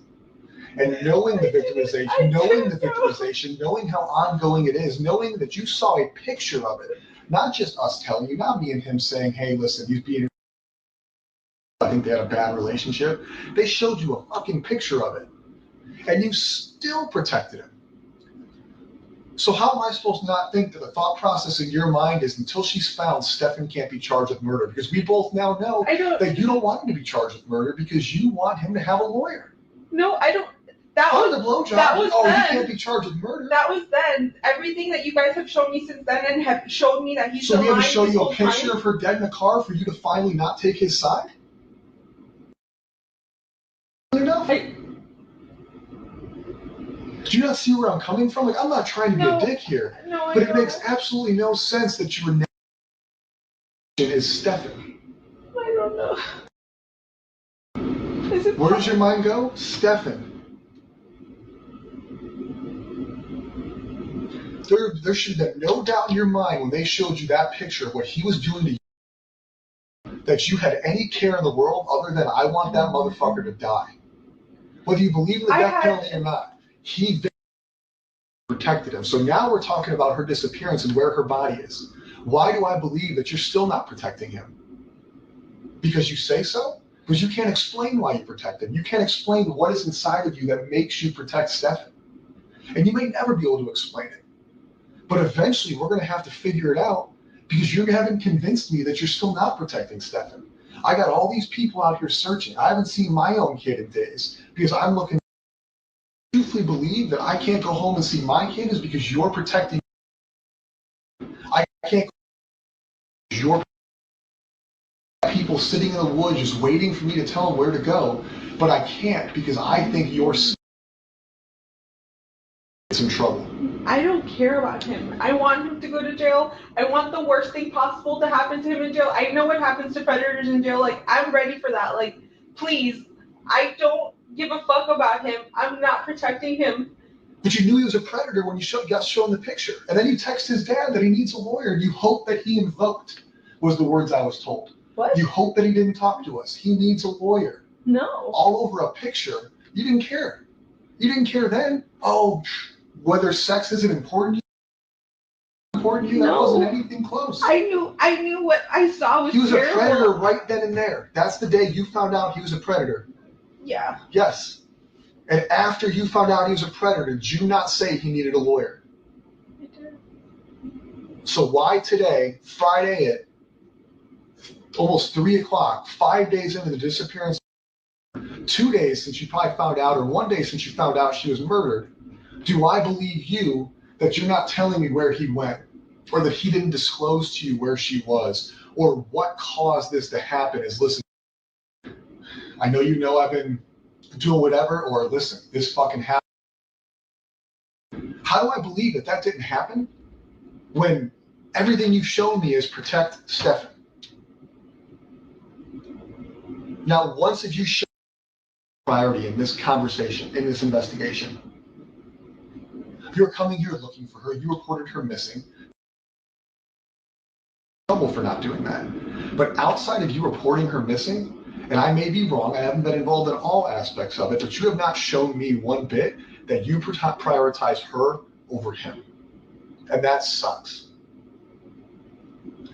[SPEAKER 1] And knowing the victimization, knowing how ongoing it is, knowing that you saw a picture of it, not just us telling you, not me and him saying, hey, listen, he's being, I think they had a bad relationship. They showed you a fucking picture of it. And you still protected him. So how am I supposed to not think that the thought process in your mind is until she's found, Stefan can't be charged with murder? Because we both now know that you don't want him to be charged with murder because you want him to have a lawyer.
[SPEAKER 3] No, I don't. That
[SPEAKER 1] Fine,
[SPEAKER 3] was
[SPEAKER 1] the blowjob.
[SPEAKER 3] that was
[SPEAKER 1] Oh,
[SPEAKER 3] then.
[SPEAKER 1] you can't be charged with murder.
[SPEAKER 3] That was then. Everything that you guys have shown me since then and have showed me that he's
[SPEAKER 1] So we had to
[SPEAKER 3] lying
[SPEAKER 1] show
[SPEAKER 3] this
[SPEAKER 1] you a
[SPEAKER 3] whole
[SPEAKER 1] picture
[SPEAKER 3] time.
[SPEAKER 1] of her dead in the car for you to finally not take his side? Enough?
[SPEAKER 3] I-
[SPEAKER 1] Do you not see where I'm coming from? Like, I'm not trying to be
[SPEAKER 3] No.
[SPEAKER 1] a dick here,
[SPEAKER 3] No, I
[SPEAKER 1] but it
[SPEAKER 3] know.
[SPEAKER 1] makes absolutely no sense that your name is Stefan.
[SPEAKER 3] I don't know. Is it
[SPEAKER 1] Where does your mind go? Stefan. There should have been no doubt in your mind when they showed you that picture of what he was doing to you, that you had any care in the world other than I want that motherfucker to die. Whether you believe in the death penalty or not, he protected him. So now we're talking about her disappearance and where her body is. Why do I believe that you're still not protecting him? Because you say so? Because you can't explain why you protect him. You can't explain what is inside of you that makes you protect Stefan. And you may never be able to explain it. But eventually we're going to have to figure it out because you haven't convinced me that you're still not protecting Stefan. I got all these people out here searching. I haven't seen my own kid in days because I'm looking. I truthfully believe that I can't go home and see my kid is because you're protecting. I can't. You're people sitting in the woods just waiting for me to tell them where to go, but I can't because I think you're in trouble.
[SPEAKER 3] I don't care about him. I want him to go to jail. I want the worst thing possible to happen to him in jail. I know what happens to predators in jail. Like, I'm ready for that. Like, please. I don't give a fuck about him. I'm not protecting him.
[SPEAKER 1] But you knew he was a predator when you got shown the picture. And then you text his dad that he needs a lawyer. You hope that he invoked, was the words I was told.
[SPEAKER 3] What?
[SPEAKER 1] You hope that he didn't talk to us. He needs a lawyer.
[SPEAKER 3] No.
[SPEAKER 1] All over a picture. You didn't care. You didn't care then. Oh, whether sex isn't important to you, that
[SPEAKER 3] No.
[SPEAKER 1] wasn't anything close.
[SPEAKER 3] I knew what I saw was
[SPEAKER 1] He was
[SPEAKER 3] terrible.
[SPEAKER 1] a predator right then and there. That's the day you found out he was a predator.
[SPEAKER 3] Yeah.
[SPEAKER 1] Yes. And after you found out he was a predator, did you not say he needed a lawyer?
[SPEAKER 3] I did.
[SPEAKER 1] So why today, Friday at almost 3 o'clock, 5 days into the disappearance, 2 days since you probably found out, or 1 day since you found out she was murdered, do I believe you that you're not telling me where he went, or that he didn't disclose to you where she was, or what caused this to happen is, listen, I know you know I've been doing whatever, or listen, this fucking happened. How do I believe that that didn't happen when everything you've shown me is protect Stefan? Now, once have you shown priority in this conversation, in this investigation? You're coming here looking for her. You reported her missing. Trouble for not doing that. But outside of you reporting her missing, and I may be wrong, I haven't been involved in all aspects of it, but you have not shown me one bit that you prioritize her over him. And that sucks.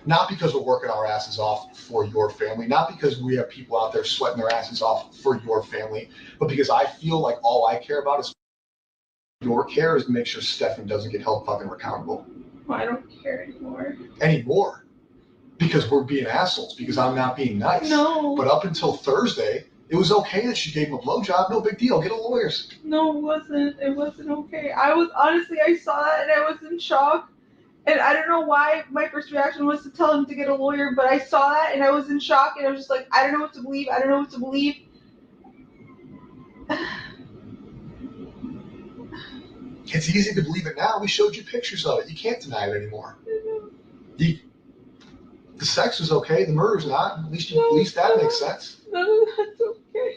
[SPEAKER 1] Not because we're working our asses off for your family, not because we have people out there sweating their asses off for your family, but because I feel like all I care about is your care is to make sure Stefan doesn't get held fucking accountable.
[SPEAKER 3] Well, I don't care anymore.
[SPEAKER 1] Anymore. Because we're being assholes, because I'm not being nice.
[SPEAKER 3] No.
[SPEAKER 1] But up until Thursday, it was okay that she gave him a blowjob. No big deal. Get a lawyer.
[SPEAKER 3] No, it wasn't. It wasn't okay. I saw that and I was in shock. And I don't know why my first reaction was to tell him to get a lawyer, but I saw that and I was in shock and I was just like, I don't know what to believe. I don't know what to believe.
[SPEAKER 1] It's easy to believe it now. We showed you pictures of it. You can't deny it anymore. The sex was okay. The murder's not. At least that makes sense.
[SPEAKER 3] No, that's okay.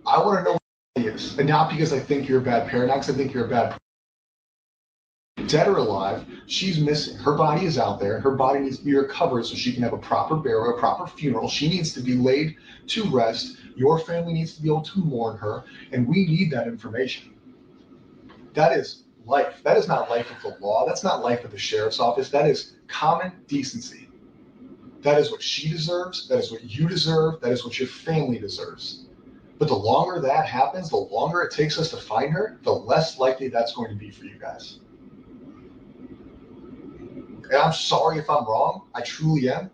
[SPEAKER 1] I want to know what it is. And not because I think you're a bad parent, not because I think you're a bad person. Dead or alive, she's missing. Her body is out there. Her body needs to be recovered so she can have a proper burial, a proper funeral. She needs to be laid to rest. Your family needs to be able to mourn her. And we need that information. That is life. That is not life of the law. That's not life of the sheriff's office. That is common decency. That is what she deserves. That is what you deserve. That is what your family deserves. But the longer that happens, the longer it takes us to find her, the less likely that's going to be for you guys. And I'm sorry if I'm wrong. I truly am.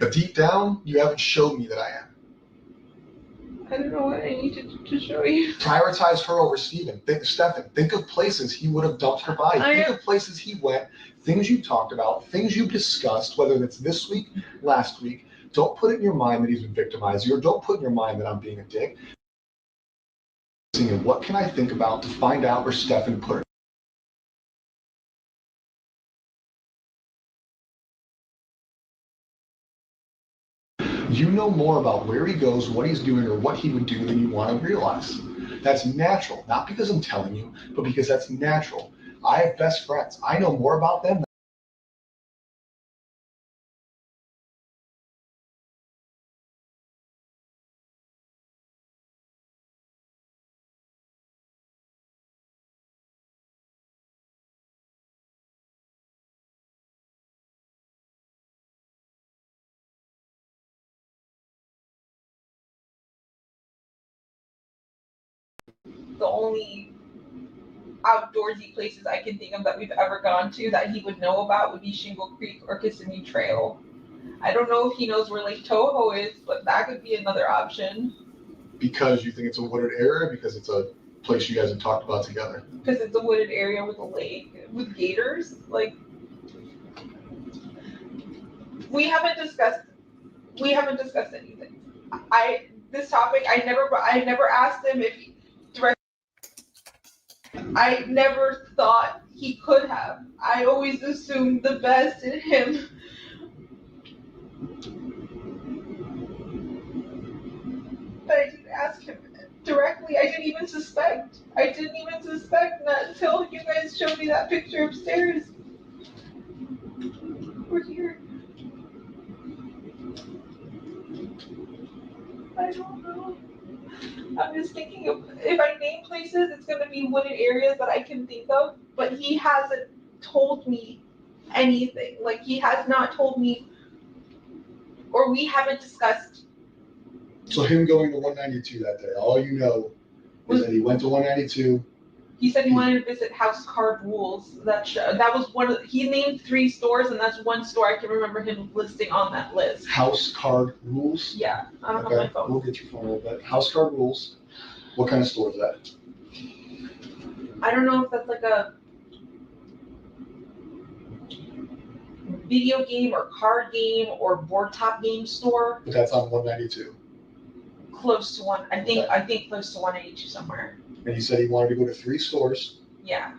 [SPEAKER 1] But deep down, you haven't showed me that I am.
[SPEAKER 3] I don't know what I need to show you.
[SPEAKER 1] Prioritize her over Stephen. Stefan, think of places he would have dumped her body. Think of places he went, things you talked about, things you discussed, whether it's this week, last week. Don't put it in your mind that he's been victimizing you, or don't put in your mind that I'm being a dick. What can I think about to find out where Stefan put her? You know more about where he goes, what he's doing, or what he would do than you want to realize. That's natural, not because I'm telling you, but because that's natural. I have best friends. I know more about them.
[SPEAKER 3] The only outdoorsy places I can think of that we've ever gone to that he would know about would be Shingle Creek or Kissimmee Trail. I don't know if he knows where Lake Toho is, but that could be another option.
[SPEAKER 1] Because you think it's a wooded area, because it's a place you guys have talked about together.
[SPEAKER 3] Because it's a wooded area with a lake, with gators. Like, we haven't discussed anything. This topic, I never asked him if he directly. I never thought he could have. I always assumed the best in him. But I didn't ask him directly. I didn't even suspect that until you guys showed me that picture upstairs. We're here. I don't know. I'm just thinking of, if I name places, it's going to be wooded areas that I can think of, but he hasn't told me anything. Like, he has not told me, or we haven't discussed.
[SPEAKER 1] So him going to 192 that day, all you know is that he went to 192.
[SPEAKER 3] He said he wanted to visit House Card Rules. That was one of, he named 3 stores, and that's one store I can remember him listing on that list.
[SPEAKER 1] House Card Rules?
[SPEAKER 3] Yeah, I don't have my phone.
[SPEAKER 1] We'll get your phone a little bit. House Card Rules. What kind of store is that?
[SPEAKER 3] I don't know if that's like a video game or card game or board top game store.
[SPEAKER 1] But that's on 192.
[SPEAKER 3] Close to one, I think.
[SPEAKER 1] Okay.
[SPEAKER 3] I think close to 182 somewhere.
[SPEAKER 1] And he said he wanted to go to 3 stores.
[SPEAKER 3] Yeah.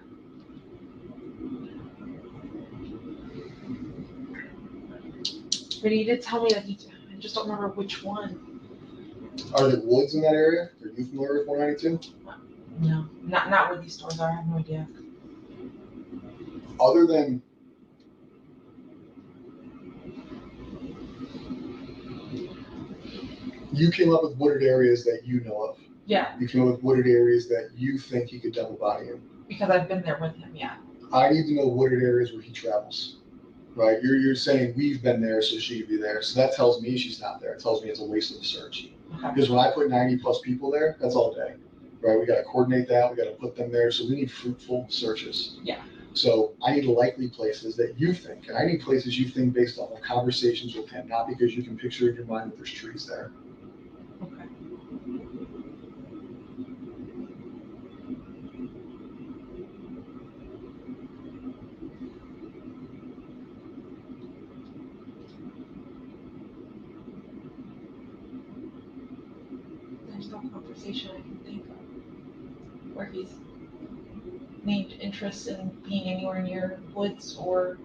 [SPEAKER 3] But he did tell me that I just don't remember which one.
[SPEAKER 1] Are there woods in that area? Are you familiar with 192?
[SPEAKER 3] No, not where these stores are. I have no idea.
[SPEAKER 1] Other than you came up with wooded areas that you know of.
[SPEAKER 3] Yeah.
[SPEAKER 1] You came up with wooded areas that you think he could dump a body in.
[SPEAKER 3] Because I've been there with him, yeah.
[SPEAKER 1] I need to know wooded areas where he travels. Right? You're saying we've been there, so she could be there. So that tells me she's not there. It tells me it's a waste of the search.
[SPEAKER 3] Okay.
[SPEAKER 1] Because when I put 90 plus people there, that's all day. Right? We got to coordinate that. We got to put them there. So we need fruitful searches.
[SPEAKER 3] Yeah.
[SPEAKER 1] So I need likely places that you think, and I need places you think based on the conversations with him, not because you can picture in your mind that there's trees there.
[SPEAKER 3] Okay. There's no conversation I can think of where he's named interest in being anywhere near woods or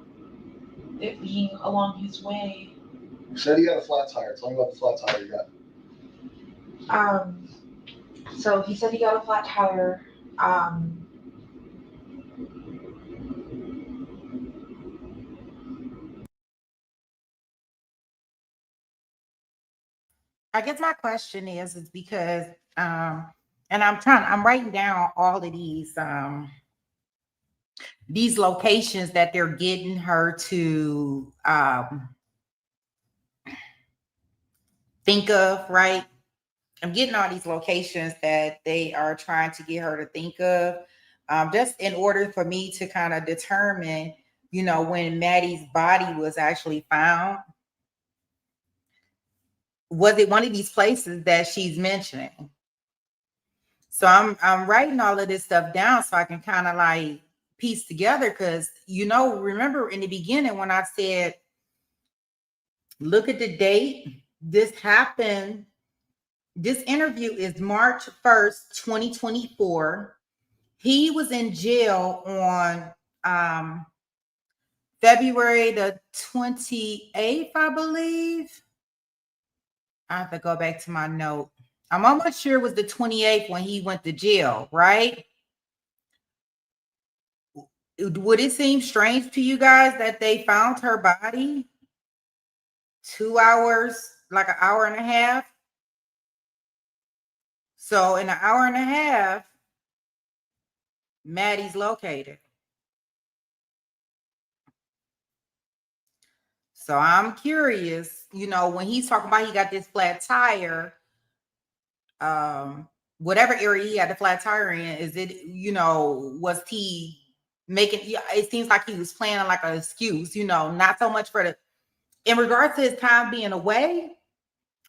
[SPEAKER 3] it being along his way.
[SPEAKER 1] You said he got a flat tire. Tell me about the flat tire you got.
[SPEAKER 3] So he said he got a flat tire.
[SPEAKER 2] I guess my question is because and I'm writing down all of these locations that they're getting her to think of, right? I'm getting all these locations that they are trying to get her to think of, just in order for me to kind of determine, when Maddie's body was actually found. was it one of these places that she's mentioning? So I'm writing all of this stuff down so I can kind of like piece together, because remember in the beginning when I said, look at the date, this happened. This interview is March 1st, 2024. He was in jail on February the 28th, I believe. I have to go back to my note. I'm almost sure it was the 28th when he went to jail, right? Would it seem strange to you guys that they found her body 2 hours, like an hour and a half? So in an hour and a half, Maddie's located. So I'm curious, when he's talking about he got this flat tire, whatever area he had the flat tire in, is it, was he making, it seems like he was planning like an excuse, not so much in regards to his time being away,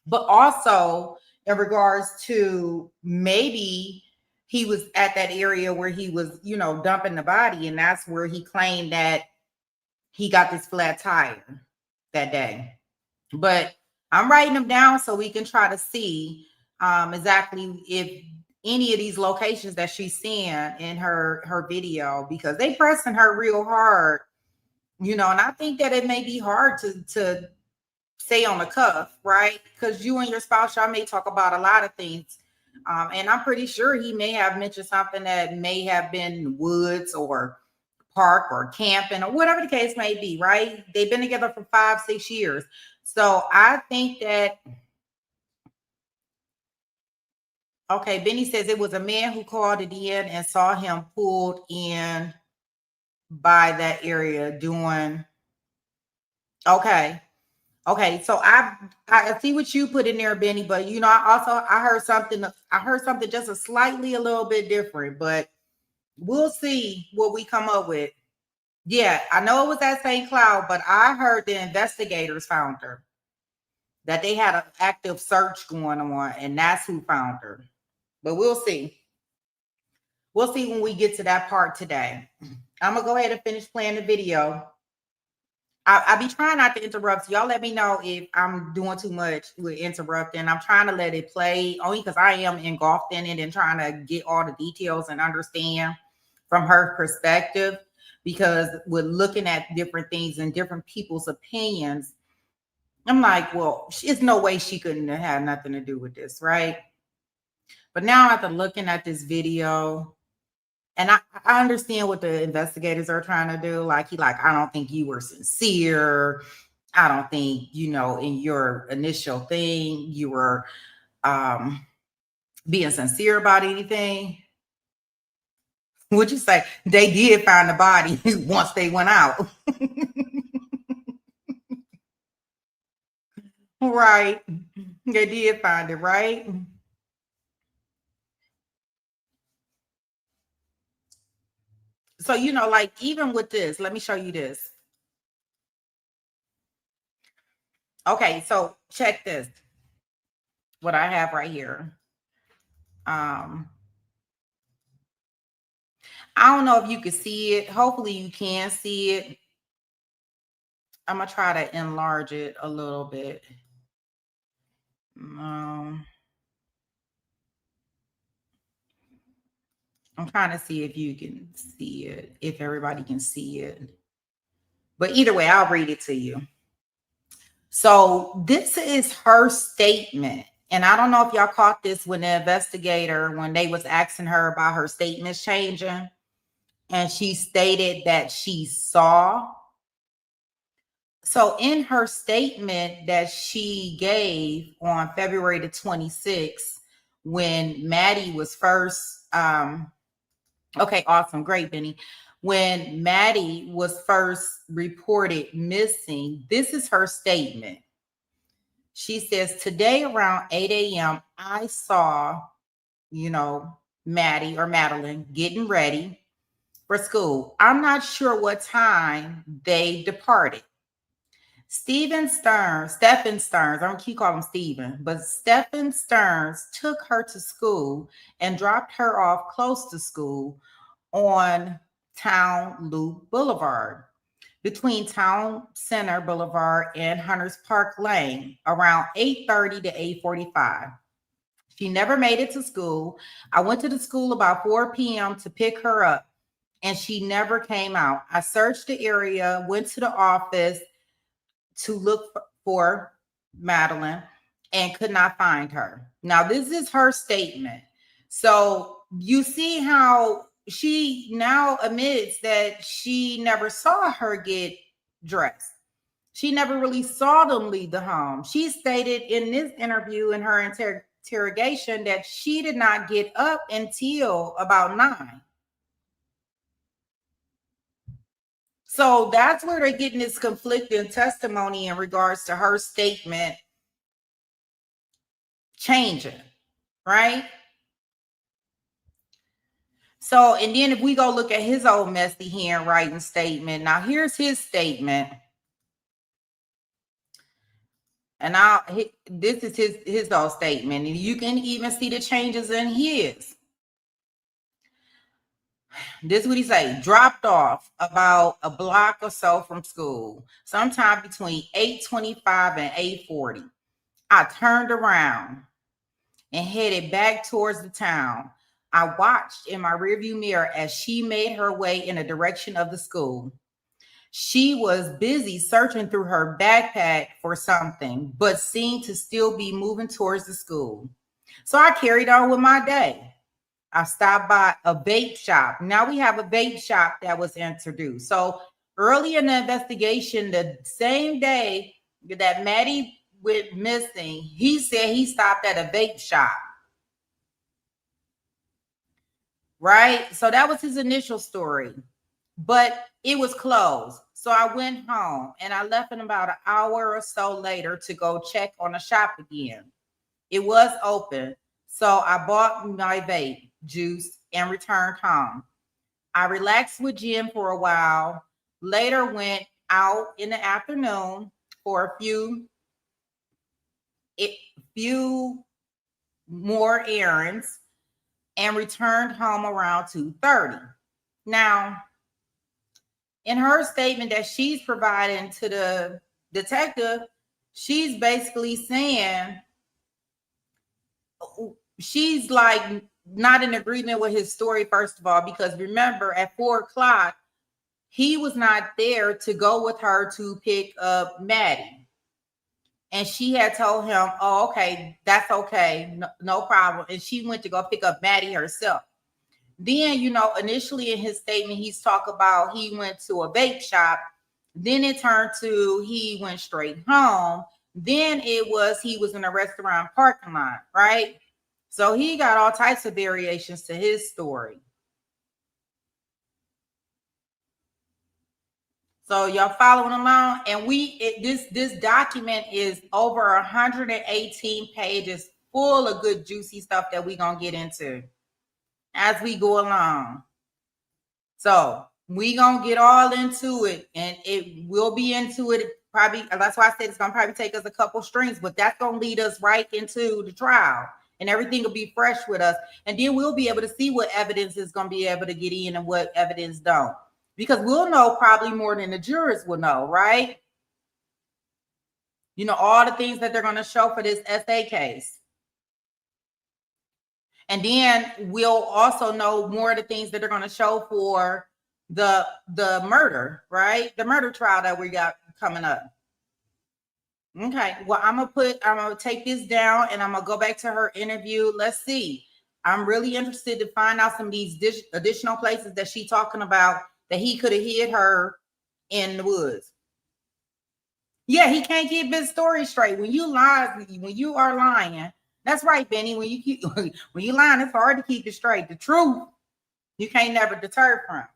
[SPEAKER 2] but also in regards to maybe he was at that area where he was, dumping the body, and that's where he claimed that he got this flat tire that day. But I'm writing them down so we can try to see exactly if any of these locations that she's seeing in her video, because they pressing her real hard, and I think that it may be hard to say on the cuff, right? Because you and your spouse, y'all may talk about a lot of things. And I'm pretty sure he may have mentioned something that may have been woods or park or camping or whatever the case may be, right? They've been together for 5-6 years. So I think that, okay, Benny says it was a man who called it in and saw him pulled in by that area doing, okay. Okay, so I see what you put in there, Benny, but I heard something just a little bit different, but we'll see what we come up with. Yeah, I know it was at St. Cloud, but I heard the investigators found her, that they had an active search going on, and that's who found her. But we'll see. We'll see when we get to that part today. I'm gonna go ahead and finish playing the video. I'll be trying not to interrupt. Y'all let me know if I'm doing too much with interrupting. I'm trying to let it play only because I am engulfed in it and trying to get all the details and understand from her perspective. Because we're looking at different things and different people's opinions. I'm like, well, there's no way she couldn't have had nothing to do with this, right? But now after looking at this video, and I understand what the investigators are trying to do. Like, I don't think you were sincere. I don't think, in your initial thing, you were being sincere about anything. Would you say they did find the body once they went out? Right. They did find it, right? So, like even with this, let me show you this. Okay, so check this. What I have right here. I don't know if you can see it. Hopefully you can see it. I'm going to try to enlarge it a little bit. I'm trying to see if you can see it, if everybody can see it. But either way, I'll read it to you. So this is her statement. And I don't know if y'all caught this when the investigator, when they was asking her about her statements changing. And she stated that she saw. So in her statement that she gave on February the 26th, when Maddie was first, okay, awesome, great, Benny. When Maddie was first reported missing, this is her statement. She says, today around 8 a.m., I saw, Maddie or Madeline getting ready for school. I'm not sure what time they departed. Stephen Stearns, I don't keep calling him Stephen, but Stephen Stearns took her to school and dropped her off close to school on Town Loop Boulevard, between Town Center Boulevard and Hunters Park Lane, around 8:30 to 8:45. She never made it to school. I went to the school about 4 p.m. to pick her up, and she never came out. I searched the area, went to the office to look for Madeline, and could not find her. Now, this is her statement. So you see how she now admits that she never saw her get dressed. She never really saw them leave the home. She stated in this interview, in her interrogation, that she did not get up until about 9. So that's where they're getting this conflicting testimony in regards to her statement changing, right? So, and then if we go look at his old messy handwriting statement, now here's his statement. And this is his old statement, and you can even see the changes in his. This is what he say: dropped off about a block or so from school, sometime between 8:25 and 8:40. I turned around and headed back towards the town. I watched in my rearview mirror as she made her way in the direction of the school. She was busy searching through her backpack for something, but seemed to still be moving towards the school. So I carried on with my day. I stopped by a vape shop. Now we have a vape shop that was introduced. So early in the investigation, the same day that Maddie went missing, he said he stopped at a vape shop. Right? So that was his initial story, but it was closed. So I went home and I left in about an hour or so later to go check on the shop again. It was open. So I bought my vape juice and returned home. I relaxed with Jim for a while. Later went out in the afternoon for a few more errands and returned home around 2:30. Now, in her statement that she's providing to the detective, she's basically saying she's like not in agreement with his story, first of all, because remember at 4:00, he was not there to go with her to pick up Maddie. And she had told him, oh, okay, that's okay, no problem. And she went to go pick up Maddie herself. Then, initially in his statement, he's talking about he went to a vape shop. Then it turned to he went straight home. Then he was in a restaurant parking lot, right? So he got all types of variations to his story. So y'all following along? And this document is over 118 pages, full of good juicy stuff that we're gonna get into as we go along. So we gonna get all into it, and it will be into it probably. That's why I said it's gonna probably take us a couple strings, but that's gonna lead us right into the trial, and everything will be fresh with us. And then we'll be able to see what evidence is gonna be able to get in and what evidence don't, because we'll know probably more than the jurors will know, right? All the things that they're gonna show for this SA case. And then we'll also know more of the things that they're going to show for the murder, right? The murder trial that we got coming up. Okay. Well, I'm going to take this down and I'm going to go back to her interview. Let's see. I'm really interested to find out some of these additional places that she's talking about that he could have hid her in the woods. Yeah, he can't keep his story straight. When you are lying, that's right, Benny. When you lying, it's hard to keep it straight. The truth, you can't never deter from,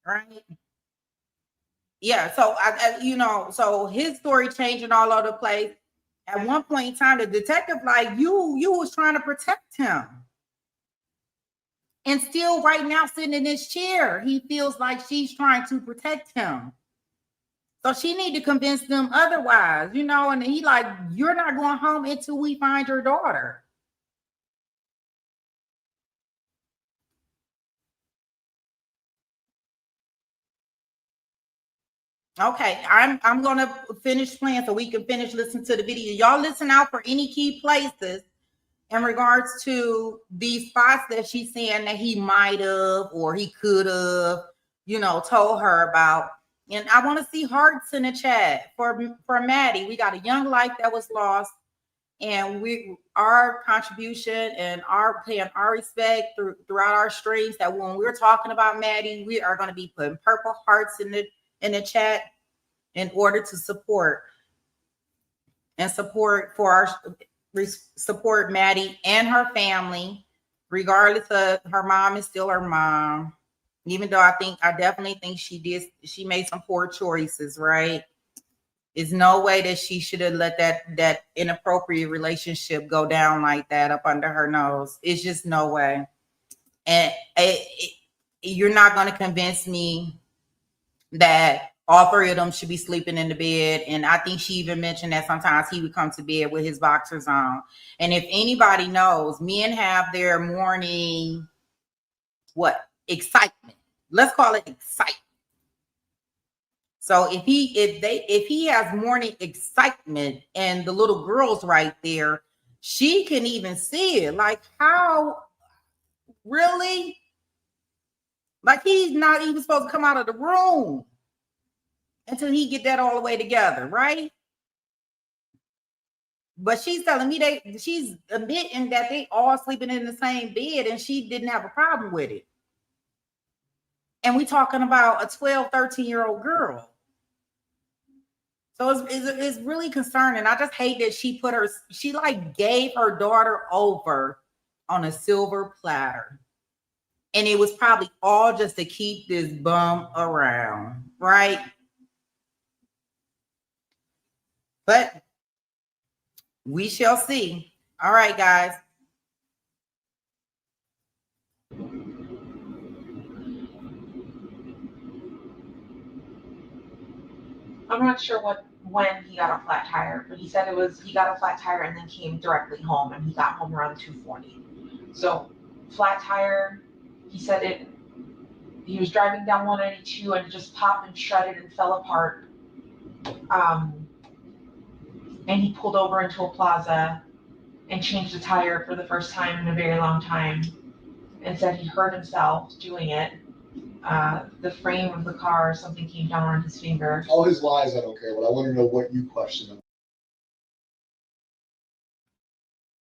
[SPEAKER 2] right? Yeah. So so his story changing all over the place. At one point in time, the detective you was trying to protect him, and still right now sitting in his chair, he feels like she's trying to protect him. So she need to convince them otherwise, you know, and he like, you're not going home until we find your daughter. Okay, I'm gonna finish playing so we can finish listening to the video. Y'all listen out for any key places in regards to these spots that she's saying that he might have or he could have, you know, told her about. And I want to see hearts in the chat for Maddie. We got a young life that was lost, and our contribution and our paying our respect throughout our streams. That when we're talking about Maddie, we are going to be putting purple hearts in the chat in order to support Maddie and her family, regardless of her mom is still her mom. Even though I definitely think she made some poor choices, right? There's no way that she should have let that inappropriate relationship go down like that up under her nose. It's just no way. And you're not going to convince me that all three of them should be sleeping in the bed. And I think she even mentioned that sometimes he would come to bed with his boxers on. And if anybody knows, men have their morning, excitement. Let's call it excitement. So if he has morning excitement and the little girl's right there, she can even see it. Like, how really? Like, he's not even supposed to come out of the room until he get that all the way together, right? But she's telling me she's admitting that they all sleeping in the same bed and she didn't have a problem with it. And we talking about a 12, 13-year-old girl. So it's really concerning. I just hate that she gave her daughter over on a silver platter. And it was probably all just to keep this bum around, right? But we shall see. All right, guys.
[SPEAKER 3] I'm not sure when he got a flat tire, but he said he got a flat tire and then came directly home, and he got home around 2:40. So flat tire, he said he was driving down 192 and it just popped and shredded and fell apart. And he pulled over into a plaza and changed the tire for the first time in a very long time, and said he hurt himself doing it. The frame of the car, something came down on his finger.
[SPEAKER 1] All his lies, I don't care, but I want to know what you question him.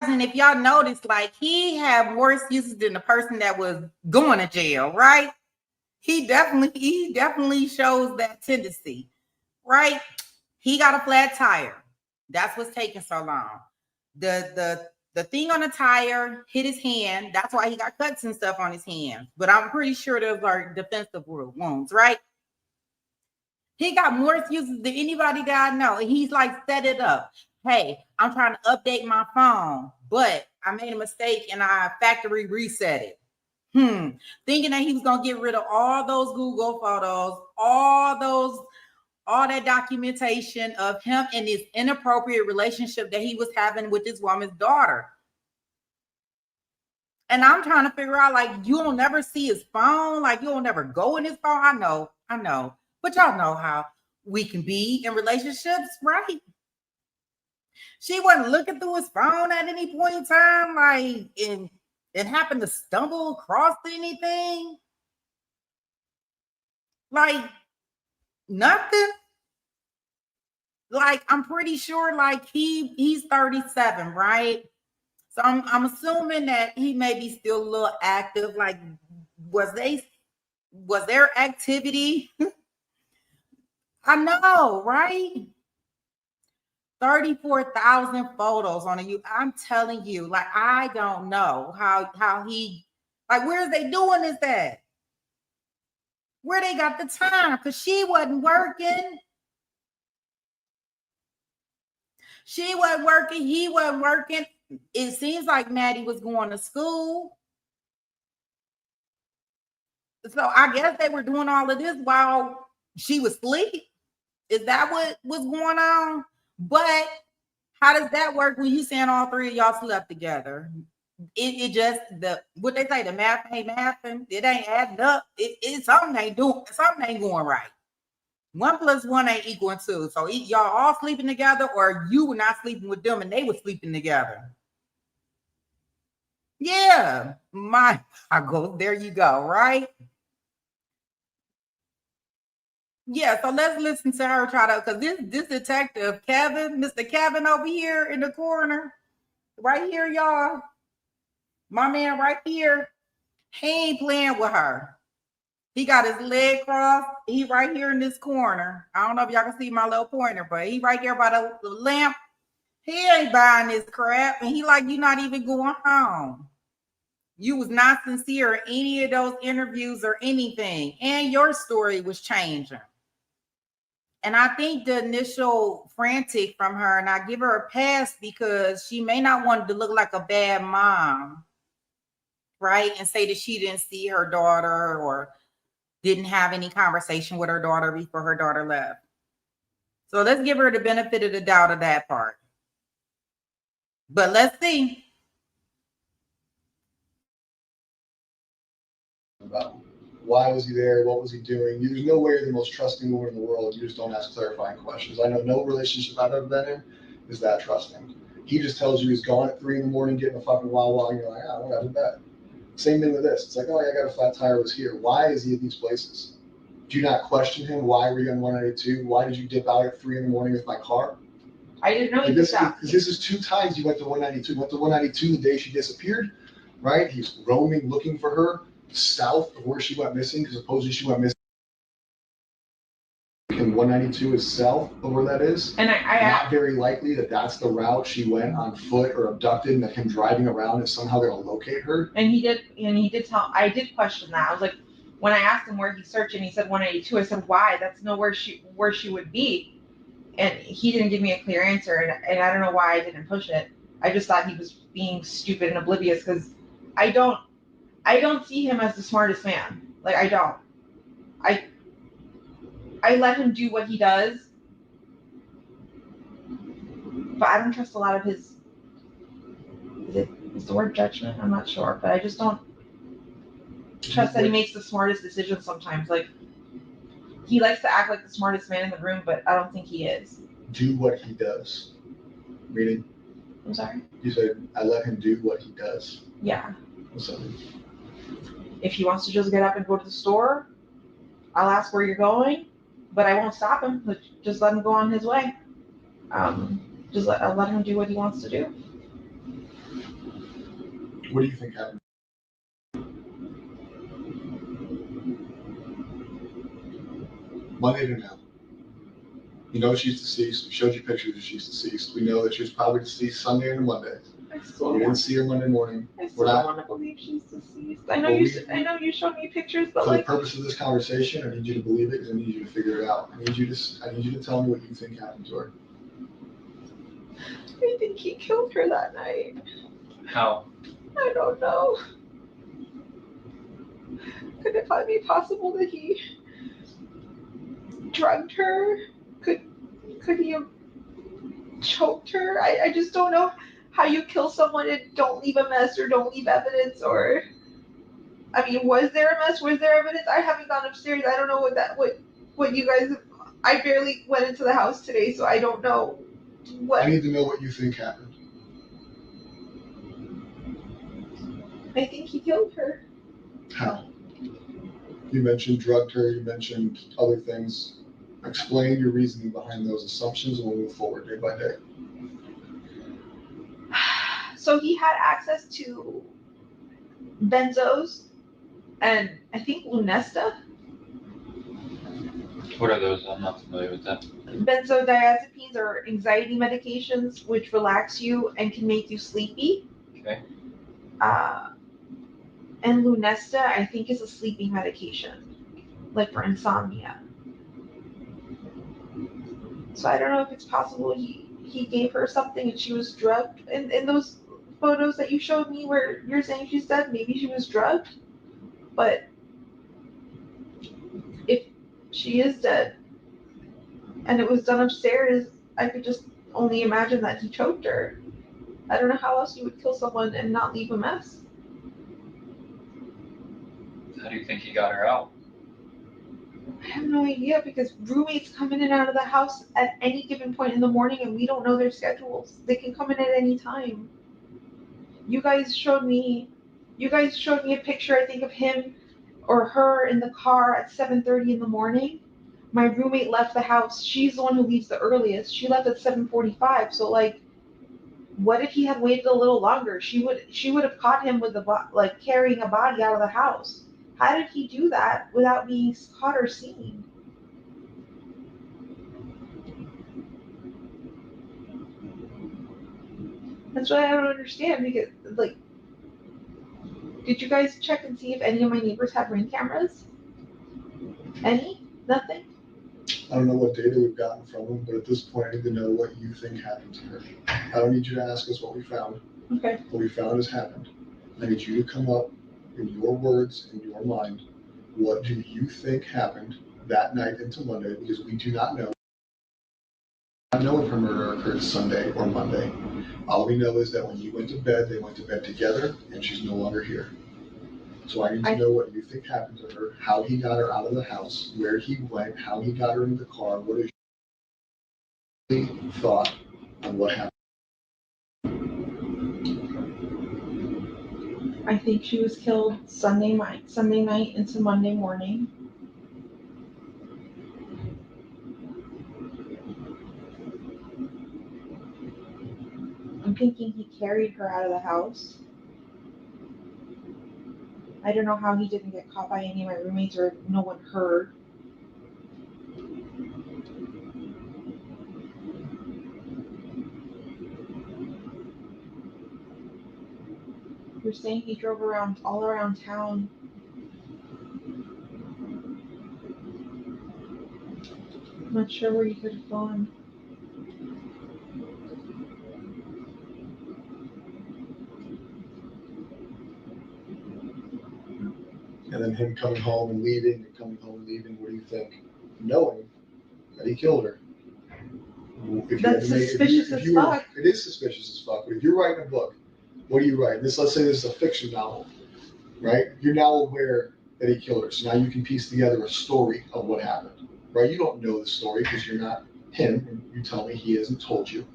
[SPEAKER 2] And if y'all notice, like, he had more excuses than the person that was going to jail, right? He definitely shows that tendency, right? He got a flat tire. That's what's taking so long. The thing on the tire hit his hand. That's why he got cuts and stuff on his hand. But I'm pretty sure those are defensive wounds, right? He got more excuses than anybody that I know. And he's like, set it up. Hey, I'm trying to update my phone, but I made a mistake and I factory reset it. Thinking that he was going to get rid of all those Google photos, all that documentation of him and his inappropriate relationship that he was having with this woman's daughter. And I'm trying to figure out, like, you don't never see his phone. Like, you don't never go in his phone. I know. But y'all know how we can be in relationships, right? She wasn't looking through his phone at any point in time, like, and happened to stumble across anything. Like, nothing. Like, I'm pretty sure, like, he's 37, right? So I'm assuming that he may be still a little active. Like, was there activity? I know, right? 34,000 photos on it. I'm telling you, like, I don't know how he, like, where's they doing this at? Where they got the time? Because she wasn't working. She wasn't working. He wasn't working. It seems like Maddie was going to school. So I guess they were doing all of this while she was asleep. Is that what's going on? But how does that work when you saying all three of y'all slept together? It just what they say, the math ain't mathing, it ain't adding up. It something ain't going right. 1 + 1 ain't equal 2. So y'all all sleeping together, or you were not sleeping with them and they were sleeping together. Yeah, my go. There you go, right? Yeah, so let's listen to her try to, because this detective, Kevin, Mr. Kevin over here in the corner, right here, y'all. My man right here, he ain't playing with her. He got his leg crossed. He right here in this corner. I don't know if y'all can see my little pointer, but he right there by the lamp. He ain't buying this crap. And he like, you're not even going home. You was not sincere in any of those interviews or anything. And your story was changing. And I think the initial frantic from her, and I give her a pass because she may not want to look like a bad mom, right? And say that she didn't see her daughter or didn't have any conversation with her daughter before her daughter left. So let's give her the benefit of the doubt of that part. But let's see.
[SPEAKER 1] About why was he there? What was he doing? There's no way you're the most trusting woman in the world. You just don't ask clarifying questions. I know no relationship I've ever been in is that trusting. He just tells you he's gone at 3 a.m, getting a fucking Wawa, and you're like, I don't have a bet. Same thing with this. It's like, oh, I got a flat tire, was here. Why is he at these places? Do you not question him? Why were you on 192? Why did you dip out at 3 a.m. with my car?
[SPEAKER 3] I didn't know he
[SPEAKER 1] this,
[SPEAKER 3] did that.
[SPEAKER 1] this is 2 times you went to 192. You went to 192 the day she disappeared, right? He's roaming, looking for her south of where she went missing, because supposedly she went missing. And 192 is south of where that is.
[SPEAKER 3] And I
[SPEAKER 1] not very likely that that's the route she went on foot or abducted, and that him driving around is somehow going to locate her.
[SPEAKER 3] And he did tell. I did question that. I was like, when I asked him where he's searching, he said 182. I said, why? That's nowhere where she would be. And he didn't give me a clear answer, and I don't know why I didn't push it. I just thought he was being stupid and oblivious, because I don't see him as the smartest man. Like, I don't. I let him do what he does, but I don't trust a lot of his. Is the word judgment? I'm not sure, but I just don't trust that he makes the smartest decisions sometimes. Like, he likes to act like the smartest man in the room, but I don't think he is.
[SPEAKER 1] Do what he does. Meaning?
[SPEAKER 3] I'm sorry?
[SPEAKER 1] You said, I let him do what he does.
[SPEAKER 3] Yeah.
[SPEAKER 1] What's that mean?
[SPEAKER 3] If he wants to just get up and go to the store, I'll ask where you're going, but I won't stop him. Just let him go on his way. I'll let him do what he wants to do.
[SPEAKER 1] What do you think happened? Monday to now. You know she's deceased. We showed you pictures that she's deceased. We know that she was probably deceased Sunday into Monday. We didn't see her Monday morning.
[SPEAKER 3] I still don't want to believe she's deceased. I know you showed me pictures, but
[SPEAKER 1] for the purpose of this conversation, I need you to believe it, because I need you to figure it out. I need you to tell me what you think happened to her.
[SPEAKER 3] I think he killed her that night.
[SPEAKER 4] How?
[SPEAKER 3] I don't know. Could it be possible that he drugged her? Could he have choked her? I just don't know how you kill someone and don't leave a mess or don't leave evidence, or I mean, was there a mess? Was there evidence? I haven't gone upstairs. I don't know what you guys. I barely went into the house today, so I don't know what.
[SPEAKER 1] I need to know what you think happened.
[SPEAKER 3] I think he killed her.
[SPEAKER 1] How? You mentioned drugged her. You mentioned other things. Explain your reasoning behind those assumptions, and we'll move forward day by day.
[SPEAKER 3] So he had access to benzos and I think Lunesta.
[SPEAKER 4] What are those? I'm not familiar with that.
[SPEAKER 3] Benzodiazepines are anxiety medications which relax you and can make you sleepy.
[SPEAKER 4] Okay.
[SPEAKER 3] And Lunesta, I think, is a sleeping medication, like for insomnia. So I don't know if it's possible he gave her something and she was drugged. In those photos that you showed me where you're saying she's dead, maybe she was drugged. But if she is dead, and it was done upstairs, I could just only imagine that he choked her. I don't know how else you would kill someone and not leave a mess.
[SPEAKER 4] How do you think he got her out?
[SPEAKER 3] I have no idea, because roommates come in and out of the house at any given point in the morning and we don't know their schedules. They can come in at any time. You guys showed me a picture, I think, of him or her in the car at 7:30 in the morning. My roommate left the house. She's the one who leaves the earliest. She left at 7:45. So like, what if he had waited a little longer? She would have caught him with carrying a body out of the house. How did he do that without being caught or seen? That's what I don't understand, because like, did you guys check and see if any of my neighbors have Ring cameras? Any? Nothing?
[SPEAKER 1] I don't know what data we've gotten from them, but at this point, I need to know what you think happened to her. I don't need you to ask us what we found.
[SPEAKER 3] Okay.
[SPEAKER 1] What we found has happened. I need you to come up in your words, in your mind, what do you think happened that night into Monday, because we do not know. I don't know if her murder occurred Sunday or Monday. All we know is that when you went to bed, they went to bed together, and she's no longer here. So I need to know what you think happened to her, how he got her out of the house, where he went, how he got her into the car, what is your thought on what happened.
[SPEAKER 3] I think she was killed Sunday night into Monday morning. I'm thinking he carried her out of the house. I don't know how he didn't get caught by any of my roommates or no one heard. You're saying he drove all around town. I'm not sure where he could have gone.
[SPEAKER 1] And then him coming home and leaving, and coming home and leaving, what do you think? Knowing that he killed her.
[SPEAKER 3] That's suspicious as fuck.
[SPEAKER 1] It is suspicious as fuck, but if you're writing a book, what do you write? Let's say this is a fiction novel, right? You're now aware that he killed her, so now you can piece together a story of what happened, right? You don't know the story because you're not him, and you tell me he hasn't told you,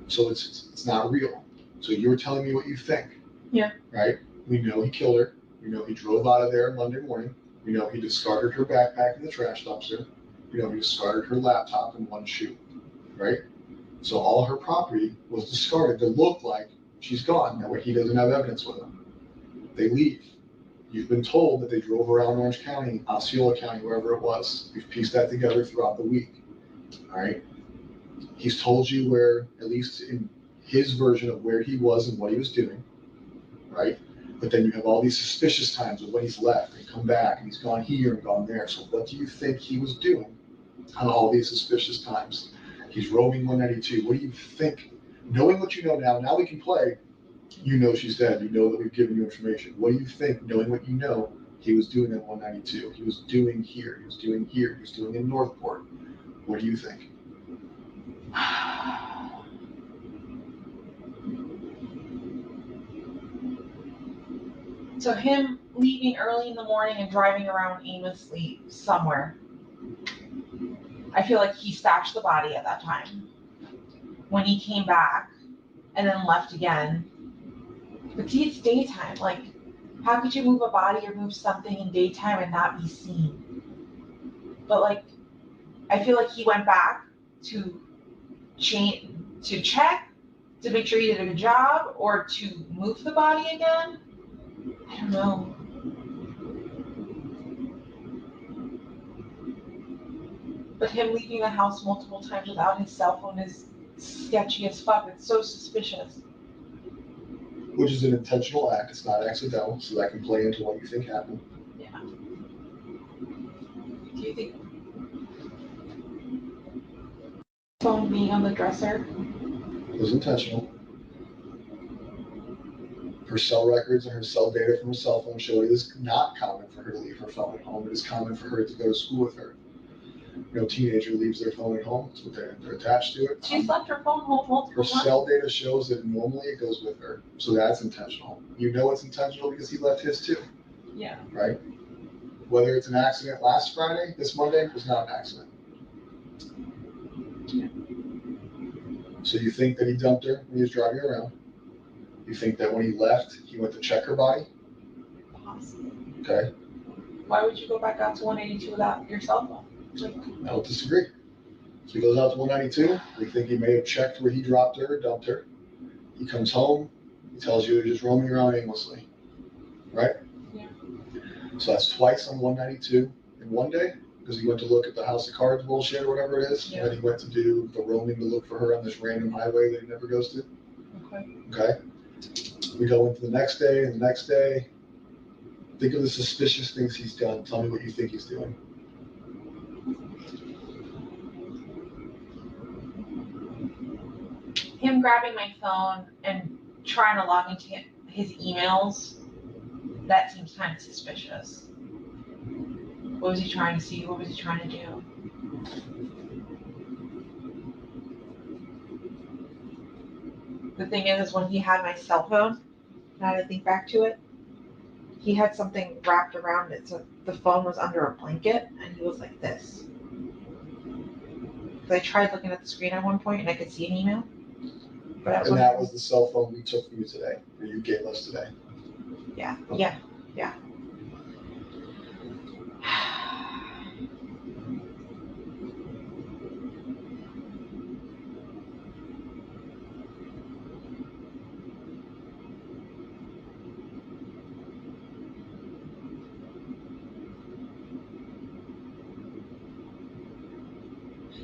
[SPEAKER 1] so it's not real. So you're telling me what you think.
[SPEAKER 3] Yeah.
[SPEAKER 1] Right? We know he killed her. We know he drove out of there Monday morning. We know he discarded her backpack in the trash dumpster. We know he discarded her laptop and one shoe, right? So all her property was discarded to look like she's gone. That way he doesn't have evidence with him. They leave. You've been told that they drove around Orange County, Osceola County, wherever it was. We've pieced that together throughout the week, all right? He's told you where, at least in his version of where he was and what he was doing, right? But then you have all these suspicious times of when he's left and come back and he's gone here and gone there. So what do you think he was doing on all these suspicious times? He's roaming 192. What do you think? Knowing what you know now we can play. You know she's dead. You know that we've given you information. What do you think, knowing what you know, he was doing at 192? He was doing here. He was doing here. He was doing in Northport. What do you think?
[SPEAKER 3] So him leaving early in the morning and driving around aimlessly somewhere. I feel like he stashed the body at that time. When he came back and then left again. But see, it's daytime. Like, how could you move a body or move something in daytime and not be seen? But like, I feel like he went back to check to make sure he did a good job, or to move the body again. I don't know. But him leaving the house multiple times without his cell phone is sketchy as fuck. It's so suspicious.
[SPEAKER 1] Which is an intentional act. It's not accidental, so that can play into what you think happened.
[SPEAKER 3] Yeah. Do you think phone being on the dresser?
[SPEAKER 1] It was intentional. Her cell records and her cell data from her cell phone show it is not common for her to leave her phone at home. It is common for her to go to school with her. teenager leaves their phone at home. That's what they're attached to it.
[SPEAKER 3] She's left her phone home
[SPEAKER 1] Her
[SPEAKER 3] multiple times.
[SPEAKER 1] cell data shows that normally it goes with her, so that's intentional. It's intentional because he left his too,
[SPEAKER 3] Yeah.
[SPEAKER 1] right? Whether it's an accident last Friday, this Monday was not an accident.
[SPEAKER 3] Yeah.
[SPEAKER 1] So you think that he dumped her when he was driving around? You think that when he left, he went to check her body?
[SPEAKER 3] Possibly.
[SPEAKER 1] Okay,
[SPEAKER 3] Why would you go back out to 182 without your cell phone? Like,
[SPEAKER 1] I don't disagree. So he goes out to 192. We think he may have checked where he dropped her or dumped her. He comes home. He tells you they're just roaming around aimlessly, right?
[SPEAKER 3] Yeah.
[SPEAKER 1] So that's twice on 192 in one day because he went to look at the house of cards bullshit or whatever it is.
[SPEAKER 3] Yeah.
[SPEAKER 1] And then he went to do the roaming to look for her on this random highway that he never goes to.
[SPEAKER 3] okay.
[SPEAKER 1] Okay. We go into the next day and the next day. Think of the suspicious things he's done. Tell me what you think he's doing.
[SPEAKER 3] Him grabbing my phone and trying to log into his emails, that seems kind of suspicious. What was he trying to see? What was he trying to do? The thing is when he had my cell phone, now that I think back to it, he had something wrapped around it, so the phone was under a blanket, and he was like this. I tried looking at the screen at one point, and I could see an email. But
[SPEAKER 1] And that was the cell phone we took from you today, or you gave us today.
[SPEAKER 3] Yeah.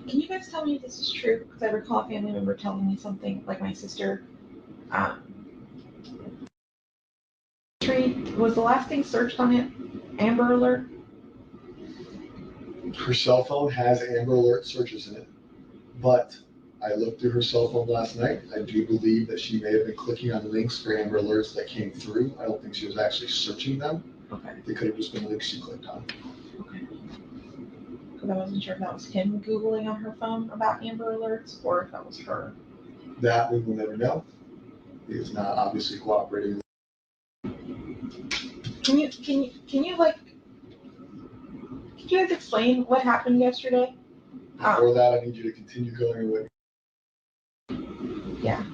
[SPEAKER 3] Can you guys tell me if this is true? Because I recall a family member telling me something, like my sister. Was the last thing searched on it Amber Alert?
[SPEAKER 1] Her cell phone has Amber Alert searches in it, but I looked through her cell phone last night. I do believe that she may have been clicking on links for Amber Alerts that came through. I don't think she was actually searching them.
[SPEAKER 3] Okay.
[SPEAKER 1] They could have just been links she clicked on.
[SPEAKER 3] Okay. Because I wasn't sure if that was him Googling on her phone about Amber Alerts or if that was her.
[SPEAKER 1] That we will never know. He is not obviously cooperating.
[SPEAKER 3] Can you guys explain what happened yesterday?
[SPEAKER 1] Before that, I need you to continue going with.
[SPEAKER 3] Yeah.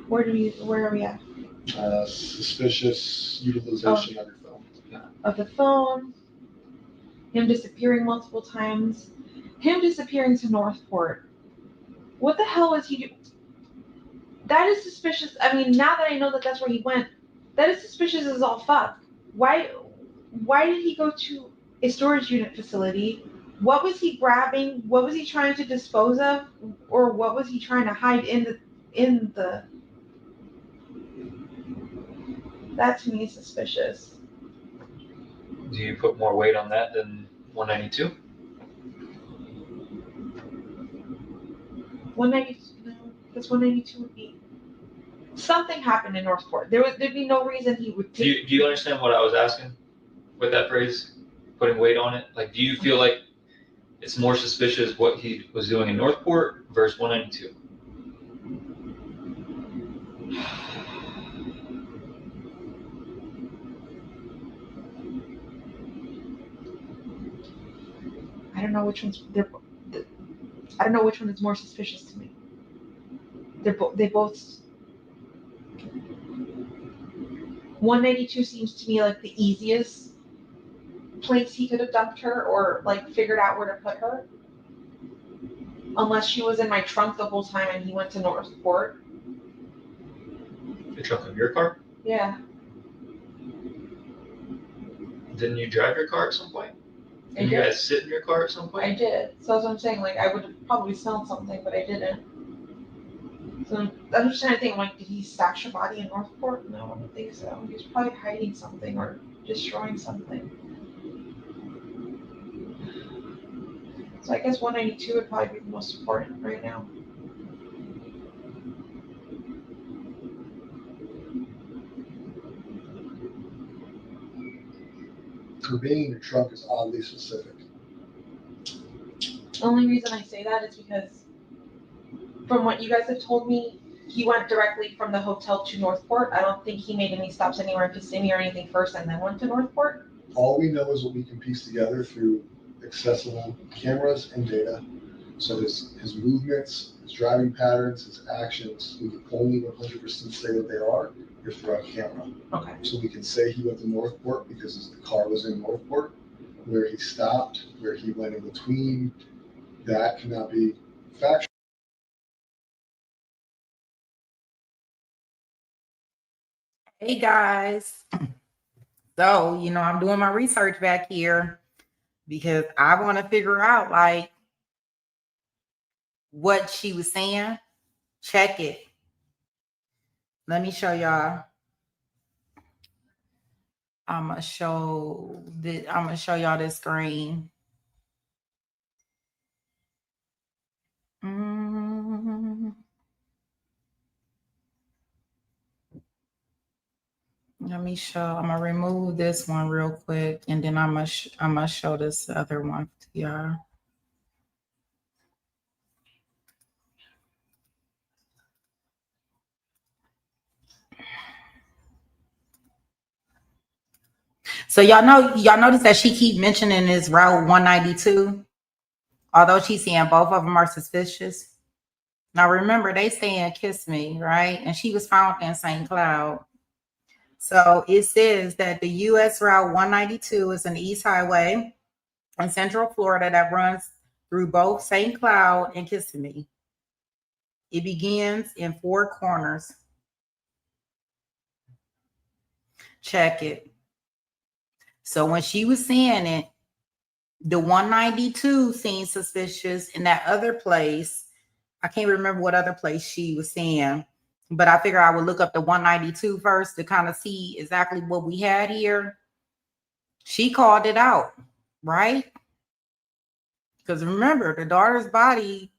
[SPEAKER 3] Where are we at?
[SPEAKER 1] Suspicious utilization of your phone.
[SPEAKER 3] Of the phone, him disappearing multiple times, him disappearing to Northport. What the hell was he doing? That is suspicious. I mean, now that I know that that's where he went, that is suspicious as all fuck. Why did he go to a storage unit facility? What was he grabbing? What was he trying to dispose of? Or what was he trying to hide in the that to me is suspicious.
[SPEAKER 4] Do you put more weight on that than 192?
[SPEAKER 3] 192, no, because 192 would be something happened in Northport. There'd be no reason he would
[SPEAKER 4] Do
[SPEAKER 3] take.
[SPEAKER 4] you understand what I was asking with that phrase? Putting weight on it? Like, do you feel like it's more suspicious what he was doing in Northport versus 192?
[SPEAKER 3] I don't know which one's I don't know which one is more suspicious to me. They both. 192 seems to me like the easiest place he could have dumped her or like figured out where to put her. Unless she was in my trunk the whole time and he went to Northport.
[SPEAKER 4] The trunk of your car?
[SPEAKER 3] Yeah.
[SPEAKER 4] Didn't you drive your car at some point?
[SPEAKER 3] I
[SPEAKER 4] Did you
[SPEAKER 3] did.
[SPEAKER 4] guys sit in your car at some point?
[SPEAKER 3] I did. So that's what I'm saying. Like I would have probably smelled something, but I didn't. So I'm just trying to think. Like, did he stash a body in Northport? No, I don't think so. He was probably hiding something or destroying something. So I guess 192 would probably be the most important right now.
[SPEAKER 1] For being in your trunk is oddly specific.
[SPEAKER 3] only reason I say that is because from what you guys have told me, he went directly from the hotel to Northport. I don't think he made any stops anywhere in Kissimmee or anything first and then went to Northport.
[SPEAKER 1] All we know is what we can piece together through accessible cameras and data. So his movements, his driving patterns, his actions, we can only 100% say what they are if they're on camera.
[SPEAKER 3] Okay.
[SPEAKER 1] So we can say he went to Northport because the car was in Northport. Where he stopped, where he went in between, that cannot be factual.
[SPEAKER 2] Hey guys. So, I'm doing my research back here because I want to figure out like what she was saying. Check it. Let me show y'all. I'm gonna show y'all this screen. Let me show. I'm gonna remove this one real quick, and then I'm gonna show this other one to y'all. So y'all notice that she keep mentioning this Route 192, although she's saying both of them are suspicious. Now remember, they saying kiss me, right? And she was found in St. Cloud. So it says that the U.S. Route 192 is an east highway in Central Florida that runs through both St. Cloud and Kissimmee. It begins in Four Corners. Check it. So when she was saying it, the 192 seemed suspicious. In that other place, I can't remember what other place she was saying, but I figured I would look up the 192 first to kind of see exactly what we had here. She called it out, right? Because remember, the daughter's body,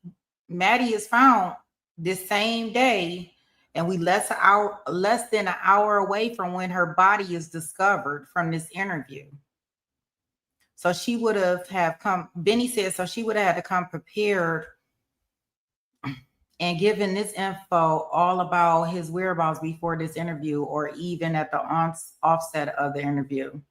[SPEAKER 2] Maddie, is found this same day, and we less than an hour away from when her body is discovered from this interview. So she would have come, Benny said, so she would have had to come prepared and given this info all about his whereabouts before this interview, or even at the offset of the interview.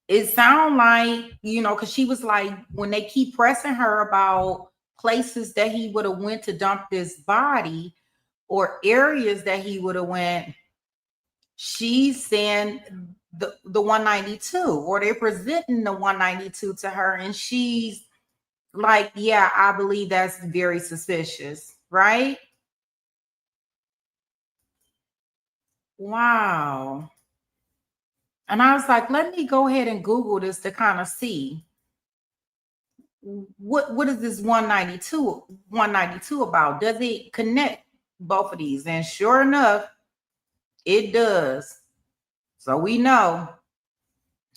[SPEAKER 2] It sound like, because she was like, when they keep pressing her about places that he would have went to dump this body or areas that he would have went, she's saying the 192, or they're presenting the 192 to her, and she's like, yeah, I believe that's very suspicious, right? Wow. And I was like, let me go ahead and Google this to kind of see what is this 192 about? Does it connect both of these? And sure enough, it does. So we know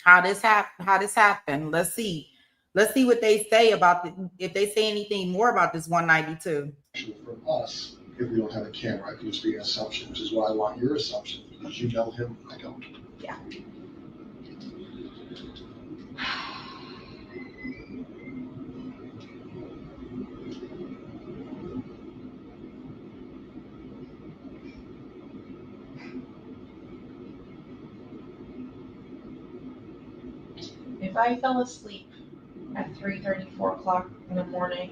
[SPEAKER 2] how this happened. Let's see what they say about if they say anything more about this 192.
[SPEAKER 1] From us, if we don't have a camera, it could just be an assumption, which is why I want your assumption, because you know him, I don't.
[SPEAKER 3] Yeah. If I fell asleep at 3:30, 4 o'clock in the morning,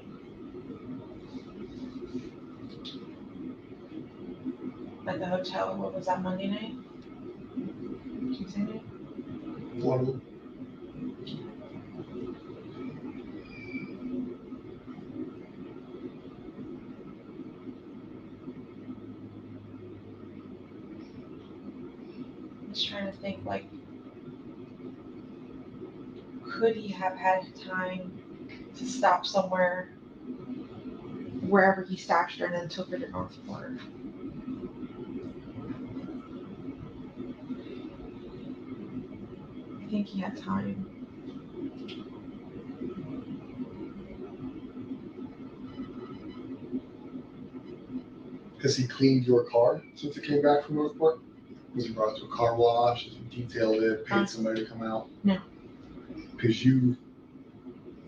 [SPEAKER 3] at the hotel, what was that, Monday night? Tuesday night?
[SPEAKER 1] One of them.
[SPEAKER 3] I was trying to think, like, could he have had time to stop somewhere, wherever he stashed her, and then took her to Northport? I think he had time.
[SPEAKER 1] Has he cleaned your car since it came back from Northport? Was he brought it to a car wash? Has he detailed it, paid somebody to come out?
[SPEAKER 3] No.
[SPEAKER 1] Because you,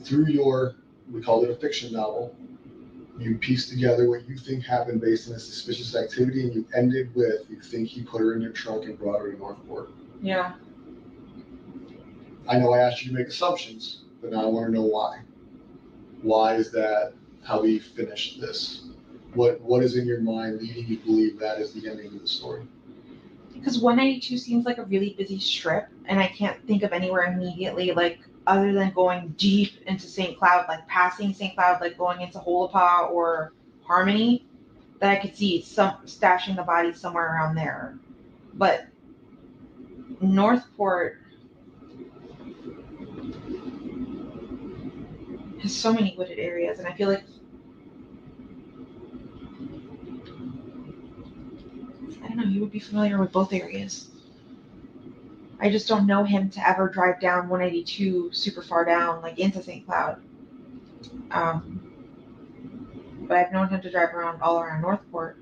[SPEAKER 1] through your, we call it a fiction novel, you pieced together what you think happened based on a suspicious activity, and you ended with, you think he put her in your trunk and brought her to Northport.
[SPEAKER 3] Yeah.
[SPEAKER 1] I know I asked you to make assumptions, but now I want to know why. Why is that how we finished this? What is in your mind leading you to believe that is the ending of the story?
[SPEAKER 3] Because 192 seems like a really busy strip, and I can't think of anywhere immediately, like, other than going deep into St. Cloud, like passing St. Cloud, like going into Holapa or Harmony, that I could see some stashing the body somewhere around there. But Northport has so many wooded areas, and I feel like I don't know, you would be familiar with both areas. I just don't know him to ever drive down 182 super far down, like into St. Cloud. But I've known him to drive around all around Northport.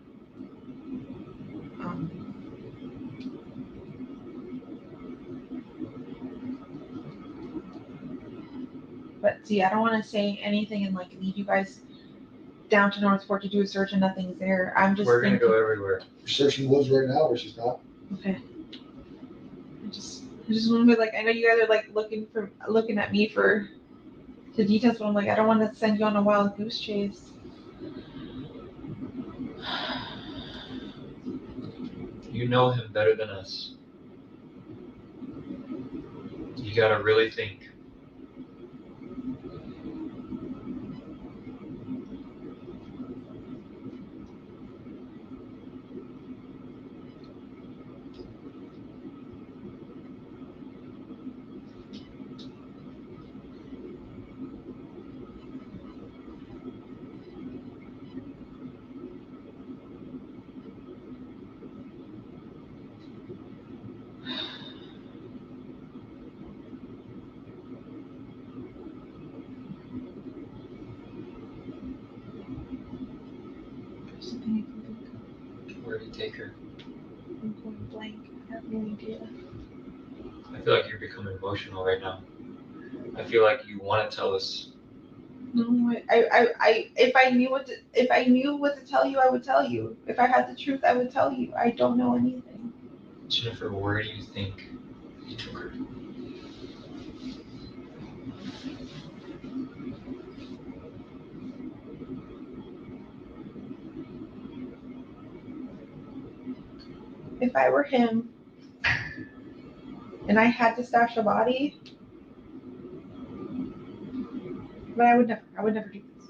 [SPEAKER 3] But see, I don't want to say anything and like lead you guys down to Northport to do a search and nothing's there. I'm just
[SPEAKER 4] We're gonna
[SPEAKER 3] thinking,
[SPEAKER 4] go everywhere.
[SPEAKER 1] You're searching woods right now where she's not.
[SPEAKER 3] okay. I just want to be like, I know you guys are like looking at me for the details, but I'm like, I don't want to send you on a wild goose chase.
[SPEAKER 4] You know him better than us. You gotta really think.
[SPEAKER 3] There's something I can think of.
[SPEAKER 4] Where do you take her?
[SPEAKER 3] I'm going blank. I have no idea.
[SPEAKER 4] I feel like you're becoming emotional right now. I feel like you want to tell us.
[SPEAKER 3] No, if I knew what to tell you, I would tell you. If I had the truth, I would tell you. I don't know anything.
[SPEAKER 4] Jennifer, where do you think you took her?
[SPEAKER 3] If I were him and I had to stash a body, but I would never do this.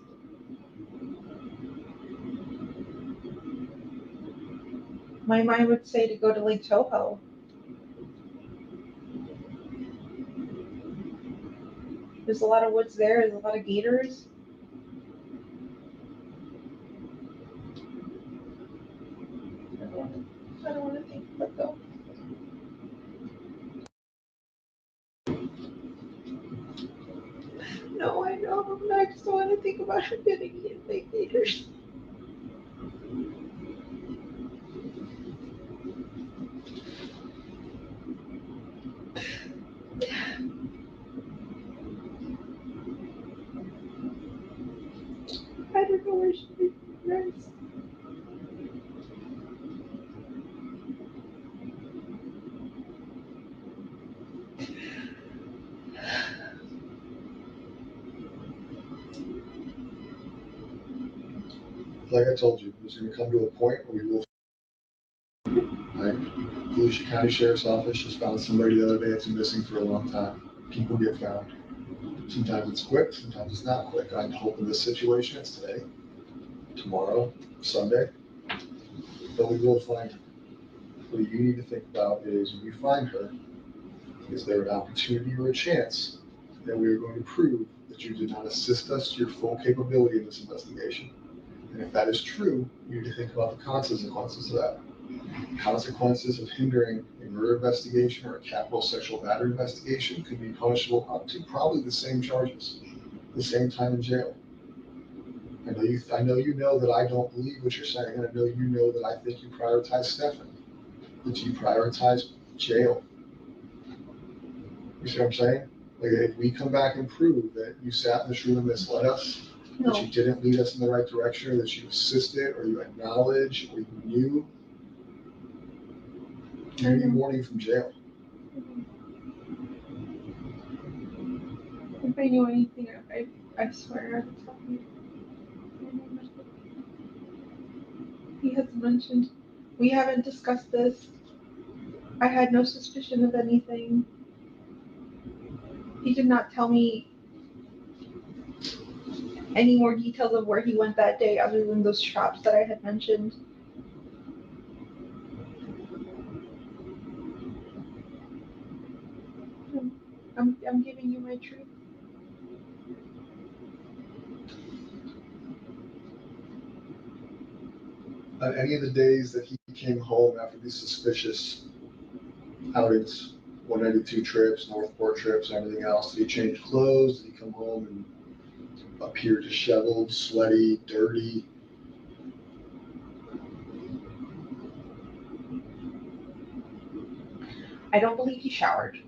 [SPEAKER 3] My mind would say to go to Lake Toho. There's a lot of woods there. There's a lot of gators. I don't want to think of it though. No, I know. I just don't want to think about it getting hit by gators. I don't know where she'd be next.
[SPEAKER 1] Like I told you, it's going to come to a point where we will. Right? Volusia County Sheriff's Office just found somebody the other day that's been missing for a long time. People get found. Sometimes it's quick, sometimes it's not quick. I'm hoping this situation is today, tomorrow, Sunday, but we will find her. What you need to think about is when you find her, is there an opportunity or a chance that we are going to prove that you did not assist us to your full capability in this investigation? And if that is true, you need to think about the consequences of that. Consequences of hindering a murder investigation or a capital sexual battery investigation could be punishable up to probably the same charges, the same time in jail. I know you know that I don't believe what you're saying, and I know you know that I think you prioritize Stephanie. But you prioritize jail. You see what I'm saying? Like, if we come back and prove that you sat in this room and misled us, that
[SPEAKER 3] No,
[SPEAKER 1] you didn't lead us in the right direction, or that you assisted, or you acknowledged, or you knew, you're gonna be warning from jail.
[SPEAKER 3] if I knew anything, I swear I would tell you. He has mentioned, we haven't discussed this. I had no suspicion of anything. He did not tell me any more details of where he went that day other than those traps that I had mentioned. I'm giving you my truth.
[SPEAKER 1] On any of the days that he came home after these suspicious outings, 192 trips, Northport trips, and everything else, did he change clothes? Did he come home and appear disheveled, sweaty, dirty?
[SPEAKER 3] I don't believe he showered.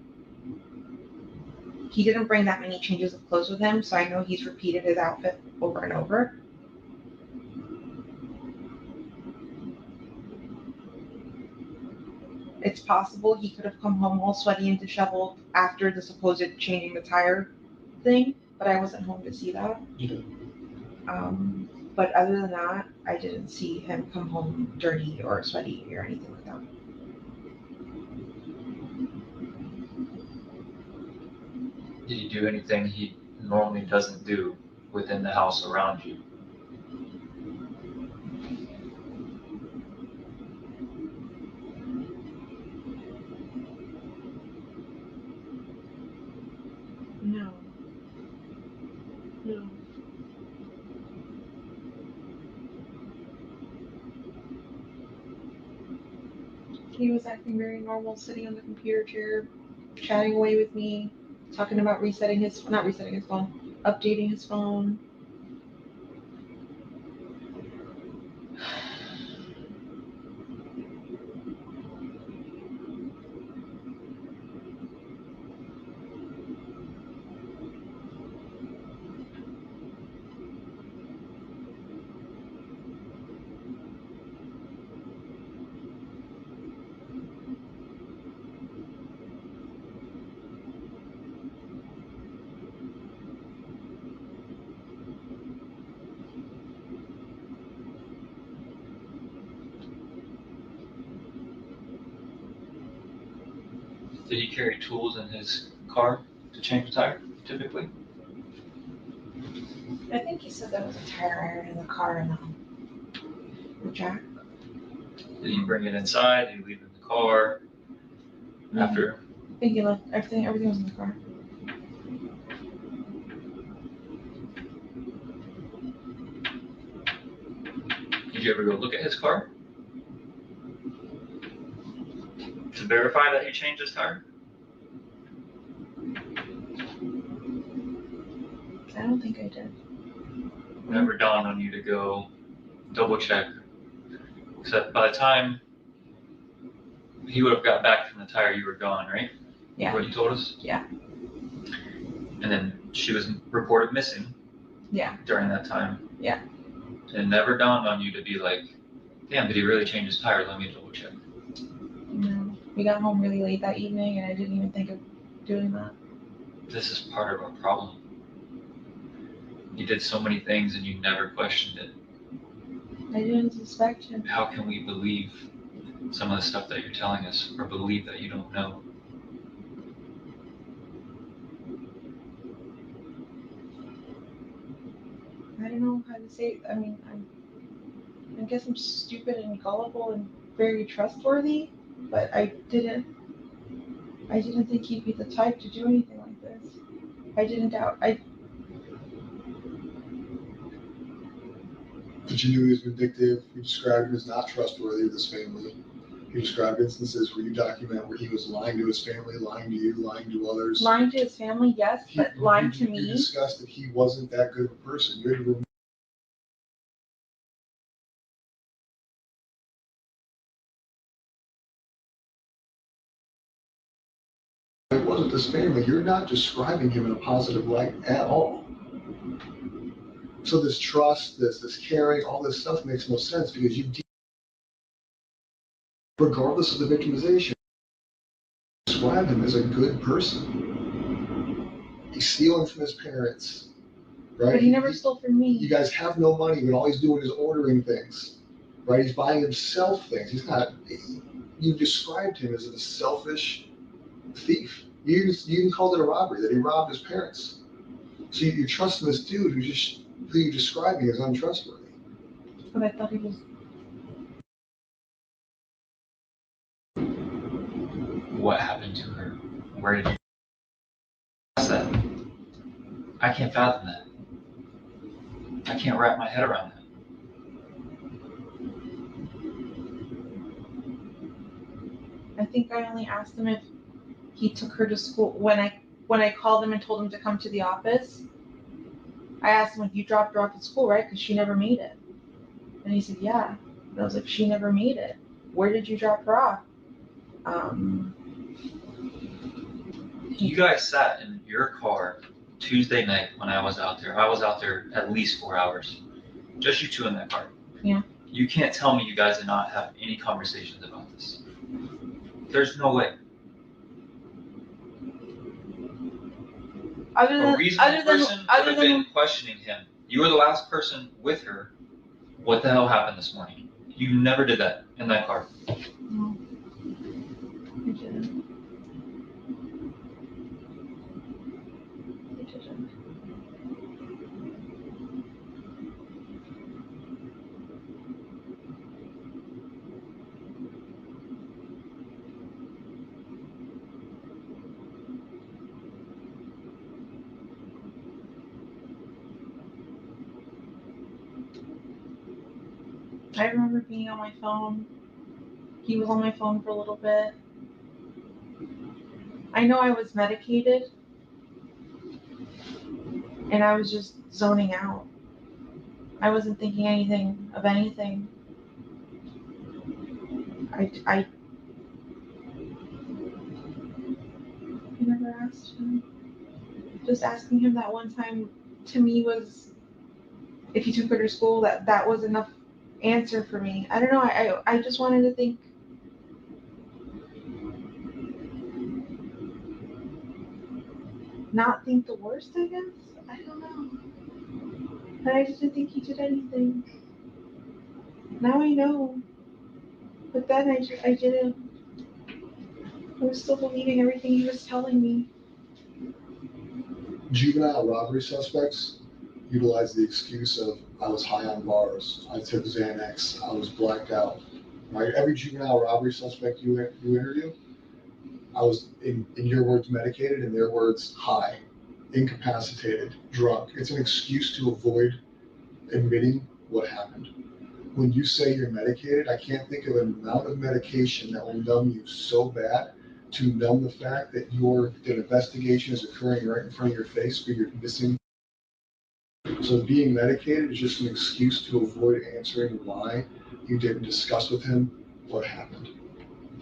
[SPEAKER 3] He didn't bring that many changes of clothes with him, so I know he's repeated his outfit over and over. It's possible he could have come home all sweaty and disheveled after the supposed changing the tire thing, but I wasn't home to see that. But other than that, I didn't see him come home dirty or sweaty or anything like that.
[SPEAKER 4] Did he do anything he normally doesn't do within the house around you?
[SPEAKER 3] No. No. He was acting very normal, sitting on the computer chair, chatting away with me, talking about not resetting his phone, updating his phone.
[SPEAKER 4] Did he carry tools in his car to change the tire, typically?
[SPEAKER 3] I think he said there was a tire iron in the car and the jack.
[SPEAKER 4] Did he bring it inside? Did he leave it in the car? After?
[SPEAKER 3] I think he left everything was in the car.
[SPEAKER 4] Did you ever go look at his car? To verify that he changed his tire?
[SPEAKER 3] I don't think I did.
[SPEAKER 4] Never dawned on you to go double check. Except by the time he would have got back from the tire, you were gone, right?
[SPEAKER 3] Yeah.
[SPEAKER 4] What you told us?
[SPEAKER 3] Yeah.
[SPEAKER 4] And then she was reported missing.
[SPEAKER 3] Yeah.
[SPEAKER 4] During that time.
[SPEAKER 3] Yeah.
[SPEAKER 4] It never dawned on you to be like, damn, did he really change his tire? Let me double check.
[SPEAKER 3] No. We got home really late that evening and I didn't even think of doing that.
[SPEAKER 4] This is part of our problem. You did so many things and you never questioned it.
[SPEAKER 3] I didn't suspect him.
[SPEAKER 4] How can we believe some of the stuff that you're telling us or believe that you don't know?
[SPEAKER 3] I don't know how to say. I mean, I guess I'm stupid and gullible and very trustworthy, but I didn't think he'd be the type to do anything like this. I didn't doubt.
[SPEAKER 1] But you knew he was vindictive. You described him as not trustworthy with his family. You described instances where you document where he was lying to his family, lying to you, lying to others.
[SPEAKER 3] Lying to his family, yes, but lying to me.
[SPEAKER 1] You discussed that he wasn't that good of a person. You had to it was with this family, you're not describing him in a positive light at all. So this trust, this caring, all this stuff makes no sense because regardless of the victimization, describe him as a good person. He's stealing from his parents, right?
[SPEAKER 3] But he never stole from me.
[SPEAKER 1] You guys have no money, but all he's doing is ordering things, right? He's buying himself things. He's not. You described him as a selfish thief. You even called it a robbery, that he robbed his parents. So you're trusting this dude who you're describing as untrustworthy.
[SPEAKER 3] But I thought he was.
[SPEAKER 4] What happened to her? Where did you ask that? I can't fathom that. I can't wrap my head around that.
[SPEAKER 3] I think I only asked him if he took her to school. When I called him and told him to come to the office, I asked him if you dropped her off at school, right? Because she never made it. And he said, yeah. And I was like, she never made it. Where did you drop her off?
[SPEAKER 4] You guys sat in your car Tuesday night when I was out there. I was out there at least 4 hours. Just you two in that car.
[SPEAKER 3] Yeah.
[SPEAKER 4] You can't tell me you guys did not have any conversations about this. There's no way. A reasonable person would have been questioning him. You were the last person with her. What the hell happened this morning? You never did that in that car.
[SPEAKER 3] No, I didn't. I remember being on my phone. He was on my phone for a little bit. I know I was medicated and I was just zoning out. I wasn't thinking anything of anything. I never asked him. Just asking him that one time to me was, if he took her to school, that was enough answer for me. I don't know. I just wanted to think. Not think the worst, I guess. I don't know. But I just didn't think he did anything. Now I know. But then I didn't. I was still believing everything he was telling me.
[SPEAKER 1] Juvenile robbery suspects utilize the excuse of, I was high on bars, I took Xanax, I was blacked out. Right? Every juvenile robbery suspect you interview, I was, in your words, medicated, in their words, high, incapacitated, drunk. It's an excuse to avoid admitting what happened. When you say you're medicated, I can't think of an amount of medication that will numb you so bad to numb the fact that the investigation is occurring right in front of your face, but you're missing. So being medicated is just an excuse to avoid answering why you didn't discuss with him what happened.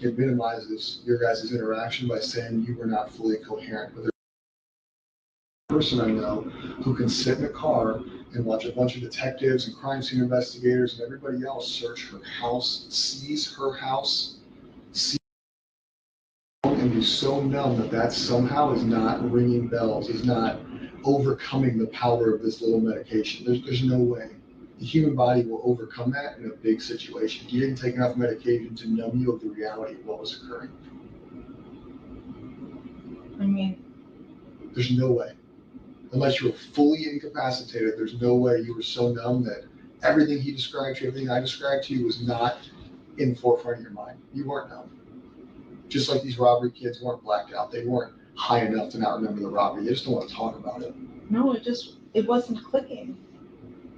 [SPEAKER 1] It minimizes your guys' interaction by saying you were not fully coherent with her. Person I know who can sit in a car and watch a bunch of detectives and crime scene investigators and everybody else search her house, seize her house, and be so numb that somehow is not ringing bells, is not overcoming the power of this little medication. There's no way. The human body will overcome that in a big situation. You didn't take enough medication to numb you of the reality of what was occurring.
[SPEAKER 3] I mean,
[SPEAKER 1] there's no way. Unless you were fully incapacitated, there's no way you were so numb that everything he described to you, everything I described to you was not in the forefront of your mind. You weren't numb. Just like these robbery kids weren't blacked out. They weren't high enough to not remember the robbery. They just don't want to talk about it.
[SPEAKER 3] No, it wasn't clicking.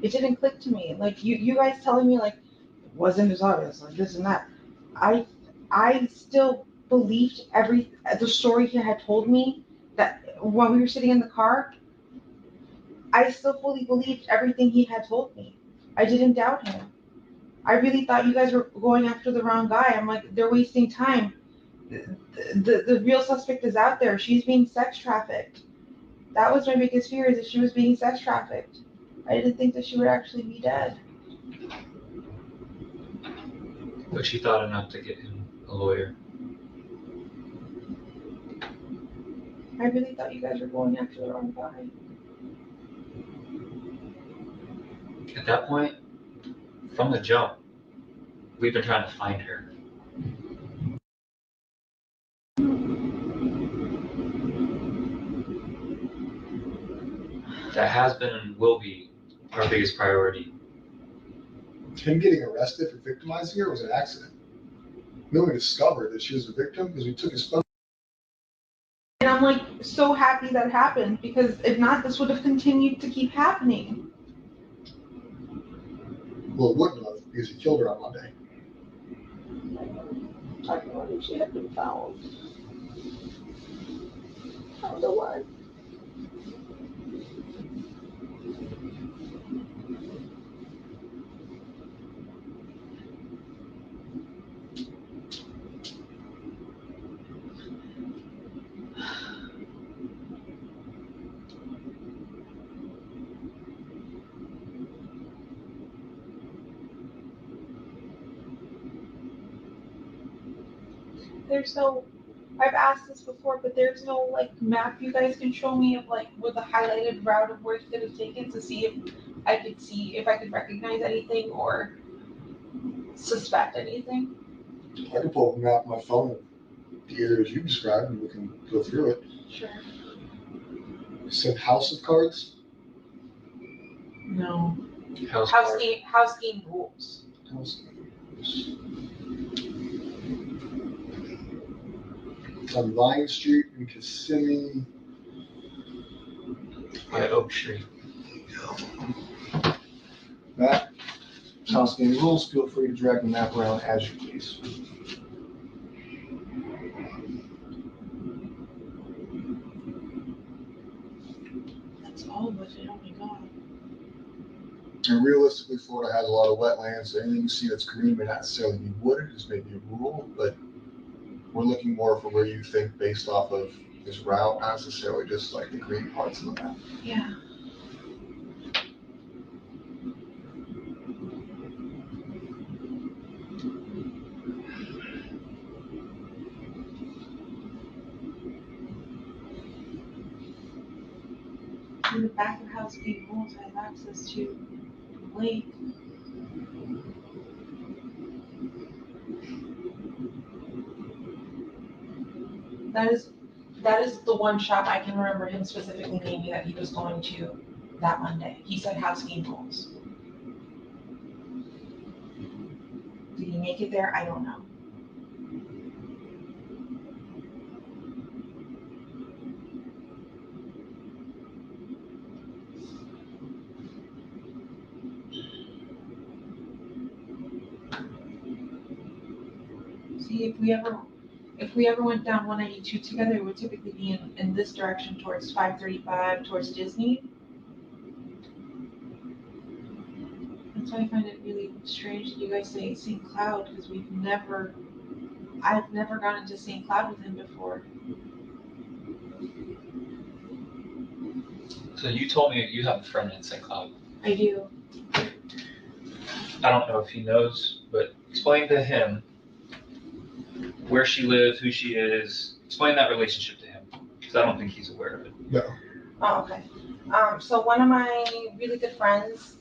[SPEAKER 3] It didn't click to me. Like you guys telling me like it wasn't as obvious, like this and that. I still believed the story he had told me, that when we were sitting in the car, I still fully believed everything he had told me. I didn't doubt him. I really thought you guys were going after the wrong guy. I'm like, they're wasting time. the real suspect is out there. She's being sex trafficked. That was my biggest fear, is that she was being sex trafficked. I didn't think that she would actually be dead.
[SPEAKER 4] But she thought enough to get him a lawyer.
[SPEAKER 3] I really thought you guys were going after the wrong guy.
[SPEAKER 4] At that point, from the jump, we've been trying to find her. That has been and will be our biggest priority.
[SPEAKER 1] Him getting arrested for victimizing her was an accident. Then we discovered that she was a victim because we took his phone.
[SPEAKER 3] And I'm like so happy that happened, because if not, this would have continued to keep happening.
[SPEAKER 1] Well, it wouldn't have, because he killed her on Monday.
[SPEAKER 3] I don't know if she had been found. I don't know why. There's no, I've asked this before, but there's no like map you guys can show me of like with a highlighted route of where it could have taken, to see if I could recognize anything or suspect anything.
[SPEAKER 1] I can pull up a map on my phone of the areas you described and we can go through it.
[SPEAKER 3] Sure.
[SPEAKER 1] You said House of Cards?
[SPEAKER 3] No.
[SPEAKER 4] House
[SPEAKER 3] House game rules.
[SPEAKER 1] House of Cards. It's on Vine Street in Kissimmee.
[SPEAKER 4] by Oak Tree.
[SPEAKER 1] Matt, House Game Rules, feel free to drag the map around as you please.
[SPEAKER 3] That's all of it. Oh my god.
[SPEAKER 1] And realistically, Florida has a lot of wetlands, so anything you see that's green may not necessarily be wooded, is maybe a rule, but we're looking more for where you think based off of his route, not necessarily just like the green parts of the map.
[SPEAKER 3] Yeah. In the back of House game rules, I have access to the lake. That is the one shop I can remember him specifically naming that he was going to that Monday. He said House game rules. Did he make it there? I don't know. See, if we ever went down 192 together, it would typically be in this direction towards 535, towards Disney. That's why I find it really strange that you guys say St. Cloud, because I've never gone into St. Cloud with him before.
[SPEAKER 4] So you told me you have a friend in St. Cloud.
[SPEAKER 3] I do.
[SPEAKER 4] I don't know if he knows, but explain to him where she lives, who she is. Explain that relationship to him, because I don't think he's aware of it.
[SPEAKER 1] No.
[SPEAKER 3] Oh, okay. So one of my really good friends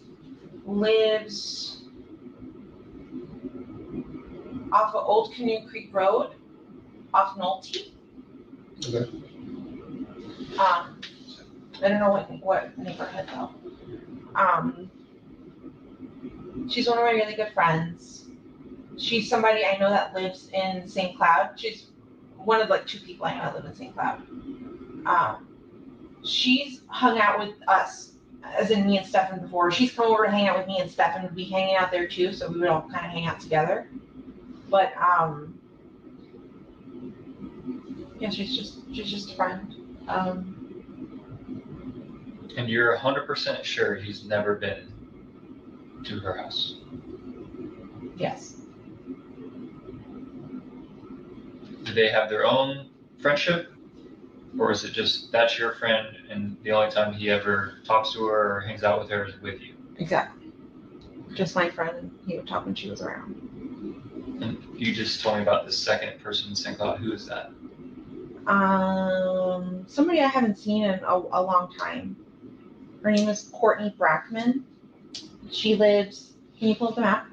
[SPEAKER 3] lives off of Old Canoe Creek Road, off Nolte.
[SPEAKER 1] Okay.
[SPEAKER 3] I don't know what neighborhood though. She's one of my really good friends. She's somebody I know that lives in St. Cloud. She's one of like two people I know that live in St. Cloud. She's hung out with us, as in me and Stefan before. She's come over to hang out with me, and Stefan would be hanging out there too, so we would all kind of hang out together. But yeah, she's just a friend.
[SPEAKER 4] And you're 100% sure he's never been to her house?
[SPEAKER 3] Yes.
[SPEAKER 4] do they have their own friendship? Or is it just, that's your friend and the only time he ever talks to her or hangs out with her is with you?
[SPEAKER 3] Exactly. Just my friend. He would talk when she was around.
[SPEAKER 4] And you just told me about the second person in St. Cloud. Who is that?
[SPEAKER 3] Somebody I haven't seen in a long time. Her name is Courtney Brackman. She lives, can you pull up the map?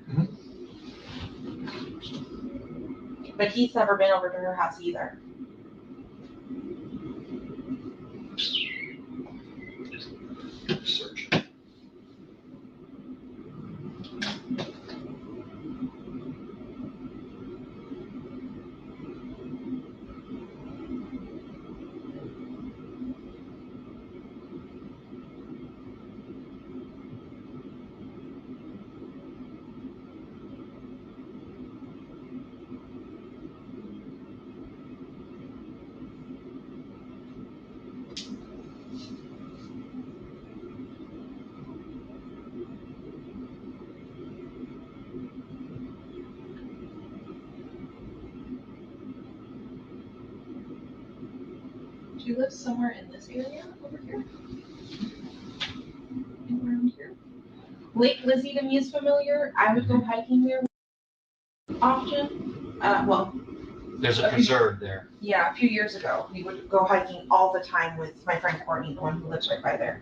[SPEAKER 3] But he's never been over to her house either.
[SPEAKER 4] Search.
[SPEAKER 3] Do you live somewhere in this area over here? Around here? Lake Lizzie to me is familiar. I would go hiking there often. Well,
[SPEAKER 4] There's a preserve there.
[SPEAKER 3] yeah, a few years ago, we would go hiking all the time with my friend Courtney, the one who lives right by there.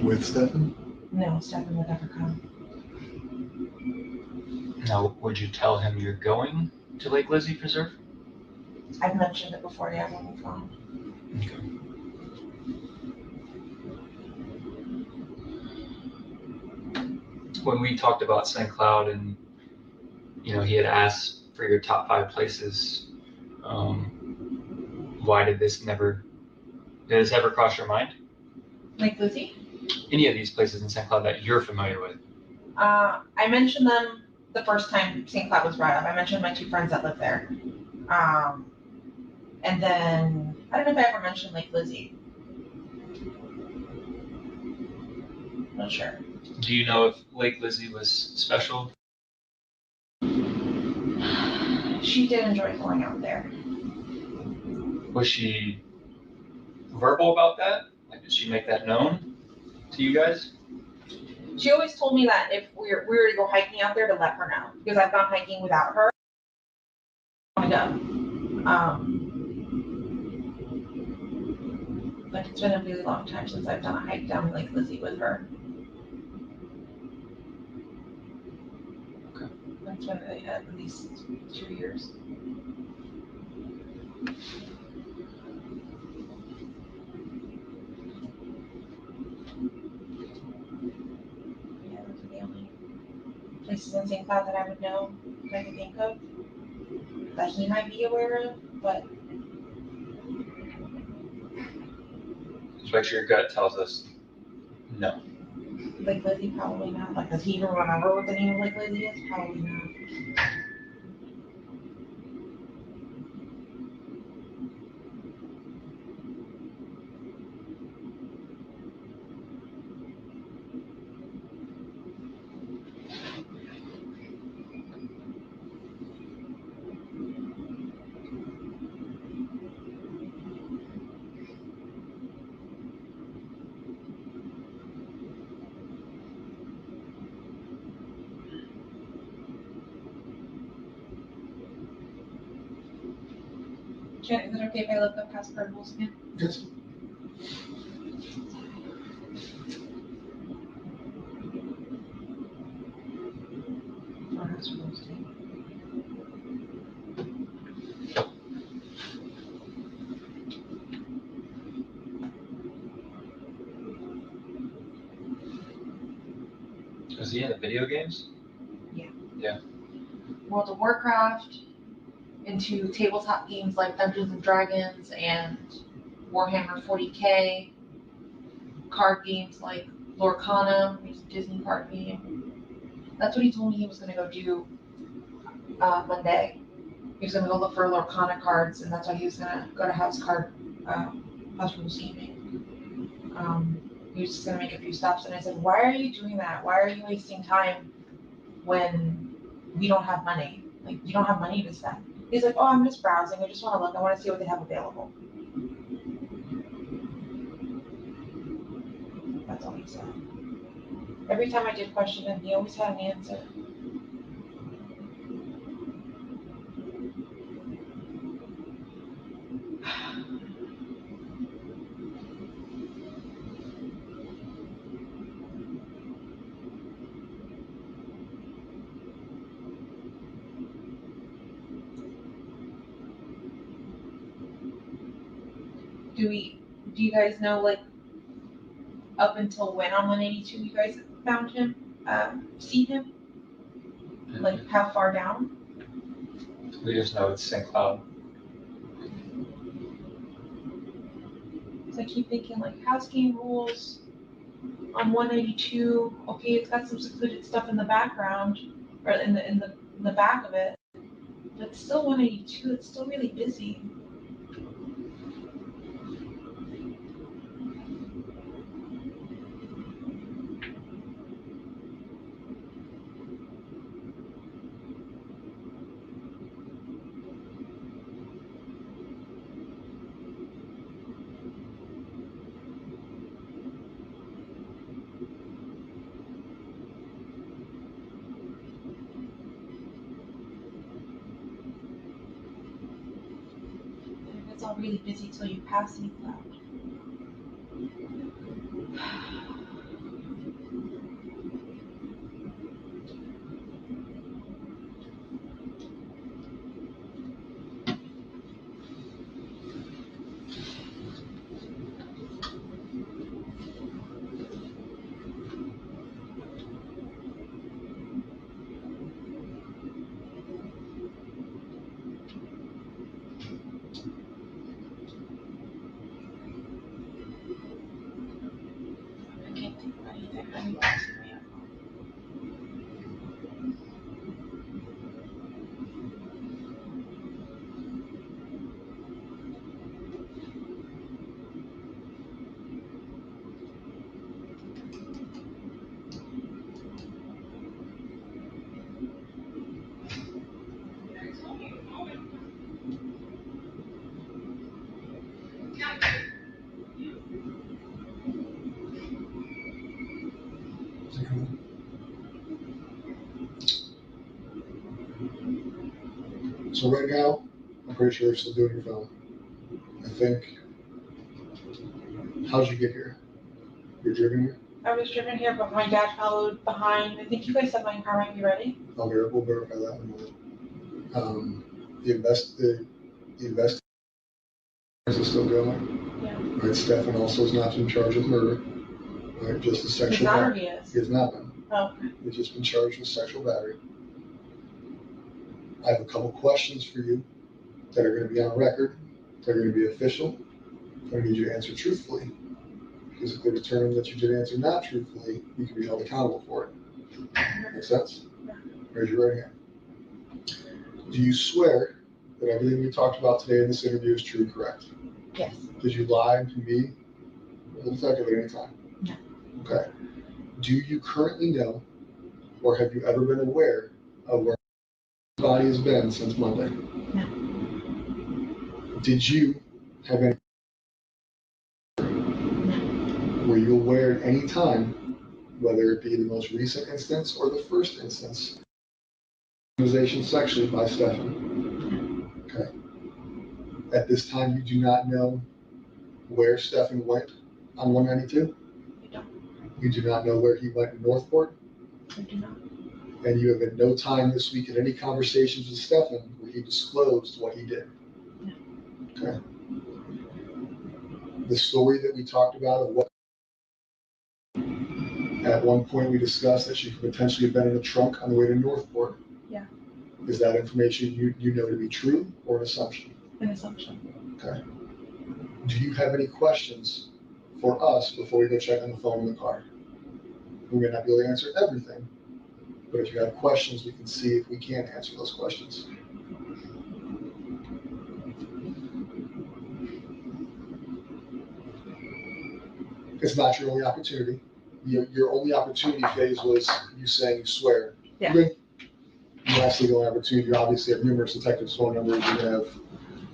[SPEAKER 1] With Stefan?
[SPEAKER 3] No, Stefan would never come.
[SPEAKER 4] Now, would you tell him you're going to Lake Lizzie Preserve?
[SPEAKER 3] I've mentioned it before, yeah, when we phone.
[SPEAKER 4] Okay. When we talked about St. Cloud and, he had asked for your top 5 places, why did this ever cross your mind?
[SPEAKER 3] Lake Lizzie?
[SPEAKER 4] Any of these places in St. Cloud that you're familiar with?
[SPEAKER 3] I mentioned them the first time St. Cloud was brought up. I mentioned my 2 friends that live there. And then, I don't know if I ever mentioned Lake Lizzie. Not sure.
[SPEAKER 4] Do you know if Lake Lizzie was special?
[SPEAKER 3] She did enjoy going out there.
[SPEAKER 4] Was she verbal about that? Like, did she make that known to you guys?
[SPEAKER 3] She always told me that if we were to go hiking out there to let her know, because I've gone hiking without her. I want to go. But it's been a really long time since I've done a hike down Lake Lizzie with her.
[SPEAKER 4] Okay.
[SPEAKER 3] That's been at least 2 years. Yeah, those are the only places in St. Cloud that I would know, that I could think of, that he might be aware of, but
[SPEAKER 4] Just make sure your gut tells us no.
[SPEAKER 3] Lake Lizzie, probably not. Like, does he even remember what the name of Lake Lizzie is? Probably not. Jen, is it okay if I look up password rules again?
[SPEAKER 1] Yes.
[SPEAKER 3] Or house rules too?
[SPEAKER 4] Is he into video games?
[SPEAKER 3] World of Warcraft, into tabletop games like Dungeons and Dragons and Warhammer 40K, card games like Lorcana, which is a Disney card game. That's what he told me he was going to go do Monday. He was going to go look for Lorcana cards, and that's why he was going to go to House Rules Gaming. He was just going to make a few stops, and I said, why are you doing that? Why are you wasting time when we don't have money. Like, you don't have money to spend. He's like, oh, I'm just browsing. I just want to look. I want to see what they have available. That's all he said. Every time I did question him, he always had an answer. Do you guys know, like, up until when on 182 you guys found him, see him? Like, how far down?
[SPEAKER 4] We just know it's St. Cloud.
[SPEAKER 3] So I keep thinking, like, house game rules on 182. Okay, it's got some secluded stuff in the background, or in the back of it. But it's still 182. It's still really busy. And it's all really busy till you pass St. Cloud. I can't think of anything. I need to ask him.
[SPEAKER 1] So right now, I'm pretty sure you're still doing your phone. I think, how'd you get here? You're driven here?
[SPEAKER 3] I was driven here, but my dad followed behind. I think you guys said my car might be ready.
[SPEAKER 1] We'll verify that in a moment. The investigation is still going.
[SPEAKER 3] Yeah.
[SPEAKER 1] Right, Stefan also is not in charge of murder. Right, just a
[SPEAKER 3] He's
[SPEAKER 1] sexual
[SPEAKER 3] not, or
[SPEAKER 1] battery.
[SPEAKER 3] he is?
[SPEAKER 1] He has not been.
[SPEAKER 3] Oh.
[SPEAKER 1] He's just been charged with sexual battery. I have a couple questions for you that are going to be on record. They're going to be official. I need you to answer truthfully. Because if they determine that you did answer not truthfully, you can be held accountable for it. Make sense?
[SPEAKER 3] Yeah.
[SPEAKER 1] Raise your right hand. Do you swear that everything we talked about today in this interview is true and correct?
[SPEAKER 3] Yes.
[SPEAKER 1] Did you lie to me or the detective at any time?
[SPEAKER 3] No.
[SPEAKER 1] Okay. Do you currently know, or have you ever been aware of where his body has been since Monday?
[SPEAKER 3] No.
[SPEAKER 1] Did you have any? Were you aware at any time, whether it be the most recent instance or the first instance, victimization sexually by Stefan? Okay. At this time, you do not know where Stefan went on 192?
[SPEAKER 3] I don't.
[SPEAKER 1] You do not know where he went in Northport?
[SPEAKER 3] I do not.
[SPEAKER 1] And you have at no time this week in any conversations with Stefan where he disclosed what he did?
[SPEAKER 3] No.
[SPEAKER 1] Okay. The story that we talked about of what at one point we discussed that she could potentially have been in a trunk on the way to Northport.
[SPEAKER 3] Yeah.
[SPEAKER 1] Is that information you know to be true or an assumption?
[SPEAKER 3] An assumption.
[SPEAKER 1] Okay. Do you have any questions for us before we go check on the phone in the car? We may not be able to answer everything, but if you have questions, we can see if we can answer those questions. It's not your only opportunity. Your only opportunity phase was you saying you swear.
[SPEAKER 3] Yeah.
[SPEAKER 1] You lastly, you'll have opportunity, you obviously have numerous detectives' phone numbers, you have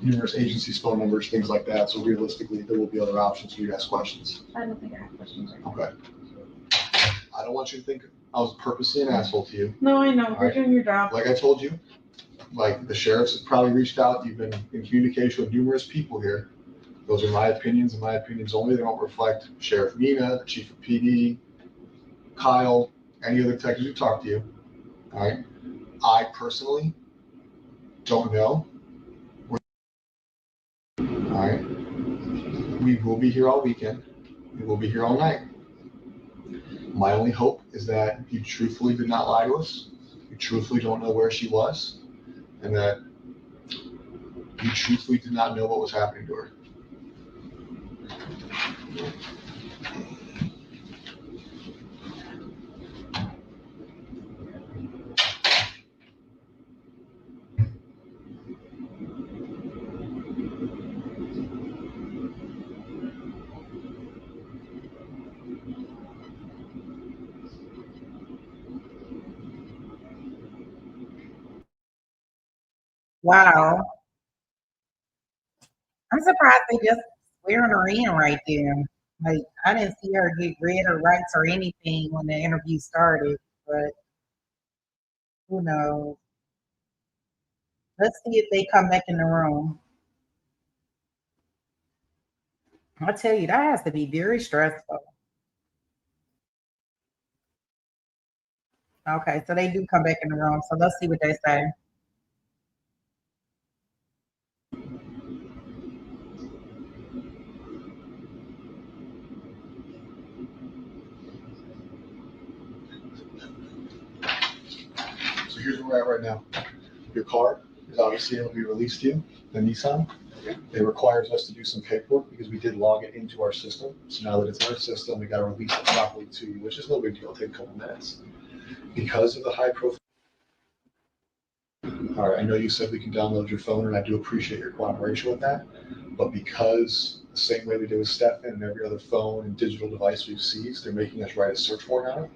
[SPEAKER 1] numerous agencies' phone numbers, things like that. So realistically, there will be other options for you to ask questions.
[SPEAKER 3] I don't think I have questions right now.
[SPEAKER 1] Okay. I don't want you to think I was purposely an asshole to you.
[SPEAKER 3] No, I know.
[SPEAKER 1] All
[SPEAKER 3] You're
[SPEAKER 1] right.
[SPEAKER 3] doing your job.
[SPEAKER 1] Like I told you, like the sheriffs have probably reached out. You've been in communication with numerous people here. Those are my opinions and my opinions only. They don't reflect Sheriff Mina, the chief of PD, Kyle, any other detectives who talked to you. All right. I personally don't know. All right. We will be here all weekend. We will be here all night. My only hope is that you truthfully did not lie to us. You truthfully don't know where she was, and that you truthfully did not know what was happening to her.
[SPEAKER 2] Wow. I'm surprised they just swearing her in right there. Like, I didn't see her get read her rights or anything when the interview started, but who knows? Let's see if they come back in the room. I tell you, that has to be very stressful. Okay, so they do come back in the room. So let's see what they say.
[SPEAKER 1] So here's where we're at right now. Your car is obviously going to be released to you, the Nissan. It requires us to do some paperwork because we did log it into our system. So now that it's in our system, we got to release it properly to you, which is no big deal. It'll take a couple minutes. Because of the high profile. All right, I know you said we can download your phone, and I do appreciate your cooperation with that. But because the same way we did with Stefan and every other phone and digital device we've seized, they're making us write a search warrant on it,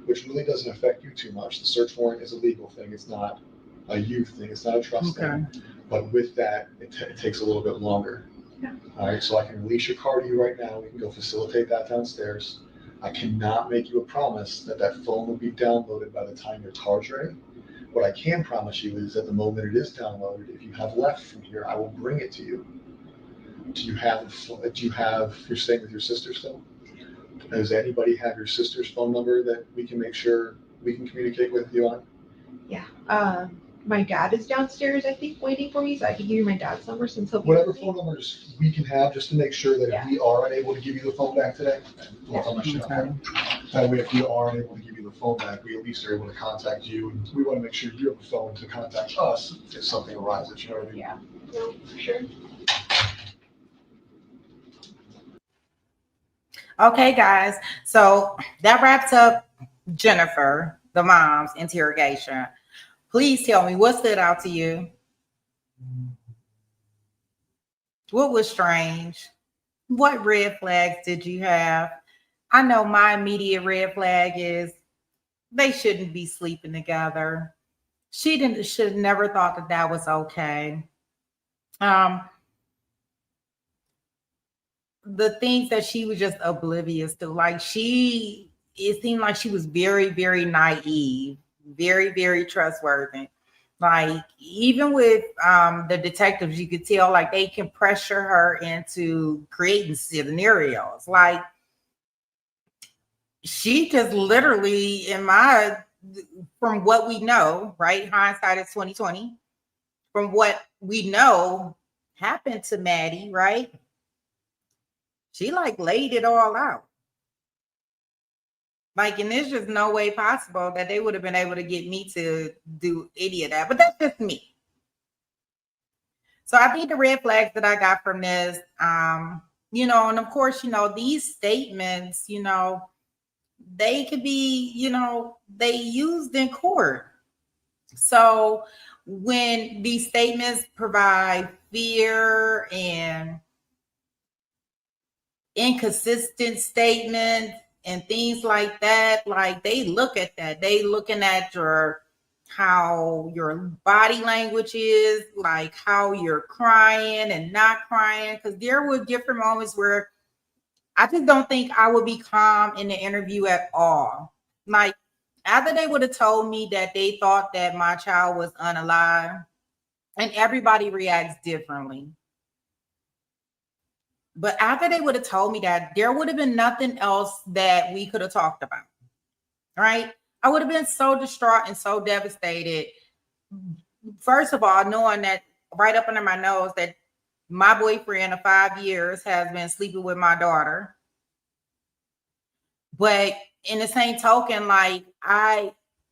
[SPEAKER 1] which really doesn't affect you too much. The search warrant is a legal thing. It's not a you thing. It's not a trust thing. But with that, it takes a little bit longer.
[SPEAKER 3] Yeah.
[SPEAKER 1] All right, so I can release your car to you right now. We can go facilitate that downstairs. I cannot make you a promise that that phone will be downloaded by the time your car's ready. What I can promise you is at the moment it is downloaded, if you have left from here, I will bring it to you. You're staying with your sister still? Does anybody have your sister's phone number that we can make sure we can communicate with you on?
[SPEAKER 3] Yeah. My dad is downstairs, I think, waiting for me, so I can give you my dad's number since he'll be
[SPEAKER 1] Whatever
[SPEAKER 3] with me.
[SPEAKER 1] phone numbers we can have, just to make sure that if we are unable to give you the phone back today, that way if we are unable to give you the phone back, we at least are able to contact you, and we want to make sure you have a phone to contact us if something arises, you know what I mean?
[SPEAKER 3] Yeah, no, for sure.
[SPEAKER 2] Okay, guys. So that wraps up Jennifer, the mom's interrogation. Please tell me what stood out to you. What was strange? What red flags did you have? I know my immediate red flag is they shouldn't be sleeping together. She should have never thought that that was okay. The things that she was just oblivious to, like it seemed like she was very, very naive, very, very trustworthy. Like even with the detectives, you could tell like they can pressure her into creating scenarios. Like she just literally, from what we know, right? Hindsight is 2020. From what we know happened to Maddie, right? She like laid it all out. Like, and there's just no way possible that they would have been able to get me to do any of that. But that's just me. So I think the red flags that I got from this, and of course, these statements, they could be, they used in court. So when these statements provide fear and inconsistent statements and things like that, like they look at that, they looking at your how your body language is, like how you're crying and not crying. Because there were different moments where I just don't think I would be calm in the interview at all. Like, after they would have told me that they thought that my child was unalive, and everybody reacts differently. But after they would have told me that, there would have been nothing else that we could have talked about, right? I would have been so distraught and so devastated. First of all, knowing that right up under my nose that my boyfriend of 5 years has been sleeping with my daughter. But in the same token, like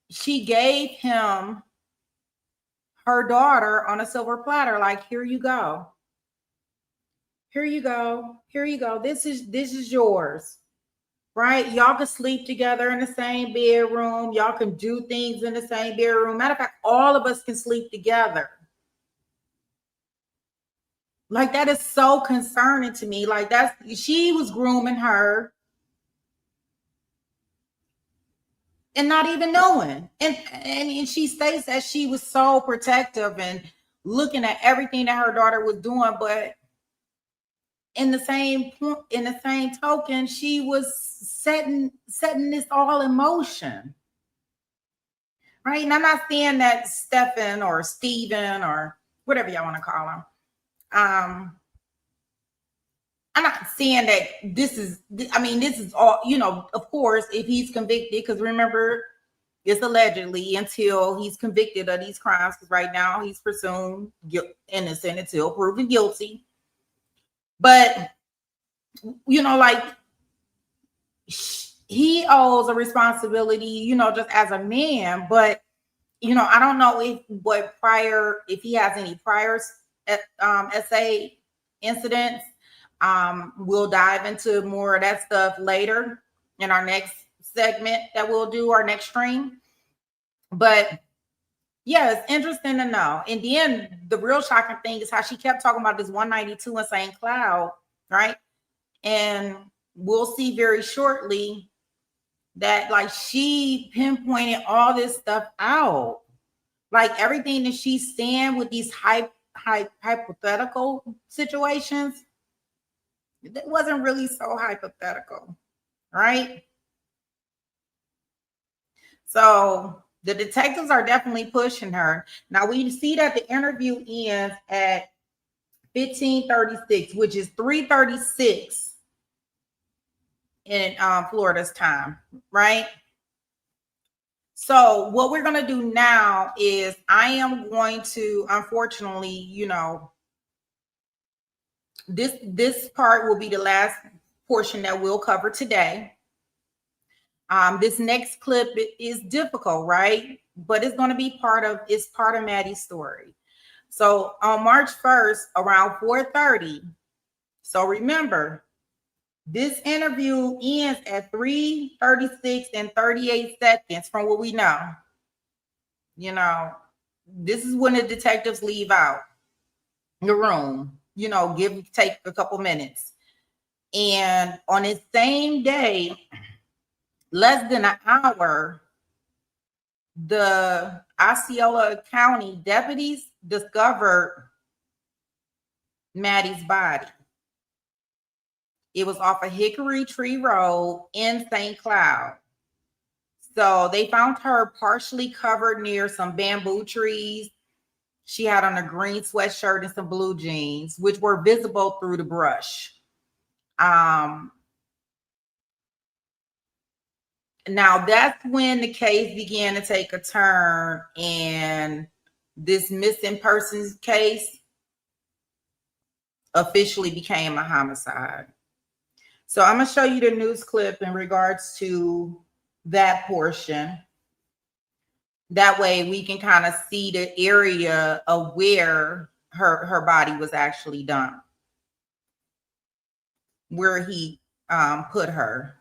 [SPEAKER 2] she gave him her daughter on a silver platter, like, here you go. Here you go. Here you go. This is yours. Right? Y'all can sleep together in the same bedroom. Y'all can do things in the same bedroom. Matter of fact, all of us can sleep together. Like, that is so concerning to me. Like, she was grooming her and not even knowing. And she states that she was so protective and looking at everything that her daughter was doing, but in the same token, she was setting this all in motion. Right? And I'm not saying that Stephen or Steven or whatever y'all want to call him. I'm not saying that this is all, of course, if he's convicted, because remember, it's allegedly until he's convicted of these crimes, because right now he's presumed innocent until proven guilty. But, like, he owes a responsibility, just as a man. But, I don't know if he has any prior SA incidents. We'll dive into more of that stuff later in our next segment that we'll do, our next stream. But yeah, it's interesting to know. In the end, the real shocking thing is how she kept talking about this 192 in St. Cloud, right? And we'll see very shortly that, like, she pinpointed all this stuff out. Like, everything that she's saying with these hypothetical situations, it wasn't really so hypothetical, right? So the detectives are definitely pushing her. Now we see that the interview ends at 15:36, which is 3:36 in Florida's time, right? So what we're going to do now is I am going to, unfortunately, this part will be the last portion that we'll cover today. This next clip is difficult, right? But it's going to be part of Maddie's story. So on March 1st, around 4:30. So remember, this interview ends at 3:36 and 38 seconds from what we know. This is when the detectives leave out the room, take a couple minutes. And on the same day, less than an hour, the Osceola County deputies discovered Maddie's body. It was off of Hickory Tree Road in St. Cloud. So they found her partially covered near some bamboo trees. She had on a green sweatshirt and some blue jeans, which were visible through the brush. Now that's when the case began to take a turn, and this missing persons case officially became a homicide. So I'm going to show you the news clip in regards to that portion. That way we can kind of see the area of where her body was actually done, where he put her.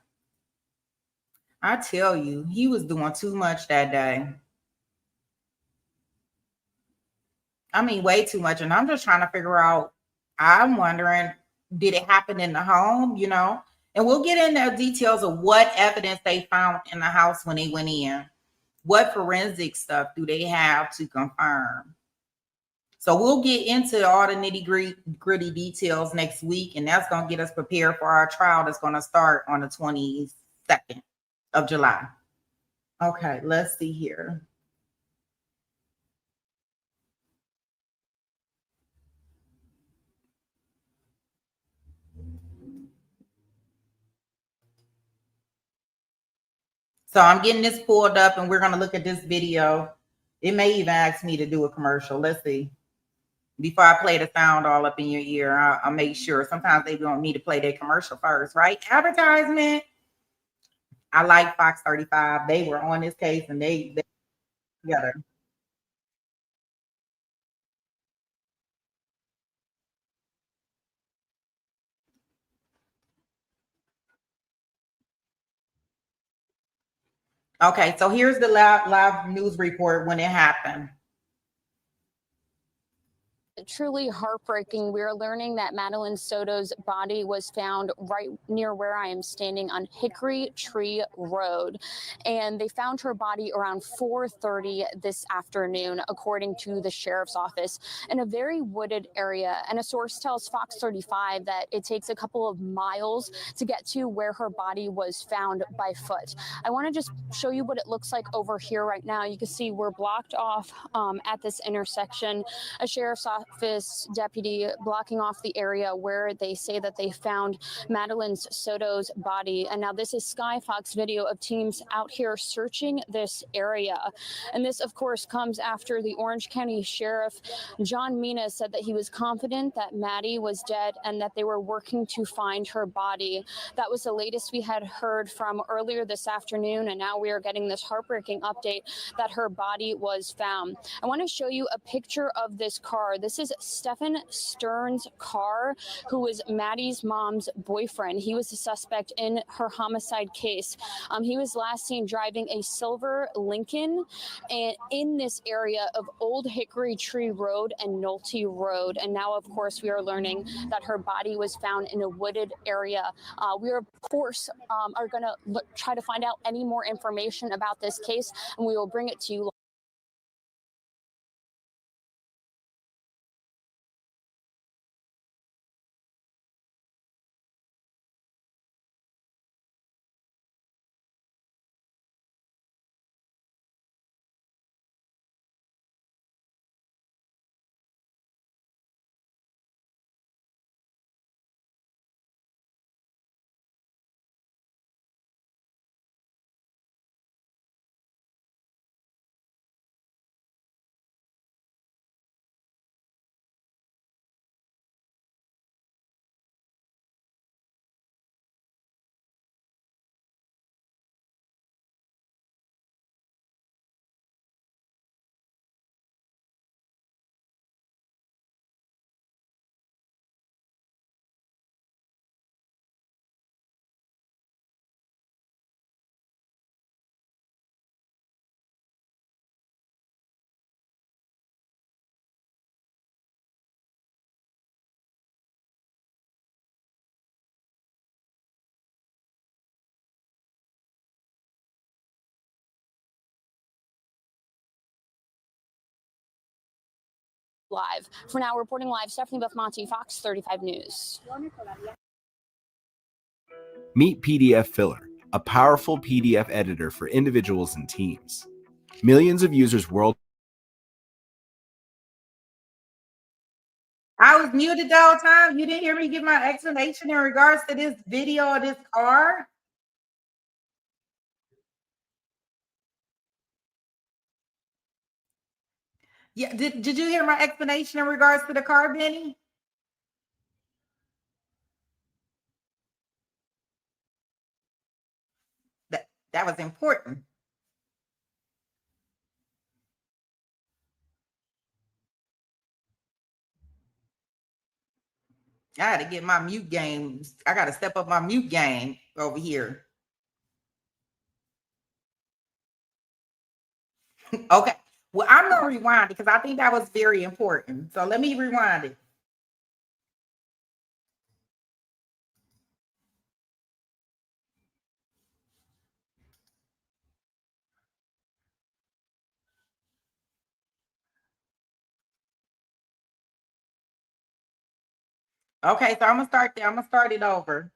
[SPEAKER 2] I tell you, he was doing too much that day. I mean, way too much. And I'm just trying to figure out, I'm wondering, did it happen in the home, And we'll get into details of what evidence they found in the house when they went in. What forensic stuff do they have to confirm? So we'll get into all the nitty-gritty details next week, and that's going to get us prepared for our trial that's going to start on the 22nd of July. Okay, let's see here. So I'm getting this pulled up, and we're going to look at this video. It may even ask me to do a commercial. Let's see. Before I play the sound all up in your ear, I'll make sure. Sometimes they don't need to play their commercial first, right? Advertisement. I like Fox 35. They were on this case, and they together. Okay, so here's the live news report when it happened.
[SPEAKER 5] Truly heartbreaking. We are learning that Madeline Soto's body was found right near where I am standing on Hickory Tree Road. And they found her body around 4:30 this afternoon, according to the sheriff's office, in a very wooded area. And a source tells Fox 35 that it takes a couple of miles to get to where her body was found by foot. I want to just show you what it looks like over here right now. You can see we're blocked off at this intersection. A sheriff's office deputy blocking off the area where they say that they found Madeline Soto's body. And now this is Sky Fox video of teams out here searching this area. And this, of course, comes after the Orange County Sheriff John Mina said that he was confident that Maddie was dead and that they were working to find her body. That was the latest we had heard from earlier this afternoon. And now we are getting this heartbreaking update that her body was found. I want to show you a picture of this car. This is Stephen Stern's car, who was Maddie's mom's boyfriend. He was the suspect in her homicide case. He was last seen driving a silver Lincoln and in this area of Old Hickory Tree Road and Nolte Road. And now, of course, we are learning that her body was found in a wooded area. We are, of course, are going to try to find out any more information about this case, and we will bring it to you. Live. For now, reporting live, Stephanie Buffmonte, Fox 35 News.
[SPEAKER 6] Meet PDF Filler, a powerful PDF editor for individuals and teams. Millions of users worldwide.
[SPEAKER 2] I was muted the whole time. You didn't hear me give my explanation in regards to this video of this car? Yeah, did you hear my explanation in regards to the car, Benny? That was important. I had to get my mute game. I got to step up my mute game over here. Okay. Well, I'm going to rewind because I think that was very important. So let me rewind it. Okay, so I'm gonna start there. I'm gonna start it over.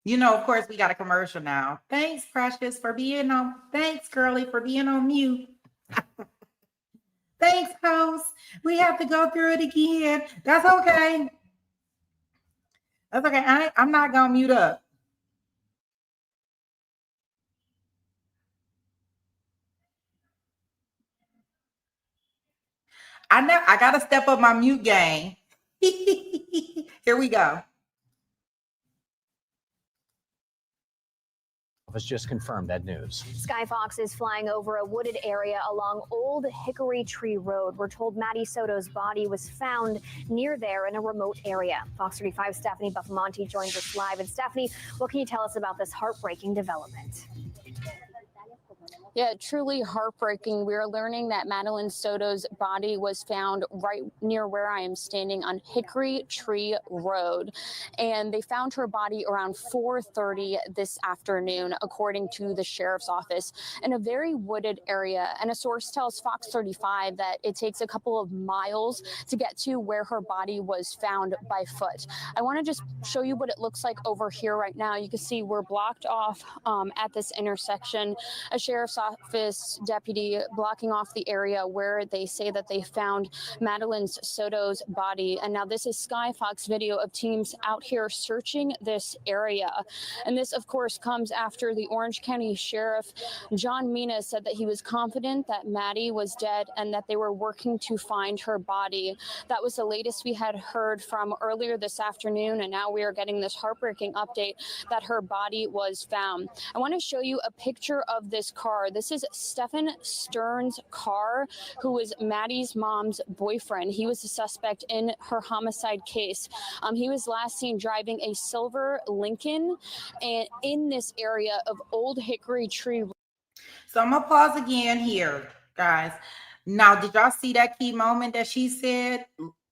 [SPEAKER 2] You know, of course, we got a commercial now. Thanks, Precious, for being on. Thanks, Girly, for being on mute. Thanks, host. We have to go through it again. That's okay. That's okay. I'm not gonna mute up. I know I gotta step up my mute game. Here we go.
[SPEAKER 7] Has just confirmed that news.
[SPEAKER 8] Sky Fox is flying over a wooded area along Old Hickory Tree Road. We're told Maddie Soto's body was found near there in a remote area. Fox 35 Stephanie Buffamonte joins us live. And Stephanie, what can you tell us about this heartbreaking development?
[SPEAKER 5] Yeah, truly heartbreaking. We are learning that Madeline Soto's body was found right near where I am standing on Hickory Tree Road. And they found her body around 4:30 this afternoon, according to the sheriff's office, in a very wooded area. And a source tells Fox 35 that it takes a couple of miles to get to where her body was found by foot. I want to just show you what it looks like over here right now. You can see we're blocked off at this intersection. A sheriff's office deputy blocking off the area where they say that they found Madeline Soto's body. And now this is Sky Fox video of teams out here searching this area. And this, of course, comes after the Orange County Sheriff John Mina said that he was confident that Maddie was dead and that they were working to find her body. That was the latest we had heard from earlier this afternoon. And now we are getting this heartbreaking update that her body was found. I want to show you a picture of this car. This is Stephen Stern's car, who was Maddie's mom's boyfriend. He was a suspect in her homicide case. He was last seen driving a silver Lincoln and in this area of Old Hickory Tree.
[SPEAKER 2] So I'm gonna pause again here, guys. Now, did y'all see that key moment that she said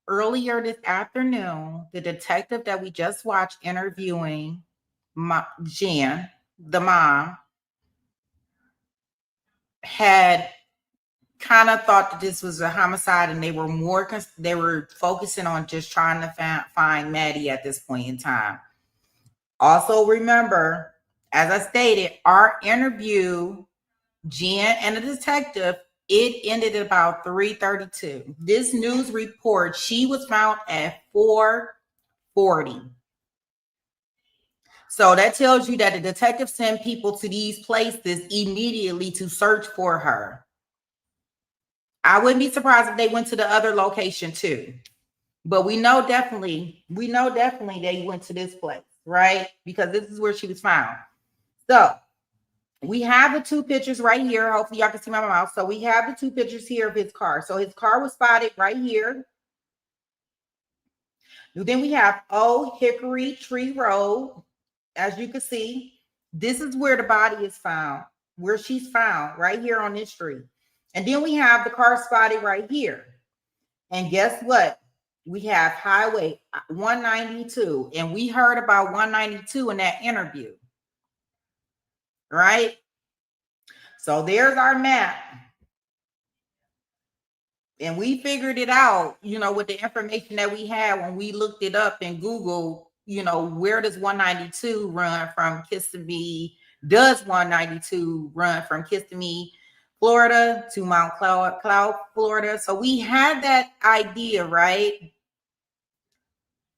[SPEAKER 2] earlier this afternoon? The detective that we just watched interviewing Jen, the mom, had kind of thought that this was a homicide, and they were focusing on just trying to find Maddie at this point in time. Also, remember, as I stated, our interview, Jen and the detective, it ended at about 3:32. This news report, she was found at 4:40. So that tells you that the detective sent people to these places immediately to search for her. I wouldn't be surprised if they went to the other location too. But we know definitely they went to this place, right? Because this is where she was found. So we have the two pictures right here. Hopefully y'all can see my mouth. So we have the two pictures here of his car. So his car was spotted right here. Then we have Old Hickory Tree Road. As you can see, this is where the body is found, where she's found, right here on this street. And then we have the car spotted right here. And guess what? We have Highway 192. And we heard about 192 in that interview. Right? So there's our map. And we figured it out, with the information that we had when we looked it up in Google. Where does 192 run from Kissimmee? Does 192 run from Kissimmee, Florida to Mount Cloud, Florida? So we had that idea, right?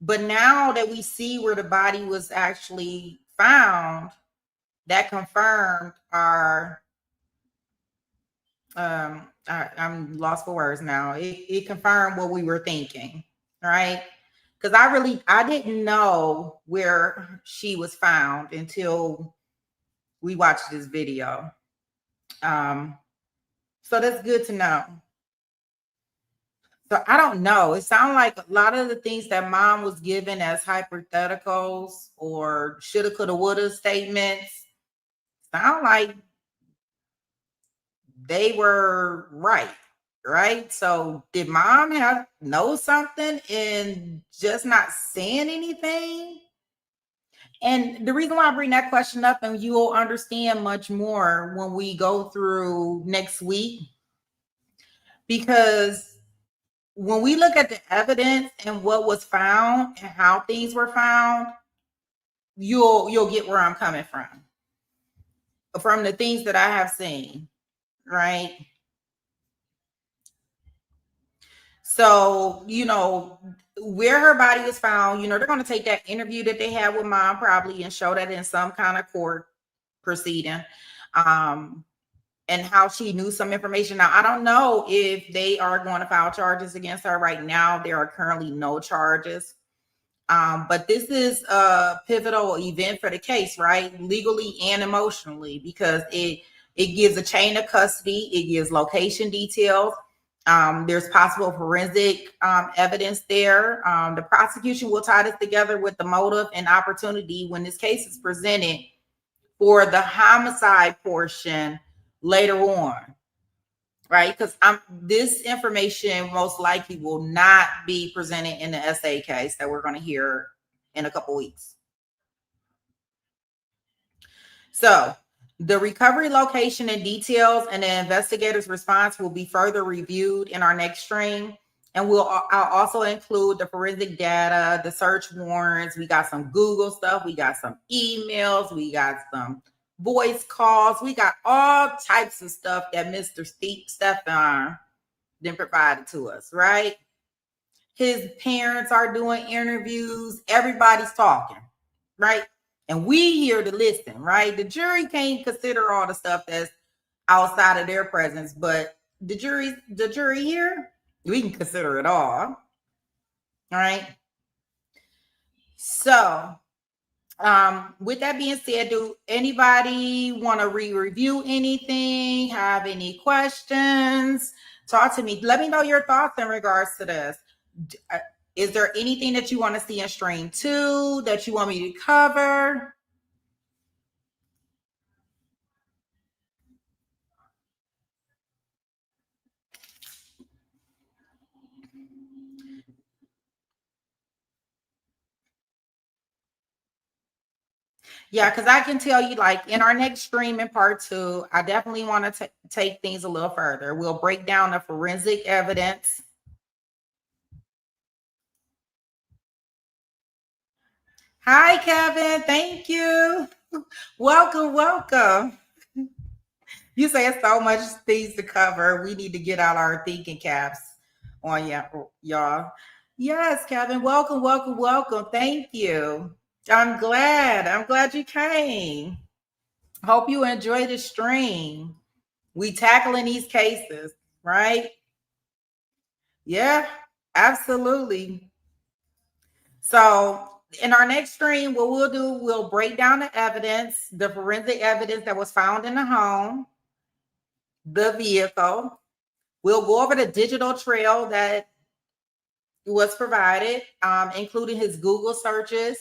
[SPEAKER 2] But now that we see where the body was actually found, that confirmed our, I'm lost for words now. It confirmed what we were thinking, right? Because I didn't know where she was found until we watched this video. So that's good to know. So I don't know. It sounds like a lot of the things that mom was given as hypotheticals or shoulda, coulda, woulda statements sound like they were right? So did mom know something and just not saying anything? And the reason why I bring that question up, and you will understand much more when we go through next week, because when we look at the evidence and what was found and how things were found, you'll get where I'm coming from the things that I have seen, right? So, where her body was found, they're going to take that interview that they had with mom probably and show that in some kind of court proceeding, and how she knew some information. Now, I don't know if they are going to file charges against her right now. There are currently no charges. But this is a pivotal event for the case, right? Legally and emotionally, because it gives a chain of custody. It gives location details. There's possible forensic evidence there. The prosecution will tie this together with the motive and opportunity when this case is presented for the homicide portion later on, right? Because this information most likely will not be presented in the SA case that we're going to hear in a couple weeks. So the recovery location and details and the investigator's response will be further reviewed in our next stream. And I'll also include the forensic data, the search warrants. We got some Google stuff. We got some emails. We got some voice calls. We got all types of stuff that Mr. Stefan then provided to us, right? His parents are doing interviews. Everybody's talking, right? And we here to listen, right? The jury can't consider all the stuff that's outside of their presence, but the jury here, we can consider it all right? So with that being said, do anybody want to review anything? Have any questions? Talk to me. Let me know your thoughts in regards to this. Is there anything that you want to see in stream 2 that you want me to cover? Yeah, because I can tell you, like, in our next stream in part 2, I definitely want to take things a little further. We'll break down the forensic evidence. Hi, Kevin. Thank you. Welcome. You say it's so much things to cover. We need to get out our thinking caps on y'all. Yes, Kevin. Welcome. Thank you. I'm glad you came. Hope you enjoy the stream. We tackling these cases, right? Yeah, absolutely. So in our next stream, what we'll do, we'll break down the evidence, the forensic evidence that was found in the home, the vehicle. We'll go over the digital trail that was provided, including his Google searches,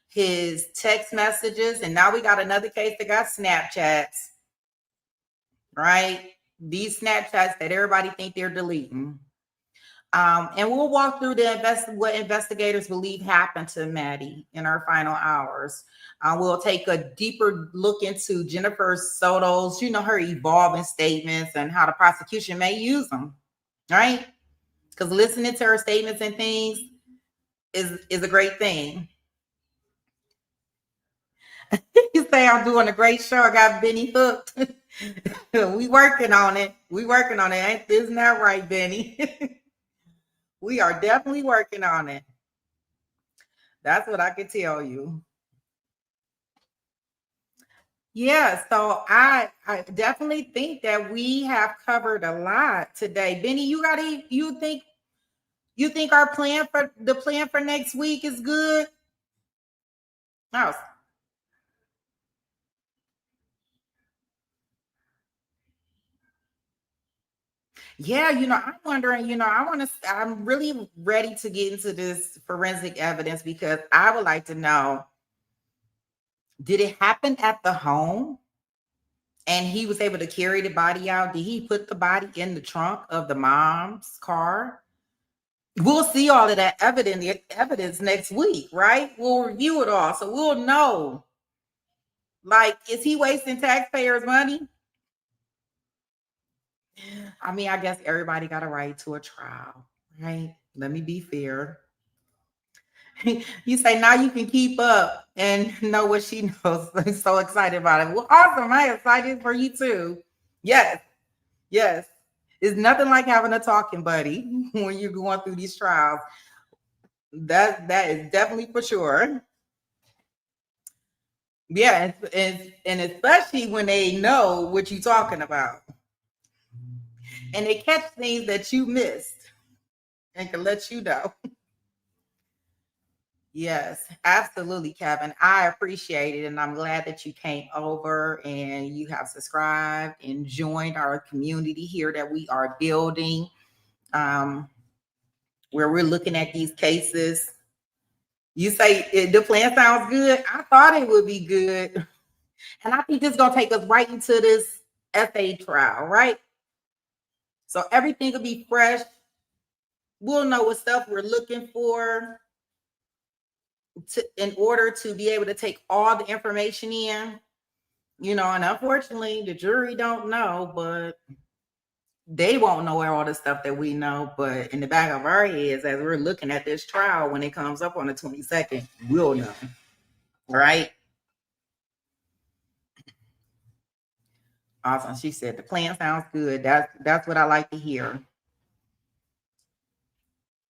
[SPEAKER 2] his text messages, and now we got another case that got Snapchats, right? These Snapchats that everybody think they're deleting. And we'll walk through what investigators believe happened to Maddie in our final hours. We'll take a deeper look into Jennifer Soto's, her evolving statements and how the prosecution may use them, right? Because listening to her statements and things is a great thing. You say I'm doing a great show. I got Benny hooked. We working on it. Isn't that right, Benny? We are definitely working on it. That's what I can tell you. Yeah, so I definitely think that we have covered a lot today. Benny, you think our plan for next week is good? No. Yeah, I'm wondering, I'm really ready to get into this forensic evidence because I would like to know, did it happen at the home? And he was able to carry the body out? Did he put the body in the trunk of the mom's car? We'll see all of that evidence next week, right? We'll review it all. So we'll know, like, is he wasting taxpayers' money? I mean, I guess everybody got a right to a trial, right? Let me be fair. You say now you can keep up and know what she knows. I'm so excited about it. Well, awesome. I'm excited for you too. Yes. Yes. It's nothing like having a talking buddy when you're going through these trials. That is definitely for sure. Yeah, and especially when they know what you're talking about. And they catch things that you missed and can let you know. Yes, absolutely, Kevin. I appreciate it. And I'm glad that you came over and you have subscribed and joined our community here that we are building, where we're looking at these cases. You say the plan sounds good. I thought it would be good. And I think this is going to take us right into this FA trial, right? So everything will be fresh. We'll know what stuff we're looking for in order to be able to take all the information in, you know, and unfortunately the jury don't know, but they won't know all the stuff that we know. But in the back of our heads, as we're looking at this trial, when it comes up on the 22nd, we'll know, right? Awesome. She said the plan sounds good. That's what I like to hear.